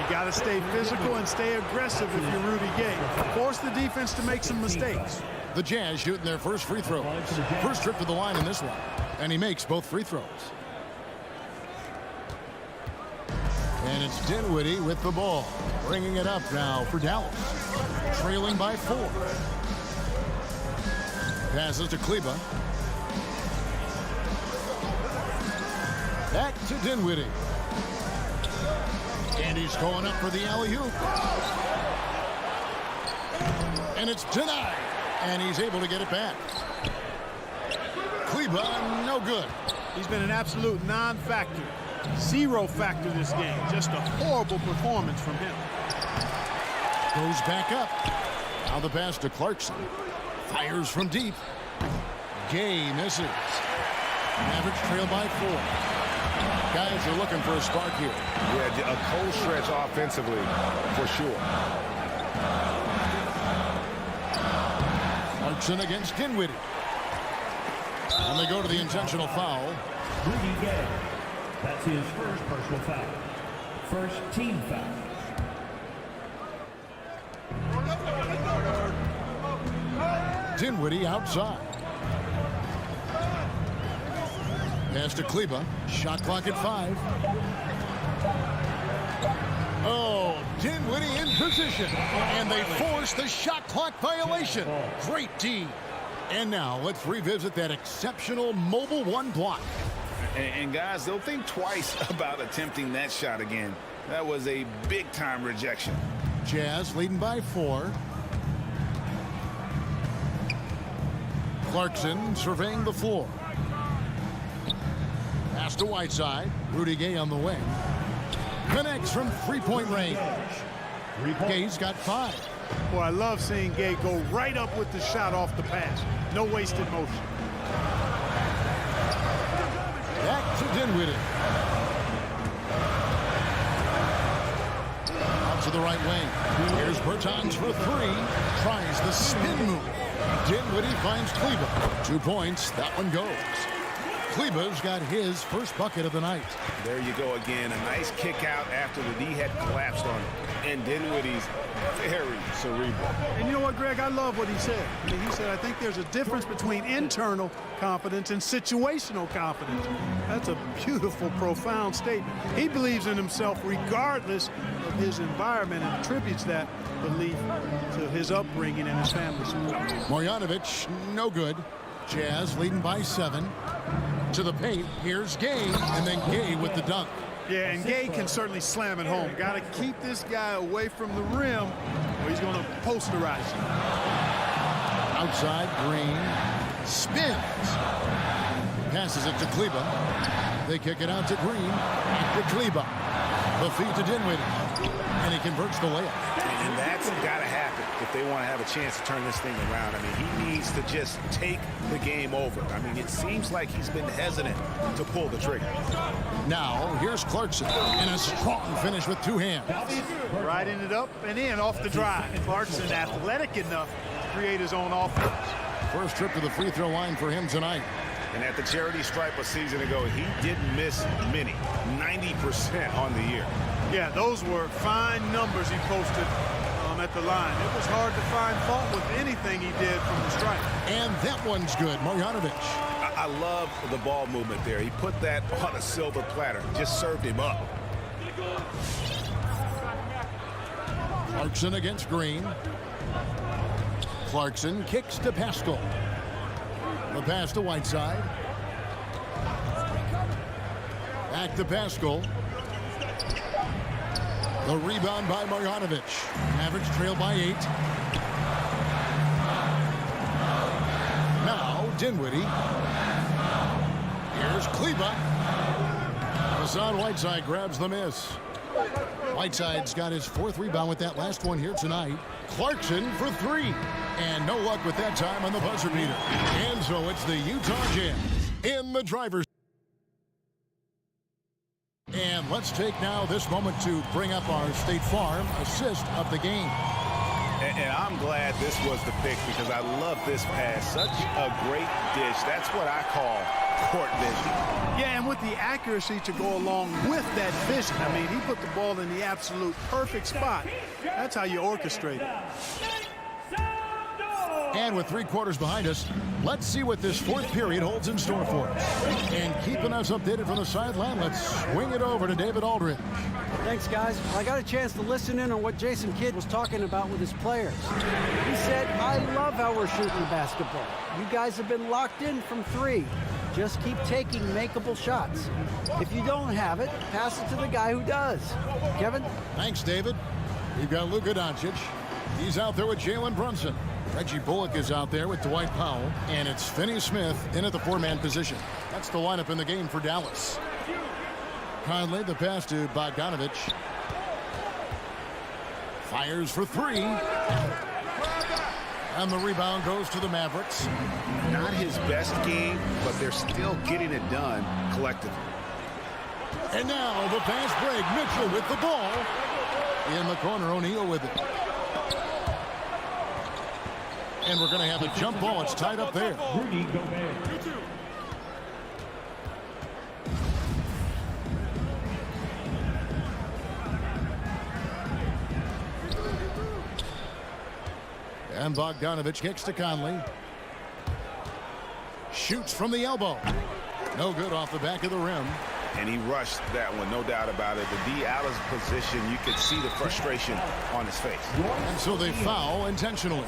B: You got to stay physical and stay aggressive if you're Rudy Gay. Force the defense to make some mistakes.
A: The Jazz shooting their first free throws. First trip to the line in this one. And he makes both free throws. And it's Dinwiddie with the ball. Bringing it up now for Dallas. Trailing by 4. Passes to Kleber. Back to Dinwiddie. And he's going up for the alley-oop. And it's denied. And he's able to get it back. Kleber, no good.
B: He's been an absolute non-factor. Zero factor this game. Just a horrible performance from him.
A: Goes back up. Now the pass to Clarkson. Fires from deep. Gay misses. Mavericks trail by 4. Guys are looking for a spark here.
C: Yeah, a cold stretch offensively, for sure.
A: Clarkson against Dinwiddie. And they go to the intentional foul.
M: Rudy Gay. That's his first personal foul. First team foul.
A: Dinwiddie outside. Pass to Kleber. Shot clock at 5. Oh, Dinwiddie in position. And they force the shot clock violation. Great D. And now let's revisit that exceptional mobile 1 block.
C: And guys, they'll think twice about attempting that shot again. That was a big-time rejection.
A: Jazz leading by 4. Clarkson surveying the floor. Pass to Whiteside. Rudy Gay on the wing. Connects from 3-point range. Gay's got 5.
B: Boy, I love seeing Gay go right up with the shot off the pass. No wasted motion.
A: Back to Dinwiddie. Out to the right wing. Here's Bertans for 3. Tries the spin move. Dinwiddie finds Kleber. 2 points. That one goes. Kleber's got his first bucket of the night.
C: There you go again. A nice kick out after the D had collapsed on him. And Dinwiddie's very cerebral.
B: And you know what, Greg? I love what he said. I mean, he said, I think there's a difference between internal confidence and situational confidence. That's a beautiful, profound statement. He believes in himself regardless of his environment and attributes that belief to his upbringing and his family support.
A: Marjanovic, no good. Jazz leading by 7. To the paint, here's Gay, and then Gay with the dunk.
B: Yeah, and Gay can certainly slam it home. Got to keep this guy away from the rim, or he's going to posterize you.
A: Outside, Green spins. Passes it to Kleber. They kick it out to Green. And to Kleber. The feed to Dinwiddie. And he converts the layup.
C: And that's got to happen if they want to have a chance to turn this thing around. I mean, he needs to just take the game over. I mean, it seems like he's been hesitant to pull the trigger.
A: Now, here's Clarkson. And a strong finish with 2 hands.
B: Riding it up and in off the drive. Clarkson athletic enough to create his own offense.
A: First trip to the free throw line for him tonight.
C: And at the charity stripe a season ago, he didn't miss many. 90% on the year.
B: Yeah, those were fine numbers he posted at the line. It was hard to find fault with anything he did from the stripe.
A: And that one's good. Marjanovic.
C: I love the ball movement there. He put that on a silver platter. Just served him up.
A: Clarkson against Green. Clarkson kicks to Pascal. The pass to Whiteside. Back to Pascal. The rebound by Marjanovic. Mavericks trail by 8. Now Dinwiddie. Here's Kleber. Hassan Whiteside grabs the miss. Whiteside's got his 4th rebound with that last one here tonight. Clarkson for 3. And no luck with that time on the buzzer beater. And so it's the Utah Jazz in the driver's. And let's take now this moment to bring up our State Farm assist of the game.
C: And I'm glad this was the pick because I love this pass. Such a great dish. That's what I call court vision.
B: Yeah, and with the accuracy to go along with that vision. I mean, he put the ball in the absolute perfect spot. That's how you orchestrate it.
A: And with 3 quarters behind us, let's see what this 4th period holds in store for us. And keeping us updated from the sideline, let's swing it over to David Aldridge.
E: Thanks, guys. I got a chance to listen in on what Jason Kidd was talking about with his players. He said, I love how we're shooting the basketball. You guys have been locked in from 3. Just keep taking makeable shots. If you don't have it, pass it to the guy who does. Kevin?
A: Thanks, David. We've got Luka Doncic. He's out there with Jalen Brunson. Reggie Bullock is out there with Dwight Powell, and it's Finney Smith in at the 4-man position. That's the lineup in the game for Dallas. Conley, the pass to Bogdanovich. Fires for 3. And the rebound goes to the Mavericks.
C: Not his best game, but they're still getting it done collectively.
A: And now the fast break. Mitchell with the ball. In the corner, O'Neal with it. And we're going to have a jump ball. It's tied up there.
M: Rudy Gobert.
A: And Bogdanovich kicks to Conley. Shoots from the elbow. No good off the back of the rim.
C: And he rushed that one, no doubt about it. To be out of position, you could see the frustration on his face.
A: And so they foul intentionally.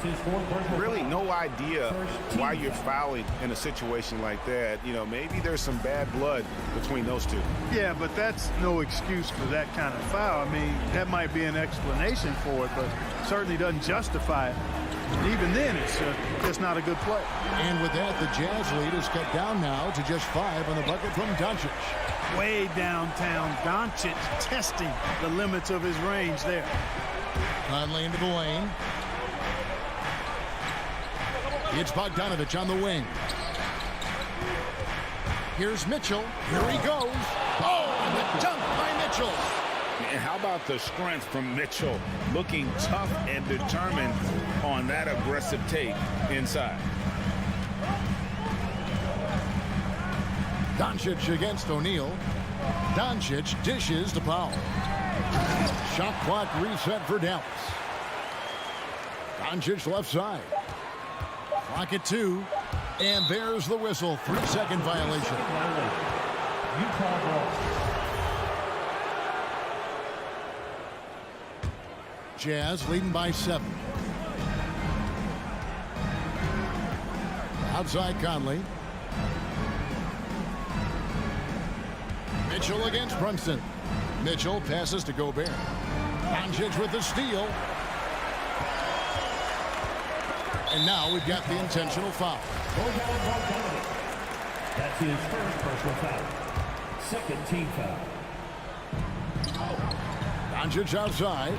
C: Really no idea why you're fouling in a situation like that. You know, maybe there's some bad blood between those two.
B: Yeah, but that's no excuse for that kind of foul. I mean, that might be an explanation for it, but certainly doesn't justify it. And even then, it's just not a good play.
A: And with that, the Jazz lead is cut down now to just 5 on the bucket from Doncic.
B: Way downtown, Doncic testing the limits of his range there.
A: Conley into the lane. It's Bogdanovich on the wing. Here's Mitchell. Here he goes. Oh, and the dunk by Mitchell.
C: And how about the strength from Mitchell, looking tough and determined on that aggressive take inside.
A: Doncic against O'Neal. Doncic dishes to Powell. Shot clock reset for Dallas. Doncic left side. Clock at 2. And there's the whistle. 3-second violation.
M: Utah ball.
A: Jazz leading by 7. Outside Conley. Mitchell against Brunson. Mitchell passes to Gobert. Doncic with the steal. And now we've got the intentional foul.
M: That's his first personal foul. Second team foul.
A: Doncic outside.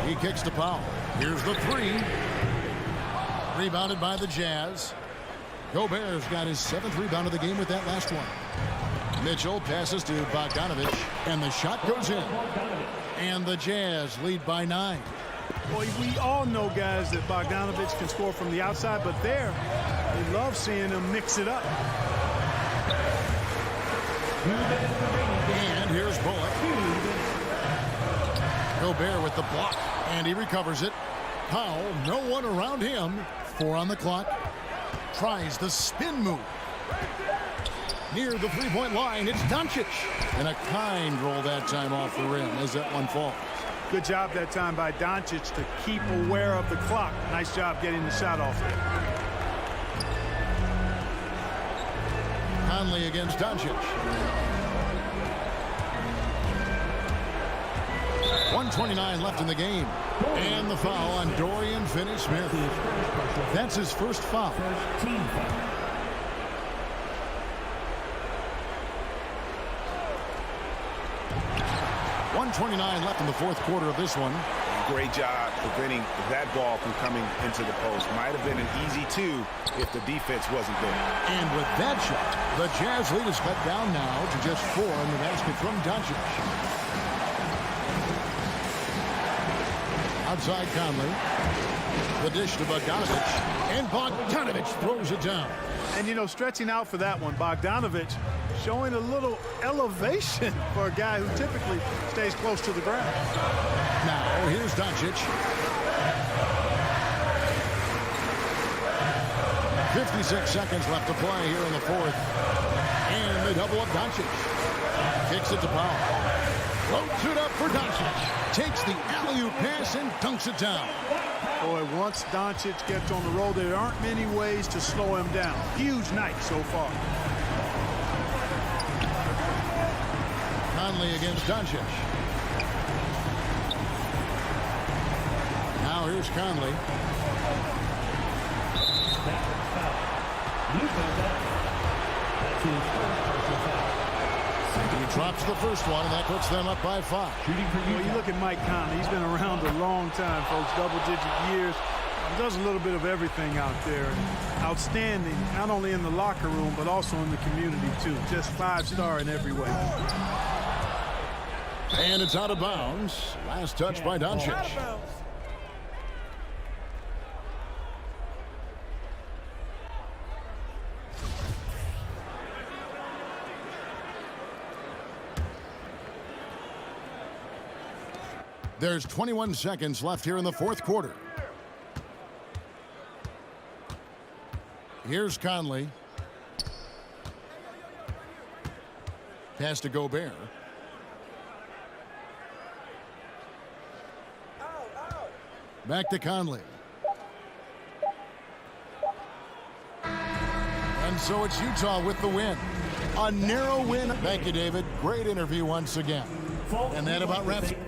A: He kicks to Powell. Here's the 3. Rebounded by the Jazz. Gobert's got his 7th rebound of the game with that last one. Mitchell passes to Bogdanovich, and the shot goes in. And the Jazz lead by 9.
B: Boy, we all know, guys, that Bogdanovich can score from the outside, but there, we love seeing him mix it up.
A: And here's Bullock. Gobert with the block, and he recovers it. Powell, no one around him. 4 on the clock. Tries the spin move. Near the 3-point line, it's Doncic. And a kind roll that time off the rim as that one falls.
B: Good job that time by Doncic to keep aware of the clock. Nice job getting the shot off there.
A: Conley against Doncic. 1:29 left in the game. And the foul on Dorian Finney-Smith. That's his first foul.
M: First team foul.
A: .129 left in the 4th quarter of this one.
C: Great job preventing that ball from coming into the post. Might have been an easy 2 if the defense wasn't there.
A: And with that shot, the Jazz lead is cut down now to just 4 in the basket from Doncic. Outside Conley. The dish to Bogdanovich. And Bogdanovich throws it down.
B: And, you know, stretching out for that one, Bogdanovich showing a little elevation for a guy who typically stays close to the ground.
A: Now, here's Doncic. 56 seconds left to play here in the 4th. And they double up Doncic. Kicks it to Powell. Floats it up for Doncic. Takes the alley-oop pass and dunks it down.
B: Boy, once Doncic gets on the roll, there aren't many ways to slow him down. Huge night so far. Conley
A: against Doncic. Here's Conley.
M: That was foul. Luka Doncic. That's his first personal foul.
A: He drops the first one, and that puts them up by 5.
M: Shooting for
B: Well, you look at Mike Conley. He's been around a long time, folks. Double-digit years. He does a little bit of everything out there. Outstanding, not only in the locker room, but also in the community, too. Just 5-star in every way.
A: And it's out of bounds. Last touch by Doncic. There's 21 seconds left here in the fourth quarter. Here's Conley. Pass to Gobert. Back to Conley. And so it's Utah with the win. A narrow win. Thank you, David. Great interview once again. And that about wraps it.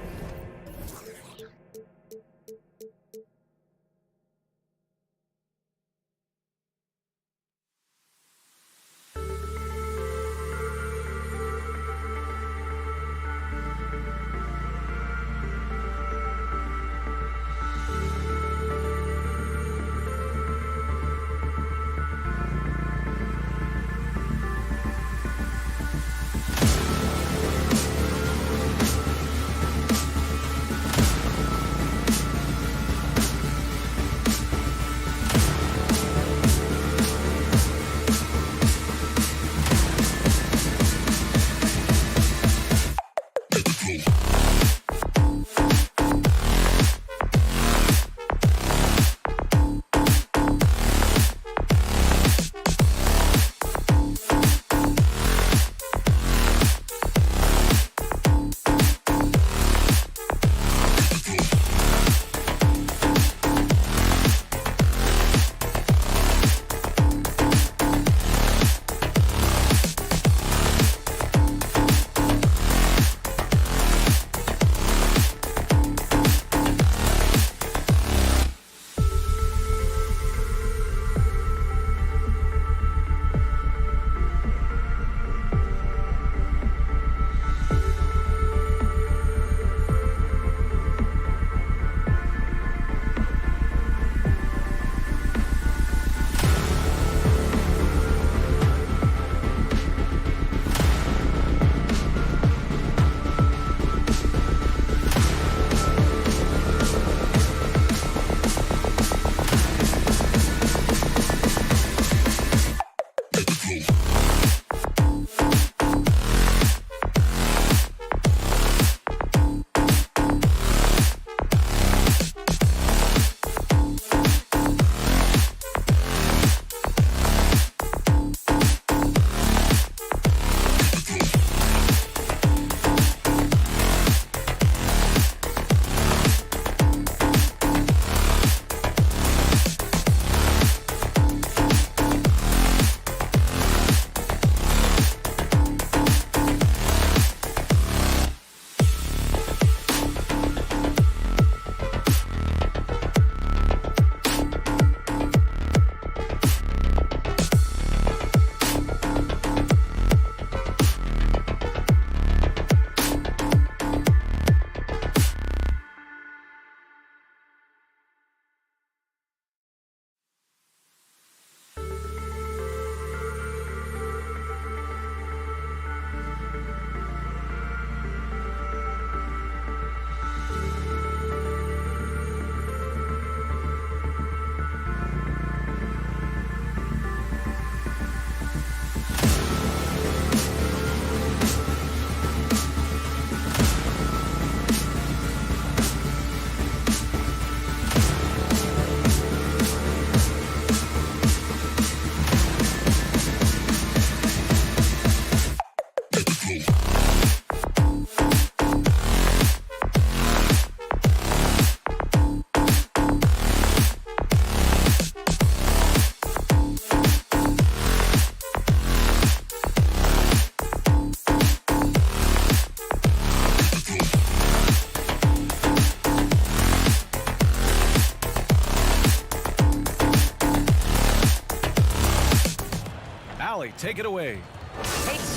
H: Allie, take it away.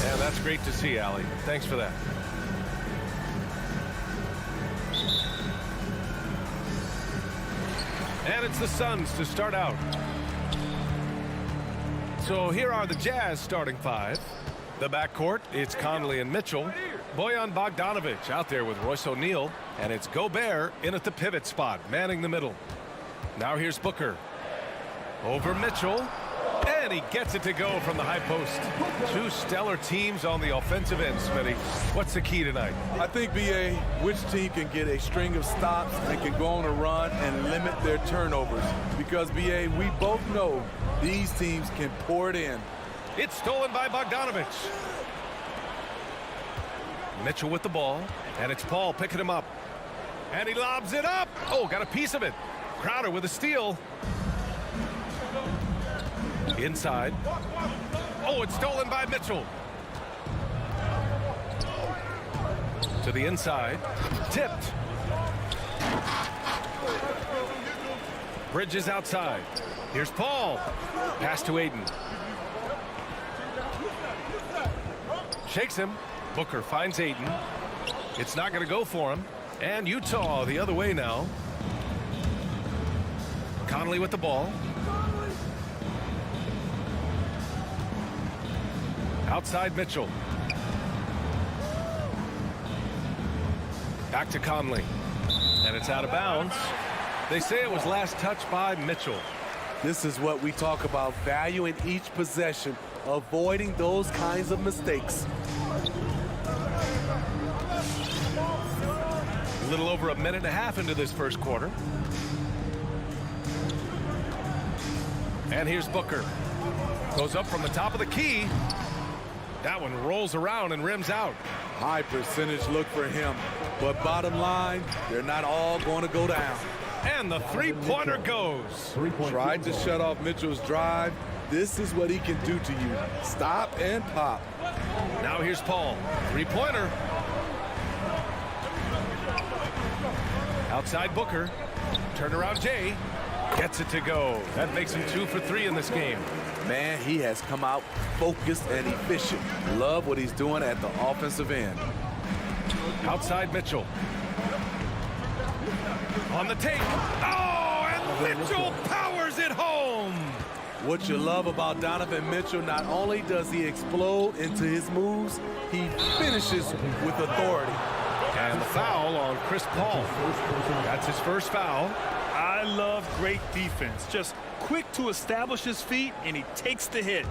H: Yeah, that's great to see, Allie. Thanks for that. And it's the Suns to start out. So here are the Jazz starting five. The backcourt, it's Conley and Mitchell. Bojan Bogdanovic out there with Royce O'Neal. And it's Gobert in at the pivot spot, manning the middle. Now here's Booker. Over Mitchell. And he gets it to go from the high post. Two stellar teams on the offensive end, Smitty. What's the key tonight?
J: I think, B.A., which team can get a string of stops and can go on a run and limit their turnovers. Because, B.A., we both know these teams can pour it in.
H: It's stolen by Bogdanovic. Mitchell with the ball, and it's Paul picking him up. And he lobs it up. Oh, got a piece of it. Crowder with a steal. Inside. Oh, it's stolen by Mitchell. To the inside. Tipped. Bridges outside. Here's Paul. Pass to Aiden. Shakes him. Booker finds Aiden. It's not going to go for him. And Utah the other way now. Conley with the ball. Outside Mitchell. Back to Conley. And it's out of bounds. They say it was last touched by Mitchell.
J: This is what we talk about, valuing each possession, avoiding those kinds of mistakes.
H: A little over a minute and a half into this first quarter. And here's Booker. Goes up from the top of the key. That one rolls around and rims out.
J: High percentage look for him. But bottom line, they're not all going to go down.
H: And the three-pointer goes.
J: Tried to shut off Mitchell's drive. This is what he can do to you. Stop and pop.
H: Now here's Paul. Three-pointer. Outside Booker. Turnaround Jay. Gets it to go. That makes him 2 for 3 in this game.
J: Man, he has come out focused and efficient. Love what he's doing at the offensive end.
H: Outside Mitchell. On the tape. Oh, and Mitchell powers it home.
J: What you love about Donovan Mitchell, not only does he explode into his moves, he finishes with authority.
H: And the foul on Chris Paul. That's his first foul.
I: I love great defense. Just quick to establish his feet, and he takes the hit.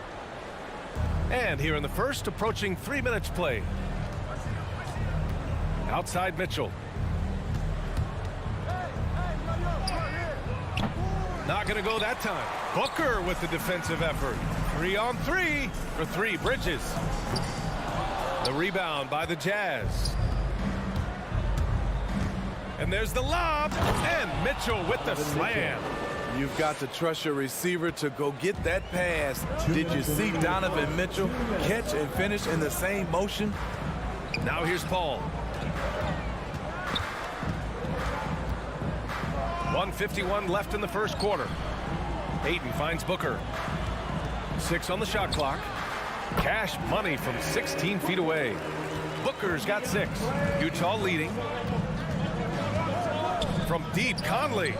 H: And here in the first, approaching 3 minutes play. Outside Mitchell. Not going to go that time. Booker with the defensive effort. 3-on-3 for 3. Bridges. The rebound by the Jazz. And there's the lob. And Mitchell with the slam.
J: You've got to trust your receiver to go get that pass. Did you see Donovan Mitchell catch and finish in the same motion?
H: Now here's Paul. 1:51 left in the first quarter. Aiden finds Booker. 6 on the shot clock. Cash money from 16 feet away. Booker's got 6. Utah leading. From deep, Conley.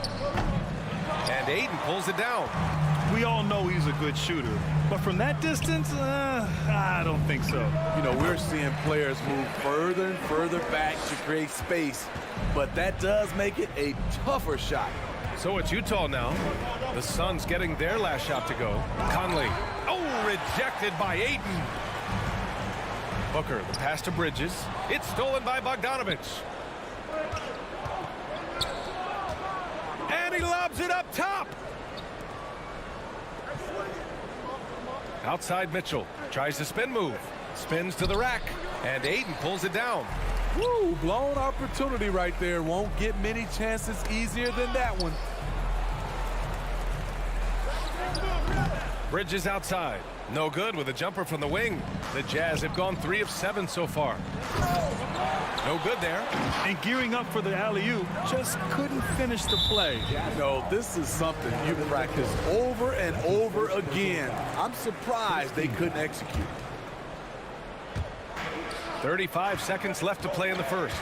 H: And Aiden pulls it down.
I: We all know he's a good shooter, but from that distance, I don't think so.
J: You know, we're seeing players move further and further back to create space, but that does make it a tougher shot.
H: So it's Utah now. The Suns getting their last shot to go. Conley. Oh, rejected by Aiden. Booker, the pass to Bridges. It's stolen by Bogdanovic. And he lobs it up top. Outside Mitchell. Tries to spin move. Spins to the rack. And Aiden pulls it down.
J: Woo, blown opportunity right there. Won't get many chances easier than that one.
H: Bridges outside. No good with a jumper from the wing. The Jazz have gone 3 of 7 so far. No good there.
I: And gearing up for the alley-oop, just couldn't finish the play.
J: No, this is something you practice over and over again. I'm surprised they couldn't execute.
H: 35 seconds left to play in the first.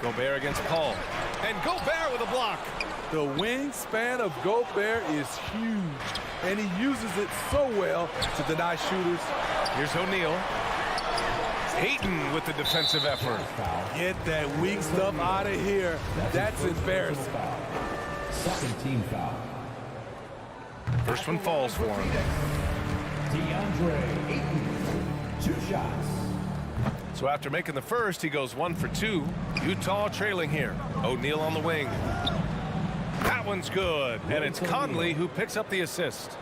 H: Gobert against Paul. And Gobert with a block.
J: The wingspan of Gobert is huge, and he uses it so well to deny shooters.
H: Here's O'Neal. Ayton with the defensive effort.
J: Get that weak stuff out of here. That's embarrassing.
D: Second team foul.
H: First one falls for him.
D: DeAndre Ayton, 2 shots.
H: So after making the first, he goes 1 for 2. Utah trailing here. O'Neal on the wing. That one's good. And it's Conley who picks up the assist.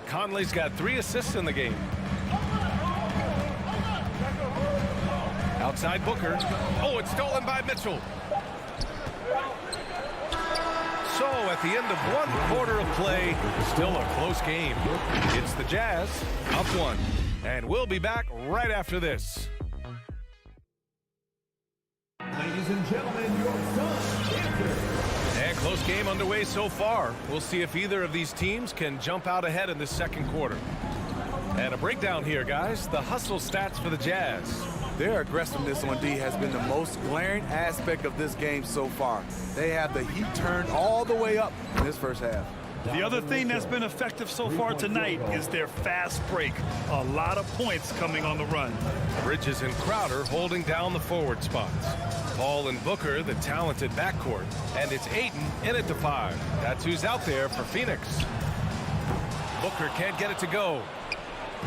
H: Conley's got 3 assists in the game. Outside Booker. Oh, it's stolen by Mitchell. So at the end of 1 quarter of play, still a close game. It's the Jazz up 1. And we'll be back right after this.
D: Ladies and gentlemen, your Suns champions.
H: And close game underway so far. We'll see if either of these teams can jump out ahead in this second quarter. And a breakdown here, guys. The hustle stats for the Jazz.
J: Their aggressiveness on D has been the most glaring aspect of this game so far. They have the heat turned all the way up in this first half.
I: The other thing that's been effective so far tonight is their fast break. A lot of points coming on the run.
H: Bridges and Crowder holding down the forward spots. Paul and Booker, the talented backcourt. And it's Ayton in at the 5. That's who's out there for Phoenix. Booker can't get it to go.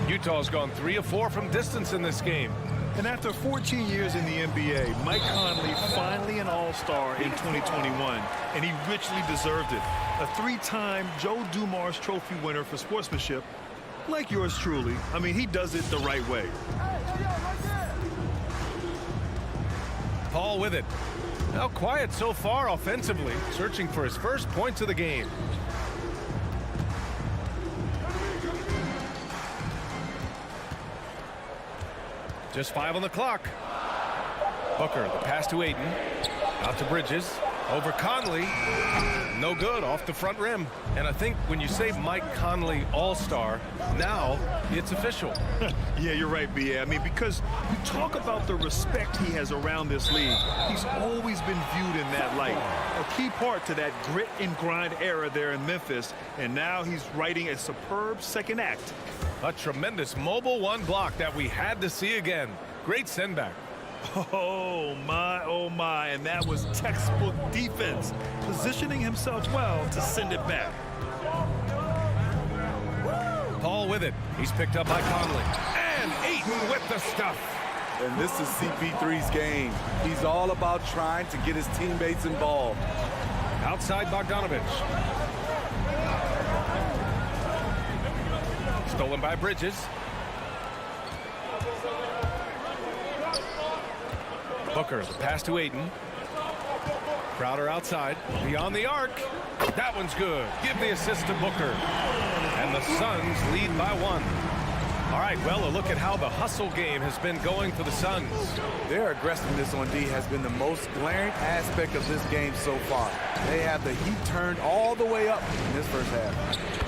H: Utah's gone 3 of 4 from distance in this game.
I: And after 14 years in the NBA, Mike Conley finally an all-star in 2021, and he richly deserved it. A 3-time Joe Dumars Trophy winner for sportsmanship, like yours truly. I mean, he does it the right way.
H: Paul with it. Now quiet so far offensively, searching for his first points of the game. Just 5 on the clock. Booker, the pass to Ayton. Out to Bridges. Over Conley. No good, off the front rim. And I think when you say Mike Conley all-star, now it's official.
I: Yeah, you're right, B.A. I mean, because you talk about the respect he has around this league. He's always been viewed in that light. A key part to that grit and grind era there in Memphis. And now he's writing a superb second act.
H: A tremendous mobile 1 block that we had to see again. Great send back.
I: Oh my, and that was textbook defense, positioning himself well to send it back.
H: Paul with it. He's picked up by Conley. And Ayton with the stuff.
J: And this is CP3's game. He's all about trying to get his teammates involved.
H: Outside Bogdanovich. Stolen by Bridges. Booker, the pass to Ayton. Crowder outside, beyond the arc. That one's good. Give the assist to Booker. And the Suns lead by 1. All right, well, a look at how the hustle game has been going for the Suns.
J: Their aggressiveness on D has been the most glaring aspect of this game so far. They have the heat turned all the way up in this first half.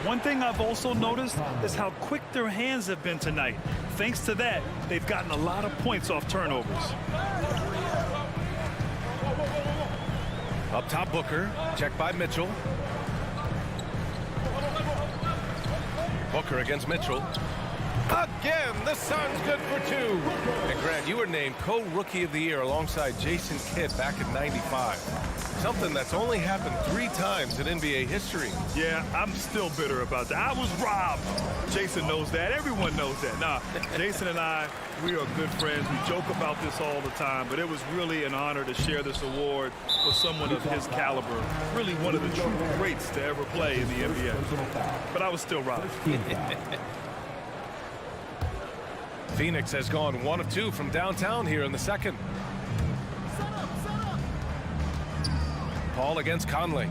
I: One thing I've also noticed is how quick their hands have been tonight. Thanks to that, they've gotten a lot of points off turnovers.
H: Up top, Booker. Checked by Mitchell. Booker against Mitchell. Again, the Suns good for 2. And Grant, you were named co-rookie of the year alongside Jason Kidd back in '95. Something that's only happened 3 times in NBA history.
I: Yeah, I'm still bitter about that. I was robbed. Jason knows that. Everyone knows that. Nah, Jason and I, we are good friends. We joke about this all the time, but it was really an honor to share this award with someone of his caliber. Really one of the true greats to ever play in the NBA. But I was still robbed.
H: Phoenix has gone 1 of 2 from downtown here in the second. Paul against Conley.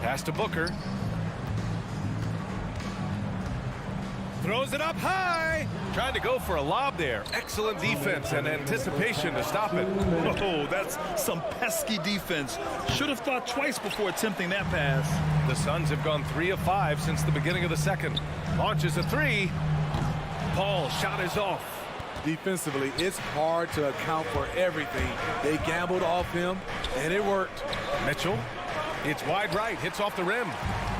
H: Pass to Booker. Throws it up high. Trying to go for a lob there. Excellent defense and anticipation to stop it.
I: Oh, that's some pesky defense. Should have thought twice before attempting that pass.
H: The Suns have gone 3 of 5 since the beginning of the second. Launches a three. Paul's shot is off.
J: Defensively, it's hard to account for everything. They gambled off him, and it worked.
H: Mitchell, it's wide right, hits off the rim.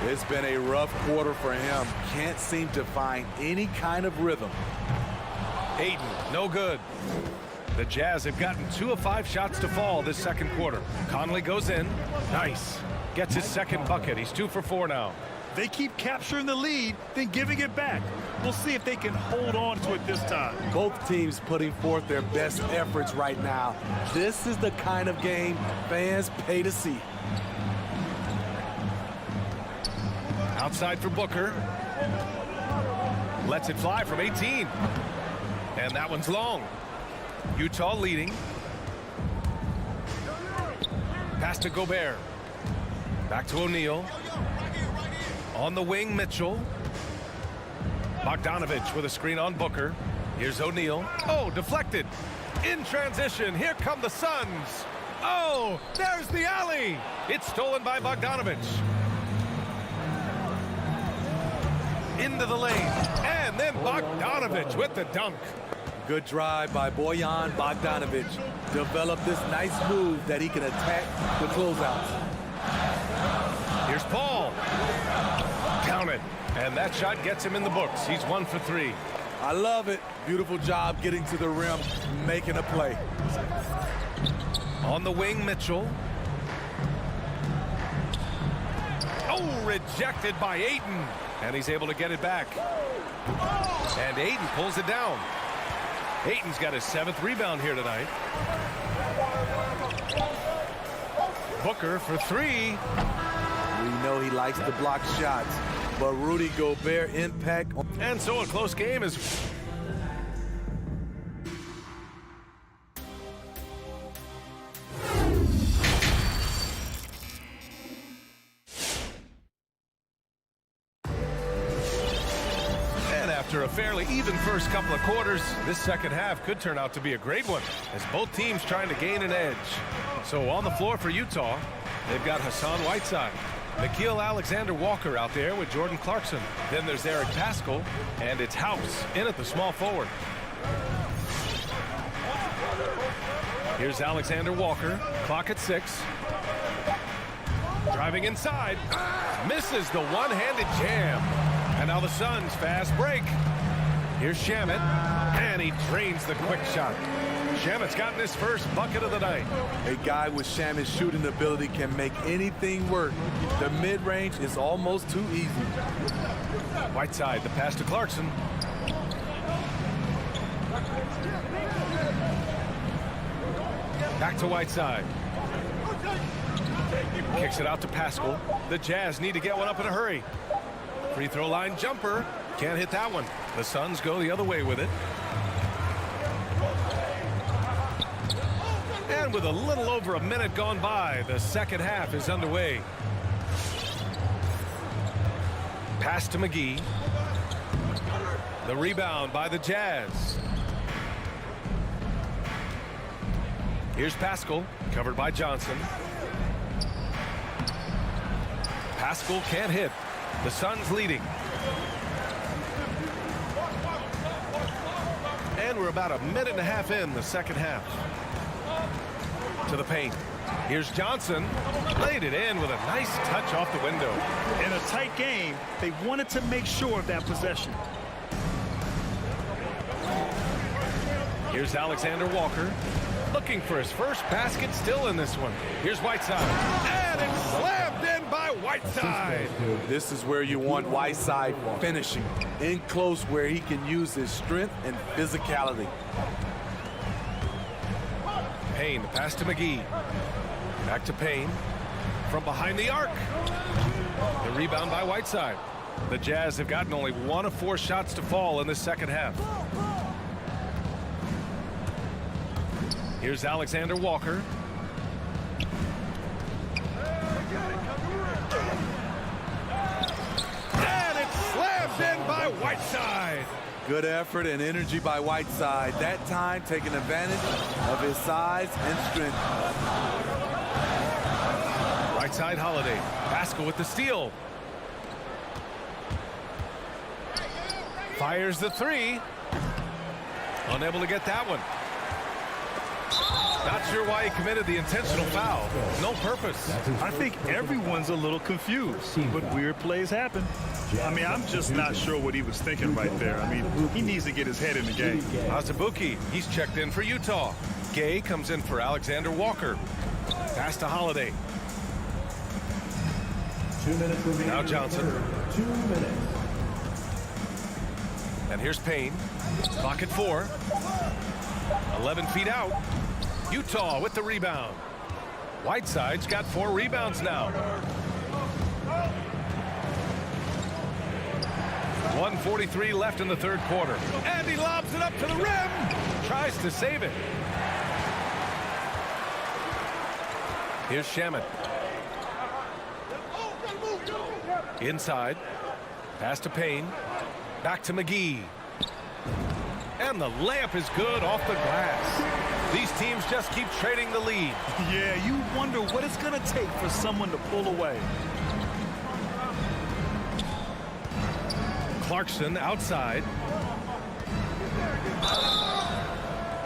J: It's been a rough quarter for him. Can't seem to find any kind of rhythm.
H: Ayton, no good. The Jazz have gotten 2 of 5 shots to fall this second quarter. Conley goes in. Nice. Gets his second bucket. He's 2 for 4 now.
I: They keep capturing the lead, then giving it back. We'll see if they can hold on to it this time.
J: Both teams putting forth their best efforts right now. This is the kind of game fans pay to see.
H: Outside for Booker. Lets it fly from 18. And that one's long. Utah leading. Pass to Gobert. Back to O'Neal. On the wing, Mitchell. Bogdanovich with a screen on Booker. Here's O'Neal. Oh, deflected. In transition, here come the Suns. Oh, there's the alley. It's stolen by Bogdanovich. Into the lane. And then Bogdanovich with the dunk.
J: Good drive by Bojan Bogdanovich. Developed this nice move that he can attack the closeouts.
H: Here's Paul. Count it. And that shot gets him in the books. He's 1 for 3.
J: I love it. Beautiful job getting to the rim, making a play.
H: On the wing, Mitchell. Oh, rejected by Ayton. And he's able to get it back. And Ayton pulls it down. Ayton's got his 7th rebound here tonight. Booker for 3.
J: We know he likes to block shots, but Rudy Gobert impact.
H: And so a close game is... After a fairly even first couple of quarters, this second half could turn out to be a great one as both teams trying to gain an edge. So on the floor for Utah, they've got Hassan Whiteside, Nickeil Alexander-Walker out there with Jordan Clarkson. Then there's Eric Paschall, and it's House in at the small forward. Here's Alexander-Walker, clock at 6. Driving inside, misses the one-handed jam. And now the Suns fast break. Here's Shamet, and he drains the quick shot. Shamet's gotten his first bucket of the night.
J: A guy with Shamet's shooting ability can make anything work. The mid-range is almost too easy.
H: Whiteside, the pass to Clarkson. Back to Whiteside. Kicks it out to Paschall. The Jazz need to get one up in a hurry. Free throw line jumper. Can't hit that one. The Suns go the other way with it. And with a little over a minute gone by, the second half is underway. Pass to McGee. The rebound by the Jazz. Here's Paschall, covered by Johnson. Paschall can't hit. The Suns leading. And we're about a minute and a half in the second half. To the paint. Here's Johnson. Laid it in with a nice touch off the window.
I: In a tight game, they wanted to make sure of that possession.
H: Here's Alexander-Walker. Looking for his first basket, still in this one. Here's Whiteside. And it's slammed in by Whiteside.
J: This is where you want Whiteside finishing. In close where he can use his strength and physicality.
H: Payne, the pass to McGee. Back to Payne. From behind the arc. The rebound by Whiteside. The Jazz have gotten only 1 of 4 shots to fall in the second half. Here's Alexander-Walker. And it's slammed in by Whiteside. Whiteside.
J: Good effort and energy by Whiteside. That time taking advantage of his size and strength.
H: Right side Holiday. Pascal with the steal. Fires the three. Unable to get that one. Not sure why he committed the intentional foul. No purpose.
I: I think everyone's a little confused, but weird plays happen. I mean, I'm just not sure what he was thinking right there. I mean, he needs to get his head in the game.
H: Azubuike, he's checked in for Utah. Gay comes in for Alexander Walker. Pass to Holiday.
M: 2 minutes remaining.
H: Now Johnson.
M: 2 minutes.
H: And here's Payne. Clock at 4. 11 feet out. Utah with the rebound. Whiteside's got 4 rebounds now. 1:43 left in the third quarter. And he lobs it up to the rim. Tries to save it. Here's Shamet. Inside. Pass to Payne. Back to McGee. And the layup is good off the glass. These teams just keep trading the lead.
I: Yeah, you wonder what it's going to take for someone to pull away.
H: Clarkson outside.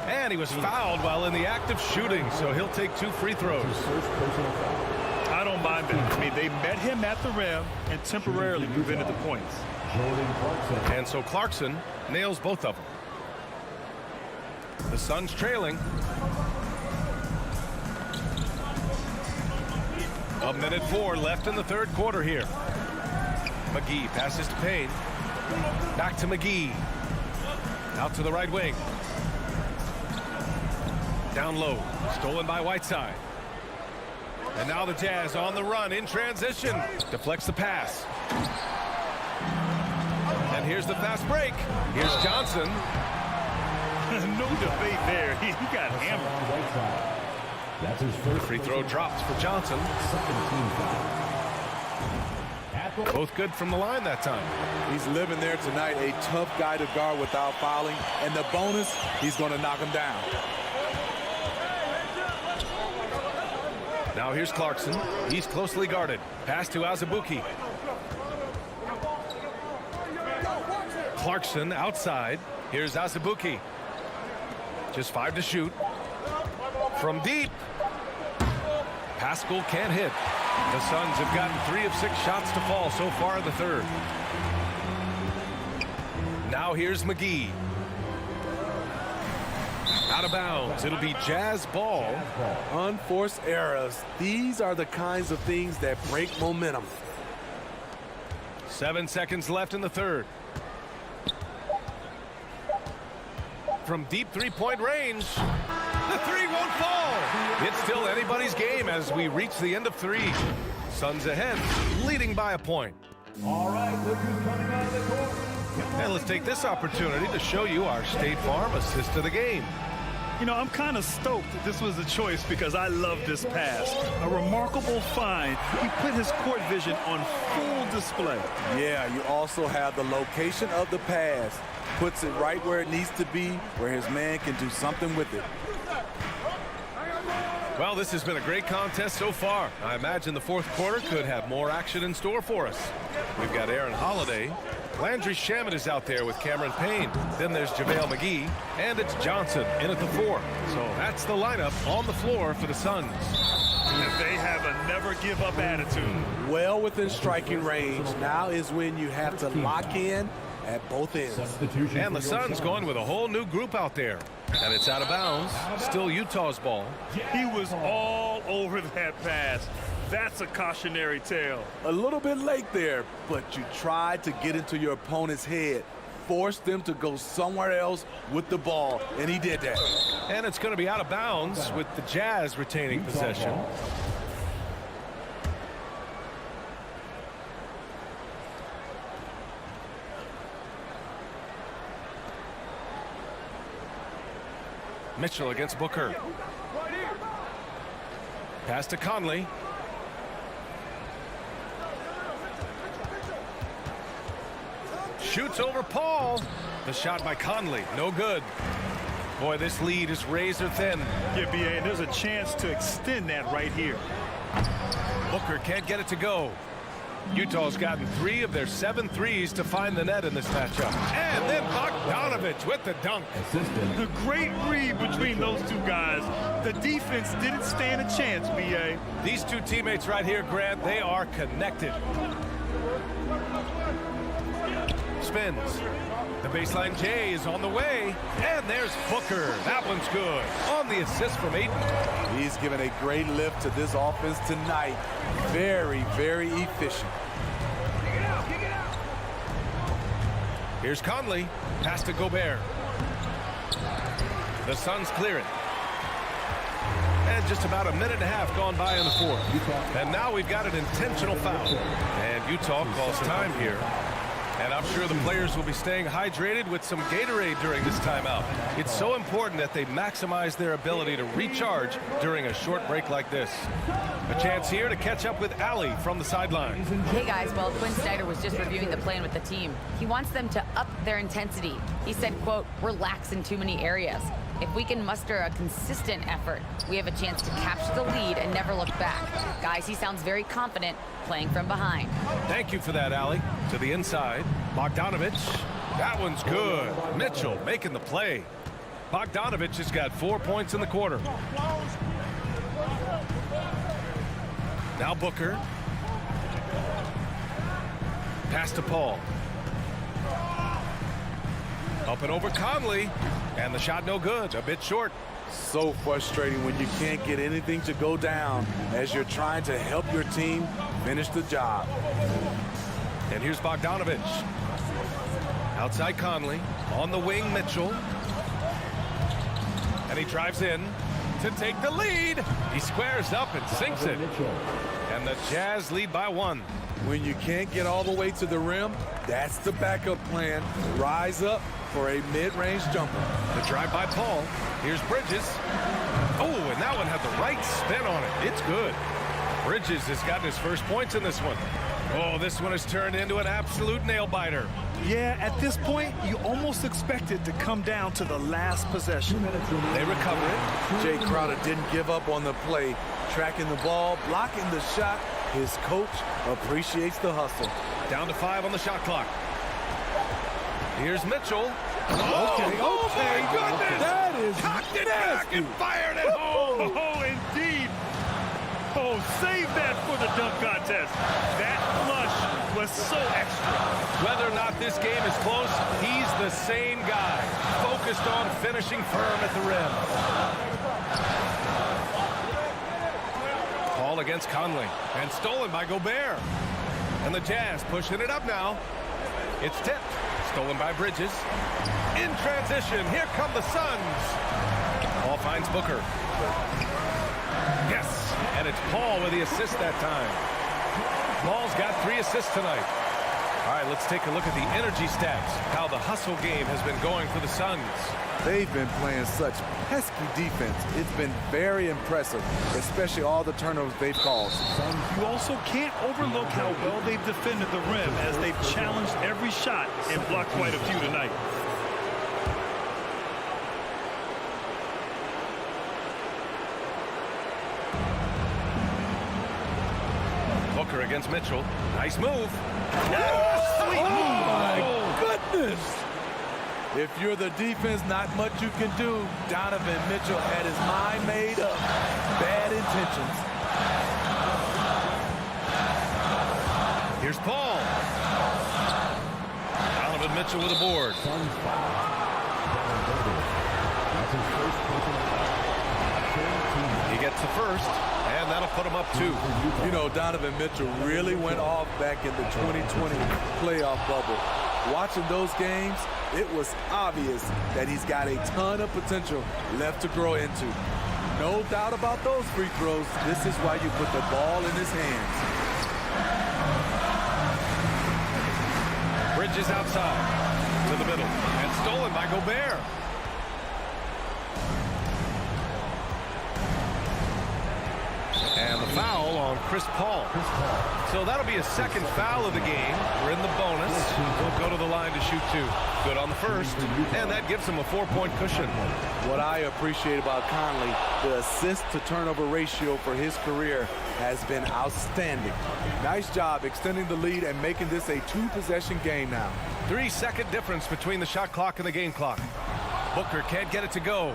H: And he was fouled while in the act of shooting, so he'll take 2 free throws.
I: I don't mind that. I mean, they met him at the rim and temporarily prevented the points.
H: And so Clarkson nails both of them. The Suns trailing. 1:04 left in the third quarter here. McGee passes to Payne. Back to McGee. Out to the right wing. Down low. Stolen by Whiteside. And now the Jazz on the run in transition. Deflects the pass. And here's the fast break. Here's Johnson.
I: No debate there. He got hammered.
M: That's his first
H: free throw drops for Johnson. Both good from the line that time.
J: He's living there tonight. A tough guy to guard without fouling. And the bonus, he's going to knock him down.
H: Now here's Clarkson. He's closely guarded. Pass to Azubuike. Clarkson outside. Here's Azubuike. Just 5 to shoot. From deep. Pascal can't hit. The Suns have gotten 3 of 6 shots to fall so far in the third. Now here's McGee. Out of bounds. It'll be Jazz ball.
J: Unforced errors. These are the kinds of things that break momentum.
H: 7 seconds left in the third. From deep three-point range. The three won't fall. It's still anybody's game as we reach the end of 3. Suns ahead, leading by a point.
M: All right, look who's coming out of the court.
H: And let's take this opportunity to show you our State Farm assist of the game.
I: You know, I'm kind of stoked that this was a choice because I love this pass. A remarkable find. He put his court vision on full display.
J: Yeah, you also have the location of the pass. Puts it right where it needs to be, where his man can do something with it.
H: Well, this has been a great contest so far. I imagine the fourth quarter could have more action in store for us. We've got Aaron Holiday. Landry Shamet is out there with Cameron Payne. Then there's JaVale McGee. And it's Johnson in at the 4. So that's the lineup on the floor for the Suns.
I: They have a never-give-up attitude.
J: Well within striking range. Now is when you have to lock in at both ends.
H: And the Suns going with a whole new group out there. And it's out of bounds. Still Utah's ball.
I: He was all over that pass. That's a cautionary tale.
J: A little bit late there, but you tried to get into your opponent's head. Force them to go somewhere else with the ball, and he did that.
H: And it's going to be out of bounds with the Jazz retaining possession. Mitchell against Booker. Pass to Conley. Shoots over Paul. The shot by Conley, no good. Boy, this lead is razor thin.
I: Yeah, B.A., and there's a chance to extend that right here.
H: Booker can't get it to go. Utah's gotten 3 of their 7 threes to find the net in this matchup. And then Bogdanovich with the dunk.
I: The great read between those two guys. The defense didn't stand a chance, B.A.
H: These two teammates right here, Grant, they are connected. Spins. The baseline J is on the way. And there's Booker. That one's good. On the assist from Ayton.
J: He's given a great lift to this offense tonight. Very, very efficient.
H: Here's Conley. Pass to Gobert. The Suns clear it. And just about a minute and a half gone by in the fourth. And now we've got an intentional foul. And Utah calls time here. And I'm sure the players will be staying hydrated with some Gatorade during this timeout. It's so important that they maximize their ability to recharge during a short break like this. A chance here to catch up with Allie from the sideline.
N: Hey guys, well, Quinn Snyder was just reviewing the plan with the team. He wants them to up their intensity. He said, quote, "We're lax in too many areas. If we can muster a consistent effort, we have a chance to capture the lead and never look back." Guys, he sounds very confident playing from behind.
H: Thank you for that, Allie. To the inside, Bogdanovich. That one's good. Mitchell making the play. Bogdanovich has got 4 points in the quarter. Now Booker. Pass to Paul. Up and over Conley. And the shot no good. A bit short.
J: So frustrating when you can't get anything to go down as you're trying to help your team finish the job.
H: And here's Bogdanovich. Outside Conley. On the wing, Mitchell. And he drives in to take the lead. He squares up and sinks it. And the Jazz lead by 1.
J: When you can't get all the way to the rim, that's the backup plan. Rise up for a mid-range jumper.
H: The drive by Paul. Here's Bridges. Oh, and that one had the right spin on it. It's good. Bridges has gotten his first points in this one. Oh, this one has turned into an absolute nail-biter.
I: Yeah, at this point, you almost expect it to come down to the last possession.
H: They recover it.
J: Jay Crowder didn't give up on the play. Tracking the ball, blocking the shot. His coach appreciates the hustle.
H: Down to 5 on the shot clock. Here's Mitchell.
I: Okay.
H: My goodness!
J: That is
H: cocked it back and fired it home.
I: Oh, indeed. Oh, save that for the dunk contest. That flush was so extra.
H: Whether or not this game is close, he's the same guy, focused on finishing firm at the rim. Paul against Conley, and stolen by Gobert. And the Jazz pushing it up now. It's tipped. Stolen by Bridges. In transition, here come the Suns. Paul finds Booker. Yes, and it's Paul with the assist that time. Paul's got 3 assists tonight. All right, let's take a look at the energy stats, how the hustle game has been going for the Suns.
J: They've been playing such pesky defense. It's been very impressive, especially all the turnovers they've caused.
I: You also can't overlook how well they've defended the rim as they've challenged every shot and blocked quite a few tonight.
H: Booker against Mitchell. Nice move.
J: Oh, my goodness. If you're the defense, not much you can do. Donovan Mitchell had his mind made up. Bad intentions.
H: Here's Paul. Donovan Mitchell with a board. He gets the first, and that'll put him up 2.
J: You know, Donovan Mitchell really went off back in the 2020 playoff bubble. Watching those games, it was obvious that he's got a ton of potential left to grow into. No doubt about those free throws. This is why you put the ball in his hands.
H: Bridges outside to the middle, and stolen by Gobert. And the foul on Chris Paul. So that'll be a second foul of the game. We're in the bonus. We'll go to the line to shoot 2. Good on the first, and that gives him a 4-point cushion.
J: What I appreciate about Conley, the assist-to-turnover ratio for his career has been outstanding. Nice job extending the lead and making this a 2-possession game now.
H: 3-second difference between the shot clock and the game clock. Booker can't get it to go.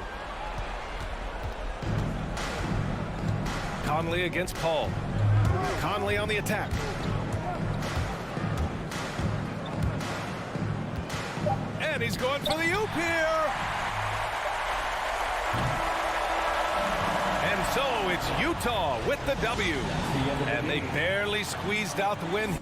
H: Conley against Paul. Conley on the attack. And he's going for the oop here. And so it's Utah with the W. And they barely squeezed out the win.